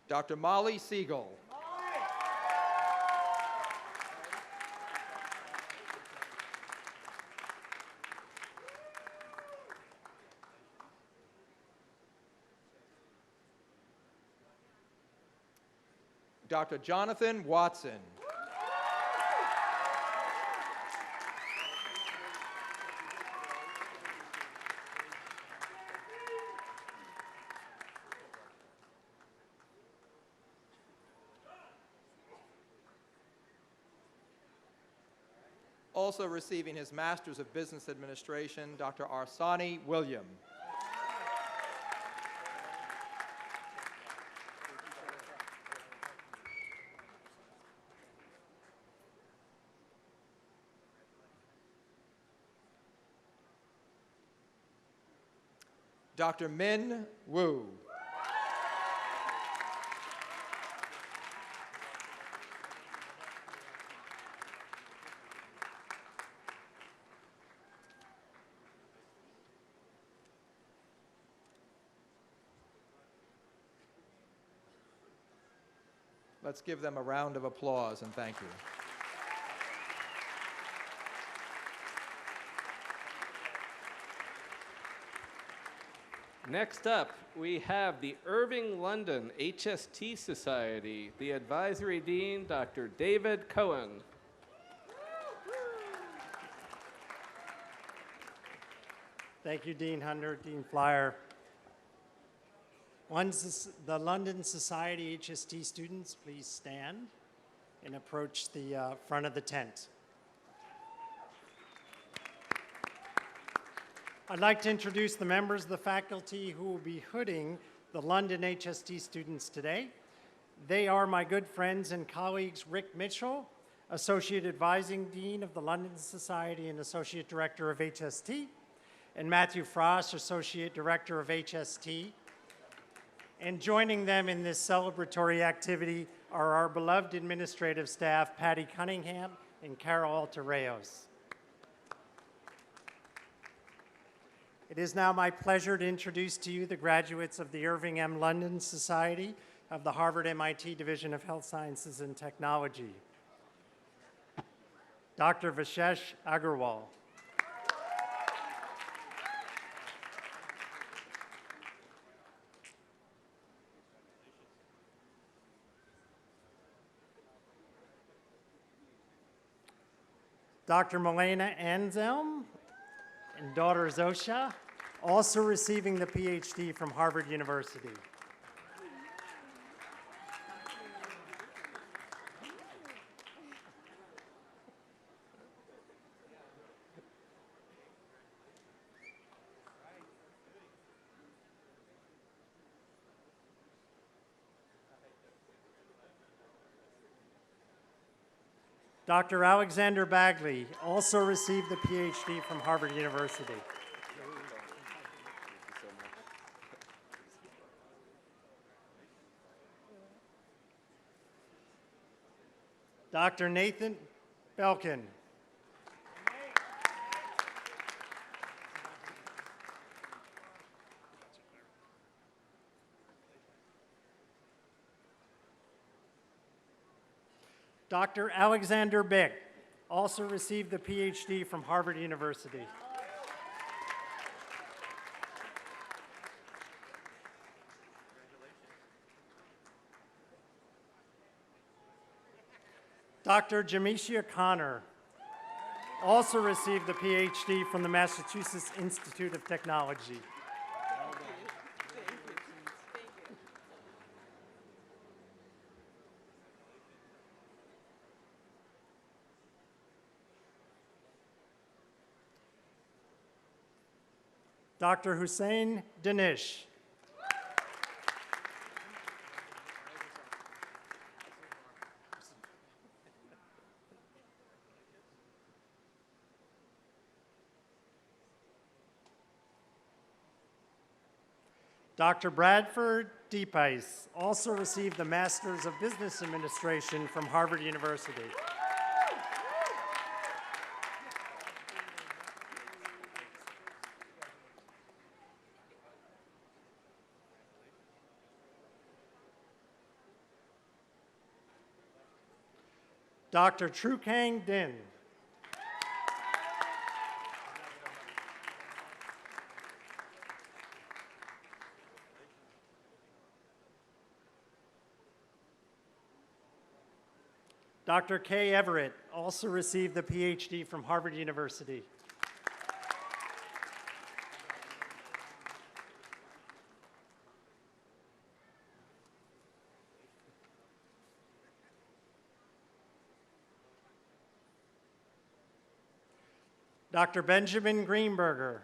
Dr. Molly Siegel. Dr. Jonathan Watson. Also receiving his Master's of Business Administration, Dr. Arsani William. Dr. Min Wu. Let's give them a round of applause and thank you. Next up, we have the Irving London HST Society, the Advisory Dean, Dr. David Cohen. Thank you, Dean Hunter, Dean Flyer. Once the London Society HST students, please stand and approach the front of the tent. I'd like to introduce the members of the faculty who will be hooding the London HST students today. They are my good friends and colleagues Rick Mitchell, Associate Advising Dean of the London Society and Associate Director of HST, and Matthew Frost, Associate Director of HST. And joining them in this celebratory activity are our beloved administrative staff, Patty Cunningham and Carol Altarreos. It is now my pleasure to introduce to you the graduates of the Irving M. London Society of the Harvard-MIT Division of Health Sciences and Technology. Dr. Vishesh Agarwal. Dr. Milena Anselm and daughter Zosha, also receiving the PhD from Harvard University. Dr. Alexander Bagley also received the PhD from Harvard University. Dr. Nathan Belkin. Dr. Alexander Bick also received the PhD from Harvard University. Dr. Jamisha Connor also received the PhD from the Massachusetts Institute of Technology. Dr. Hussein Danish. Dr. Bradford Deepice also received the Masters of Business Administration from Harvard University. Dr. Trukang Din. Dr. Kay Everett also received the PhD from Harvard University. Dr. Benjamin Greenberger.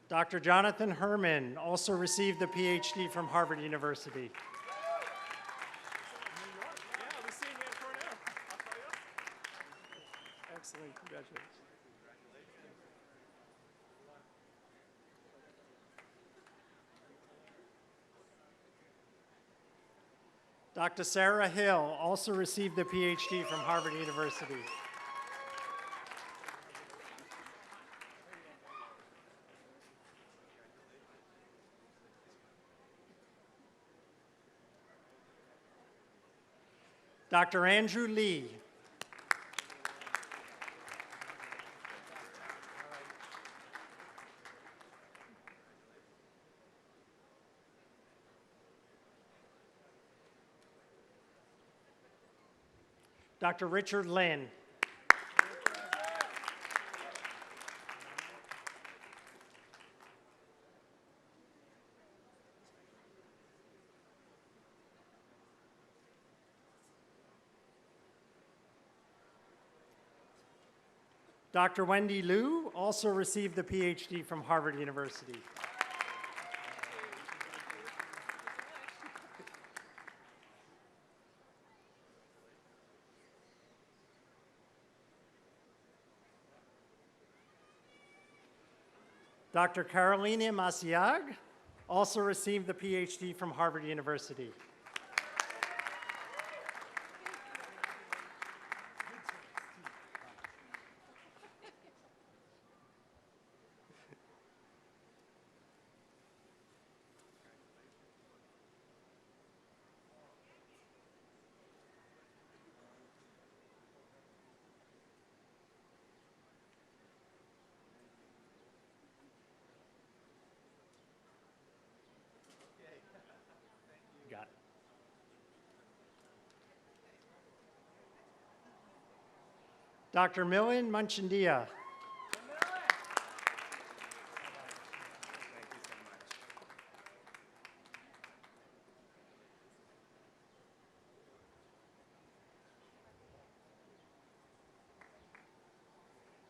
Dr. Jonathan Herman also received the PhD from Harvard University. Excellent, congratulations. Dr. Sarah Hill also received the PhD from Harvard University. Dr. Andrew Lee. Dr. Richard Lynn. Dr. Wendy Liu also received the PhD from Harvard University. Dr. Carolina Masiag also received the PhD from Harvard University. Dr. Milan Munchindia.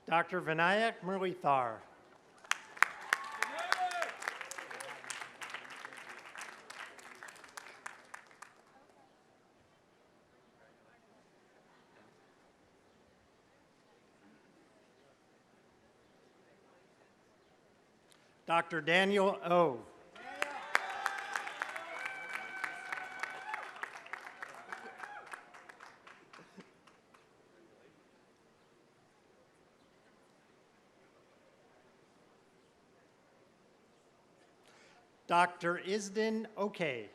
Dr. Vinayak Murlithar. Dr. Daniel O. Dr. Isdin Oke.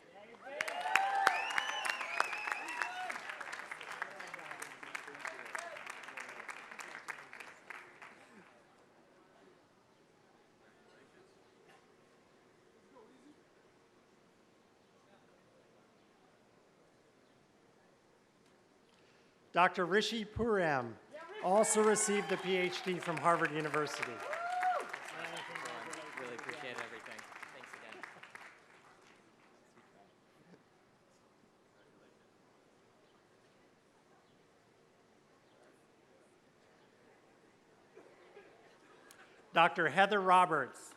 Dr. Rishi Puram also received a PhD from Harvard University. Really appreciate everything. Thanks again. Dr. Heather Roberts.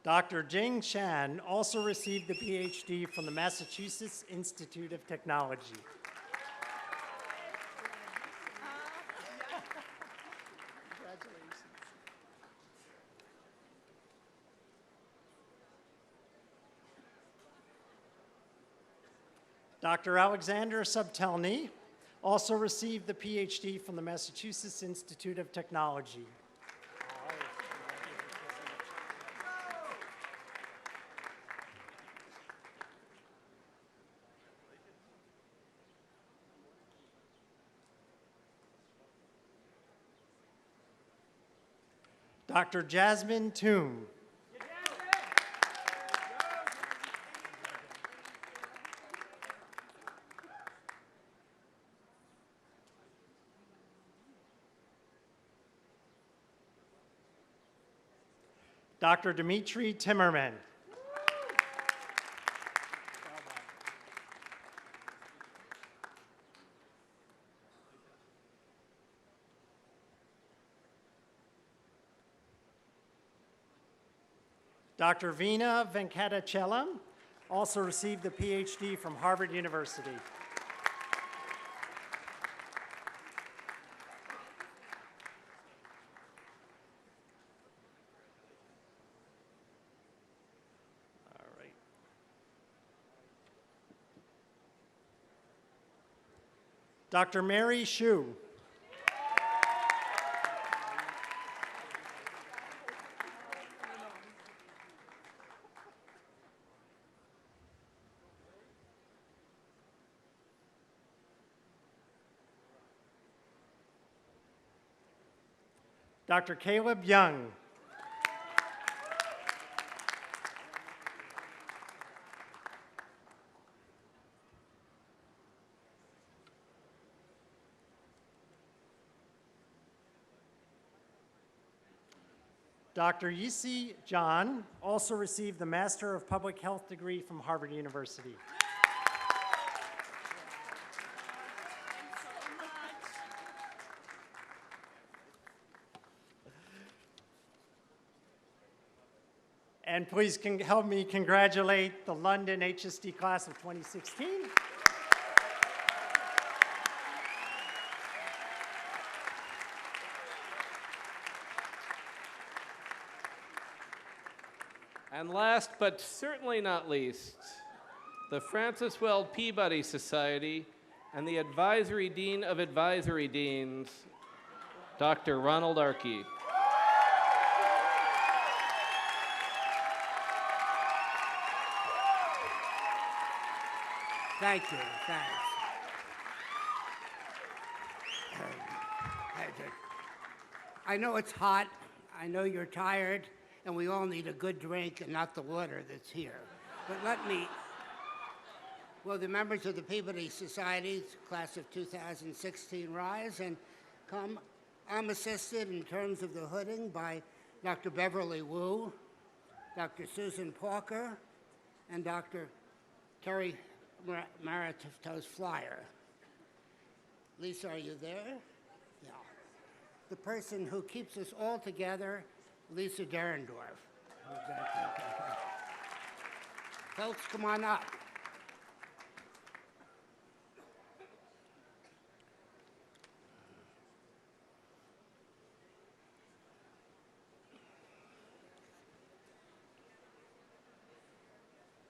Dr. Jing Shan also received the PhD from the Massachusetts Institute of Technology. Dr. Alexander Subtelny also received the PhD from the Massachusetts Institute of Technology. Dr. Jasmine Toom. Dr. Dimitri Timmerman. Dr. Veena Venkatachelam also received the PhD from Harvard University. All right. Dr. Mary Shu. Dr. Caleb Young. Dr. Yisi John also received the Master of Public Health degree from Harvard University. And please help me congratulate the London HSD class of 2016. And last but certainly not least, the Francis Weld Peabody Society and the Advisory Dean of Advisory Deans, Dr. Ronald Arkey. Thank you. Thanks. I know it's hot. I know you're tired, and we all need a good drink and not the water that's here. But will the members of the Peabody Society, class of 2016, rise and come? I'm assisted in terms of the hooding by Dr. Beverly Wu, Dr. Susan Parker, and Dr. Terry Maritos Flyer. Lisa, are you there? Yeah. The person who keeps us all together, Lisa Derendorf. Folks, come on up.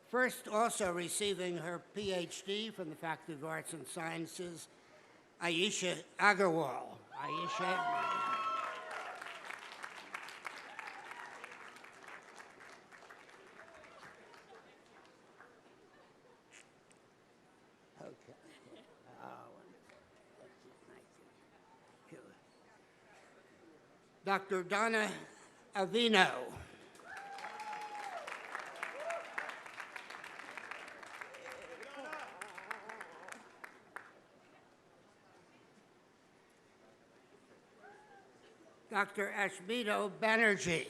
First, also receiving her PhD from the Faculty of Arts and Sciences, Aisha Agarwal. Aisha. Okay. Dr. Donna Avino. Dr. Ashmito Banerjee.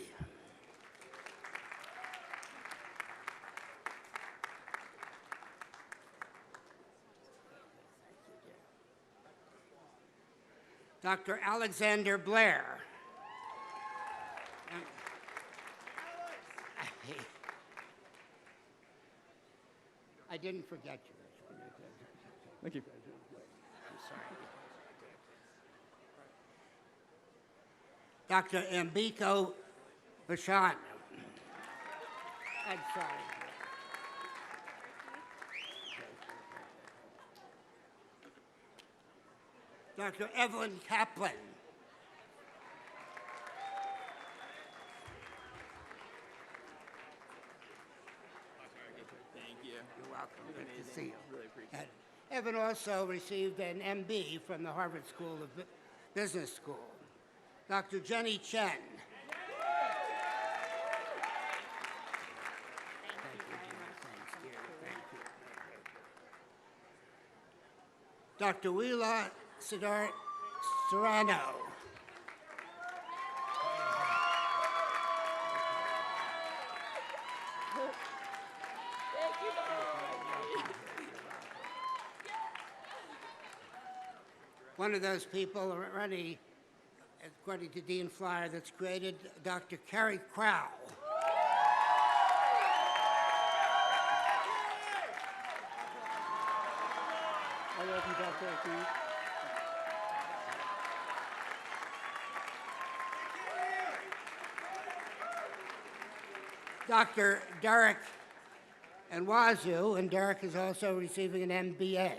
Dr. Alexander Blair. I didn't forget you. Thank you. I'm sorry. Dr. Ambiko Bashan. I'm sorry. Dr. Evelyn Kaplan. Thank you. You're welcome. Good to see you. Really appreciate it. Evan also received an MB from the Harvard School of Business School. Dr. Jenny Chen. Thank you very much. Thanks, dear. Thank you. Dr. Wheela Siddhar Serrano. One of those people already, according to Dean Flyer, that's created Dr. Carrie Crowell. I love you, Dr. Akey. Dr. Derek Nwazu, and Derek is also receiving an MBA.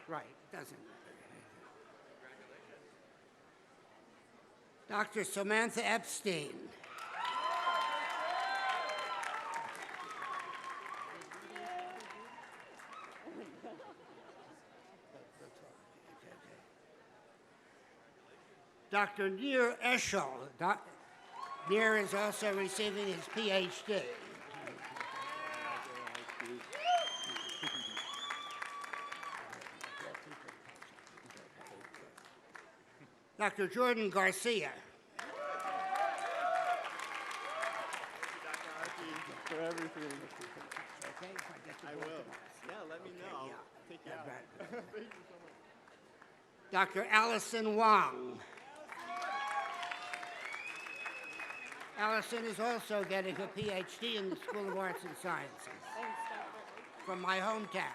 Right, doesn't. Dr. Samantha Epstein. Dr. Nir Eshel. Nir is also receiving his PhD. Dr. Jordan Garcia. For everything. Okay, if I get the I both will. of us. Yeah, let me know. yeah. Take you Yeah, out. right. Thank you so much. Dr. Allison Wong. Allison is also getting her PhD in the School of Arts and Sciences from my hometown.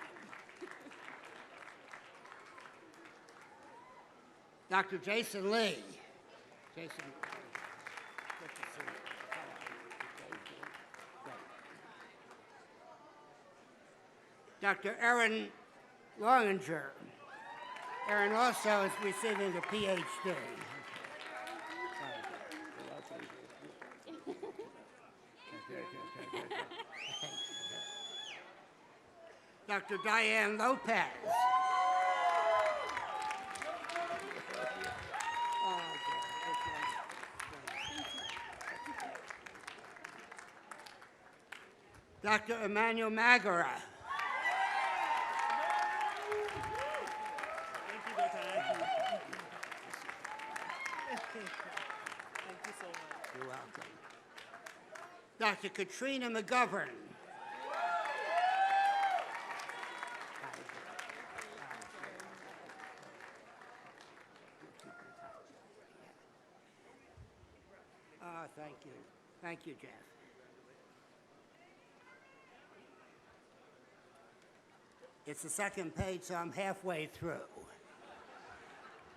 Dr. Jason Lee. Jason. Good to see you. Dr. Erin Longinger. Erin also is receiving a PhD. Dr. Diane Lopez. Dr. Emmanuel Magara. You're welcome. Dr. Katrina McGovern. Thank you. Thank you, Jeff. It's the second page, so I'm halfway through.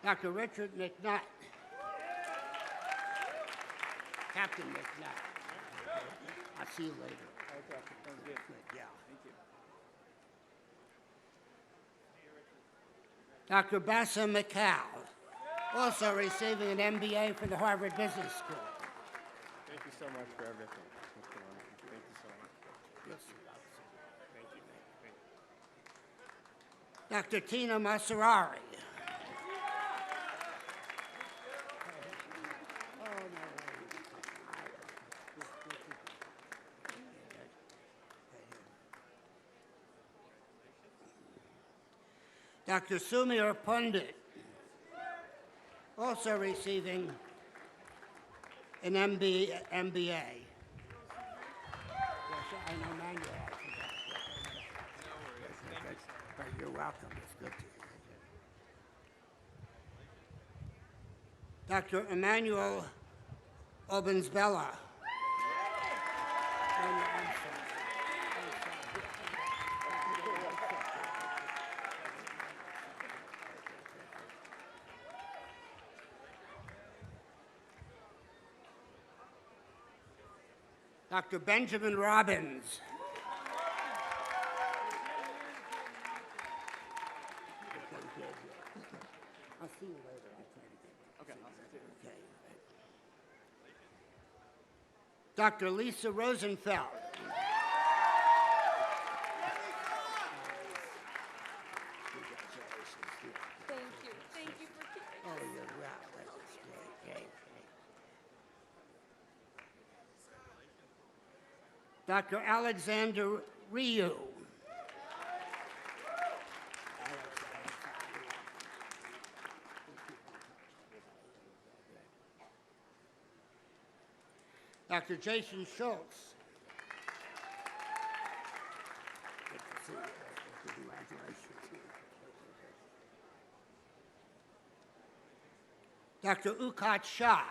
Dr. Richard McNutt. Captain McNutt. I'll see you later. Okay, sounds good. Yeah. Thank you. Dr. Bassem McCall, also receiving an MBA from the Harvard Business School. Thank you so much for everything. What's going on? Thank you so much. Yes, sir. Thank you. Thank you. Dr. Tina Maserari. Dr. Sumir Pundit, also receiving an MBA. Yes, I know Manuel. You're welcome. It's good to you. Dr. Emmanuel Obensbella. Dr. Benjamin Robbins. I'll see you later. Okay, okay. Dr. Lisa Rosenfeld. Thank you. Thank you for keeping Oh, you're welcome. Okay. Dr. Alexander Ryu. Dr. Jason Schultz. Good to see you. Congratulations. Dr. Ukat Shah.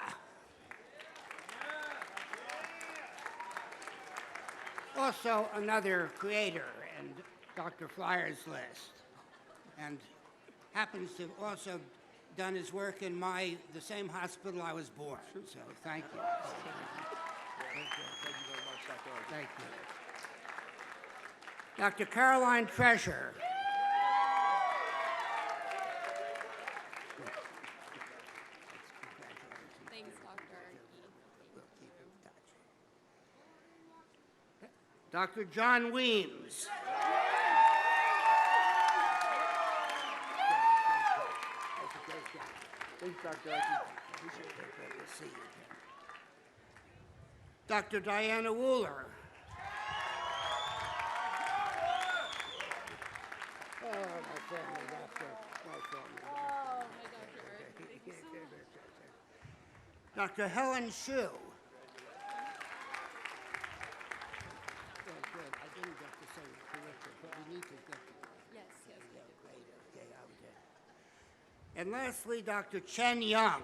Also another creator and Dr. Flyer's list, and happens to have also done his work in the same hospital I was born. So thank you. Thank you very much, Dr. Archie. Thank you. Dr. Caroline Treasure. Thanks, Dr. Dr. John Weems. Thanks, Dr. Archie. Appreciate it. Good to see you again. Dr. Diana Wooler. Oh, my family doctor. My family doctor. Oh, my Dr. Earth. Thank you so much. Dr. Helen Shu. Good. I didn't get to say it correctly, but we need to get to it. Yes, yes. Yeah, great. Okay, I'll get it. And lastly, Dr. Chen Young.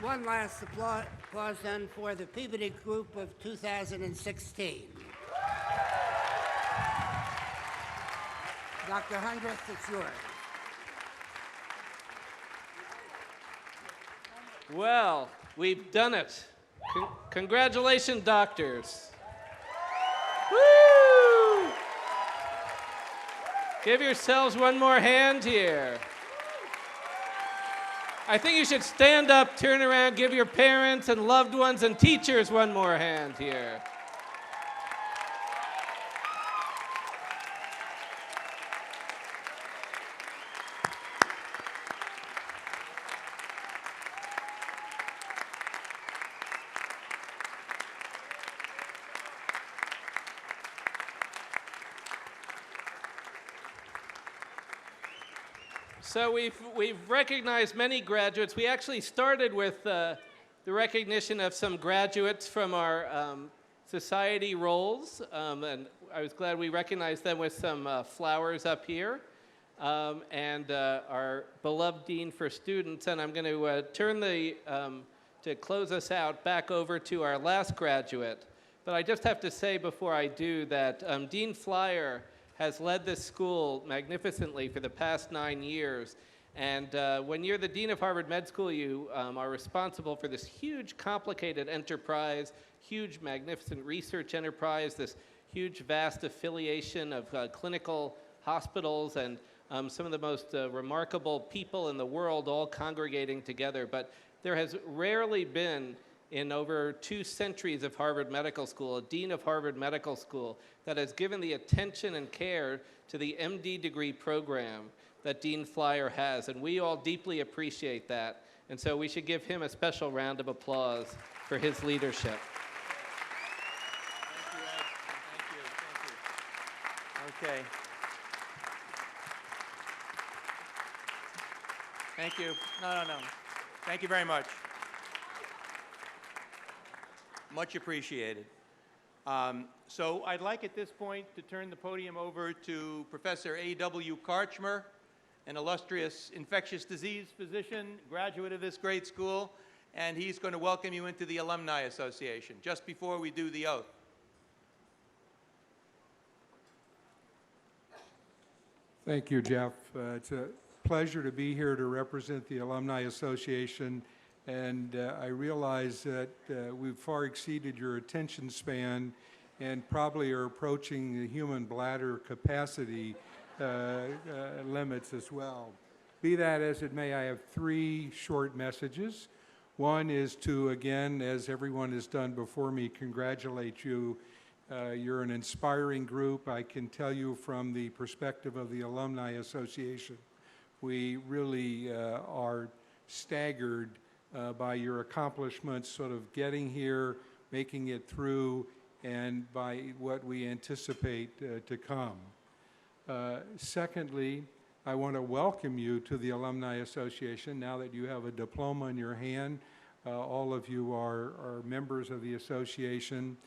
One last applause then for the Peabody Group of 2016. Dr. Hundreth, it's yours. Well, we've done it. Congratulations, doctors. Woo! Give yourselves one more hand here. I think you should stand up, turn around, give your parents and loved ones and teachers one more hand here. So we've recognized many graduates. We actually started with the recognition of some graduates from our society roles, and I was glad we recognized them with some flowers up here, and our beloved Dean for Students. And I'm going to turn to close us out, back over to our last graduate. But I just have to say before I do that Dean Flyer has led this school magnificently for the past 9 years. And when you're the Dean of Harvard Med School, you are responsible for this huge, complicated enterprise, huge, magnificent research enterprise, this huge, vast affiliation of clinical hospitals and some of the most remarkable people in the world all congregating together. But there has rarely been, in over 2 centuries of Harvard Medical School, a dean of Harvard Medical School that has given the attention and care to the MD degree program that Dean Flyer has, and we all deeply appreciate that. And so we should give him a special round of applause for his leadership. Okay. Thank you. No. Thank you very much. Much appreciated. So I'd like at this point to turn the podium over to Professor A.W. Karchmer, an illustrious infectious disease physician, graduate of this great school, and he's going to welcome you into the Alumni Association just before we do the oath. Thank you, Jeff. It's a pleasure to be here to represent the Alumni Association, and I realize that we've far exceeded your attention span and probably are approaching the human bladder capacity limits as well. Be that as it may, I have 3 short messages. One is to, again, as everyone has done before me, congratulate you. You're an inspiring group. I can tell you from the perspective of the Alumni Association, we really are staggered by your accomplishments, sort of getting here, making it through, and by what we anticipate to come. Secondly, I want to welcome you to the Alumni Association now that you have a diploma in your hand. All of you are members of the association.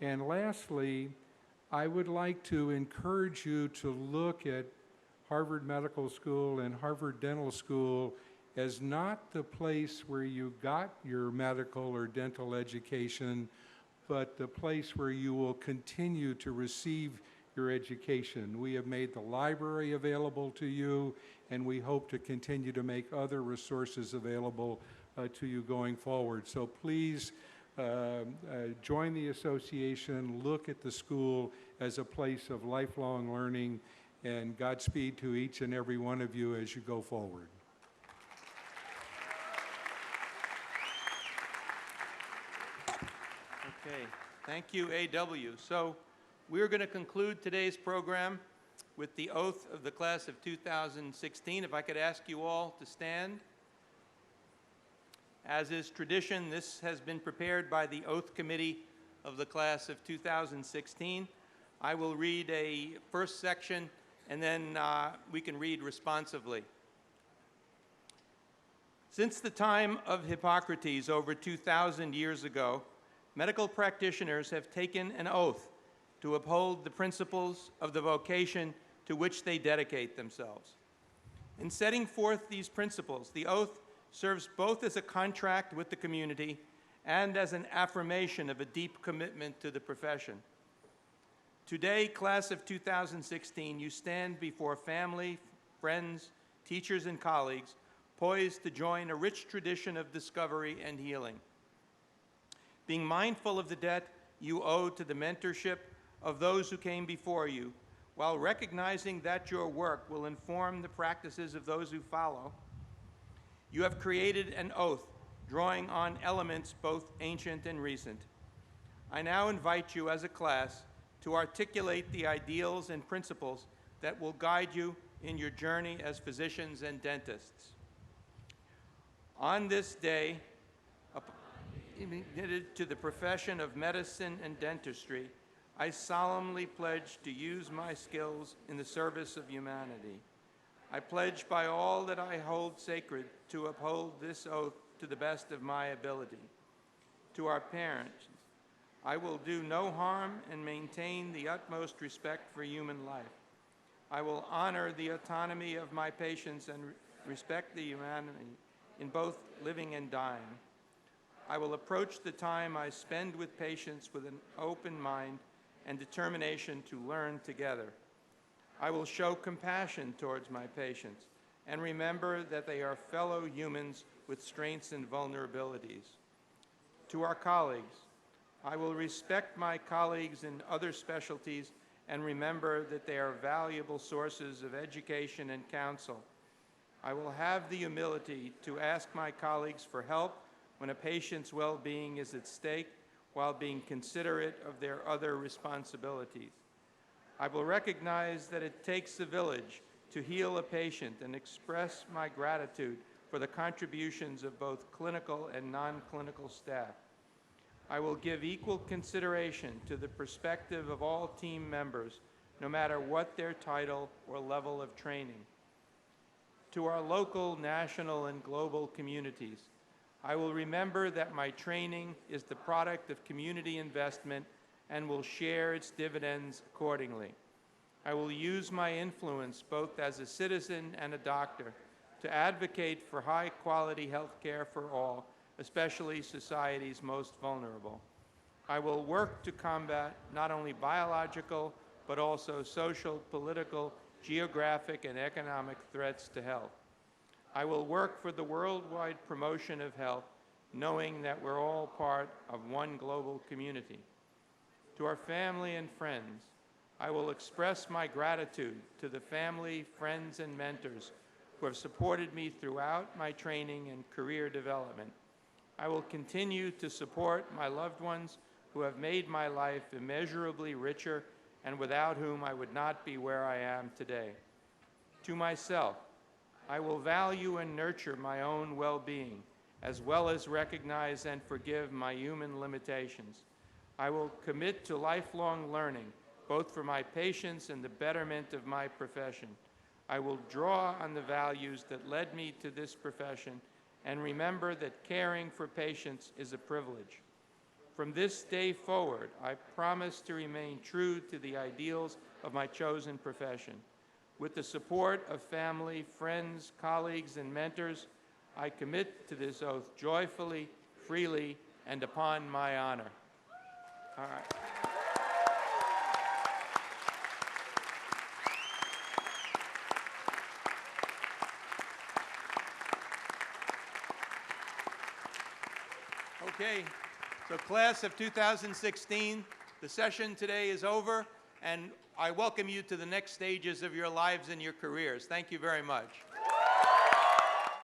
And lastly, I would like to encourage you to look at Harvard Medical School and Harvard Dental School as not the place where you got your medical or dental education, but the place where you will continue to receive your education. We have made the library available to you, and we hope to continue to make other resources available to you going forward. So please join the association, look at the school as a place of lifelong learning, and Godspeed to each and every one of you as you go forward. Okay, thank you, A.W. So we're going to conclude today's program with the oath of the class of 2016. If I could ask you all to stand. As is tradition, this has been prepared by the Oath Committee of the class of 2016. I will read a first section, and then we can read responsively. Since the time of Hippocrates over 2,000 years ago, medical practitioners have taken an oath to uphold the principles of the vocation to which they dedicate themselves. In setting forth these principles, the oath serves both as a contract with the community and as an affirmation of a deep commitment to the profession. Today, class of 2016, you stand before family, friends, teachers, and colleagues, poised to join a rich tradition of discovery and healing. Being mindful of the debt you owe to the mentorship of those who came before you, while recognizing that your work will inform the practices of those who follow, You have created an oath drawing on elements both ancient and recent. I now invite you as a class to articulate the ideals and principles that will guide you in your journey as physicians and dentists. On this day, committed to the profession of medicine and dentistry, I solemnly pledge to use my skills in the service of humanity. I pledge by all that I hold sacred to uphold this oath to the best of my ability. To our parents, I will do no harm and maintain the utmost respect for human life. I will honor the autonomy of my patients and respect the humanity in both living and dying. I will approach the time I spend with patients with an open mind and determination to learn together. I will show compassion towards my patients and remember that they are fellow humans with strengths and vulnerabilities. To our colleagues, I will respect my colleagues in other specialties and remember that they are valuable sources of education and counsel. I will have the humility to ask my colleagues for help when a patient's well-being is at stake while being considerate of their other responsibilities. I will recognize that it takes a village to heal a patient and express my gratitude for the contributions of both clinical and non-clinical staff. I will give equal consideration to the perspective of all team members, no matter what their title or level of training. To our local, national, and global communities, I will remember that my training is the product of community investment and will share its dividends accordingly. I will use my influence both as a citizen and a doctor to advocate for high-quality health care for all, especially society's most vulnerable. I will work to combat not only biological, but also social, political, geographic, and economic threats to health. I will work for the worldwide promotion of health, knowing that we're all part of one global community. To our family and friends, I will express my gratitude to the family, friends, and mentors who have supported me throughout my training and career development. I will continue to support my loved ones who have made my life immeasurably richer and without whom I would not be where I am today. To myself, I will value and nurture my own well-being, as well as recognize and forgive my human limitations. I will commit to lifelong learning, both for my patients and the betterment of my profession. I will draw on the values that led me to this profession and remember that caring for patients is a privilege. From this day forward, I promise to remain true to the ideals of my chosen profession. With the support of family, friends, colleagues, and mentors, I commit to this oath joyfully, freely, and upon my honor. All right. Okay, so class of 2016, the session today is over, and I welcome you to the next stages of your lives and your careers. Thank you very much.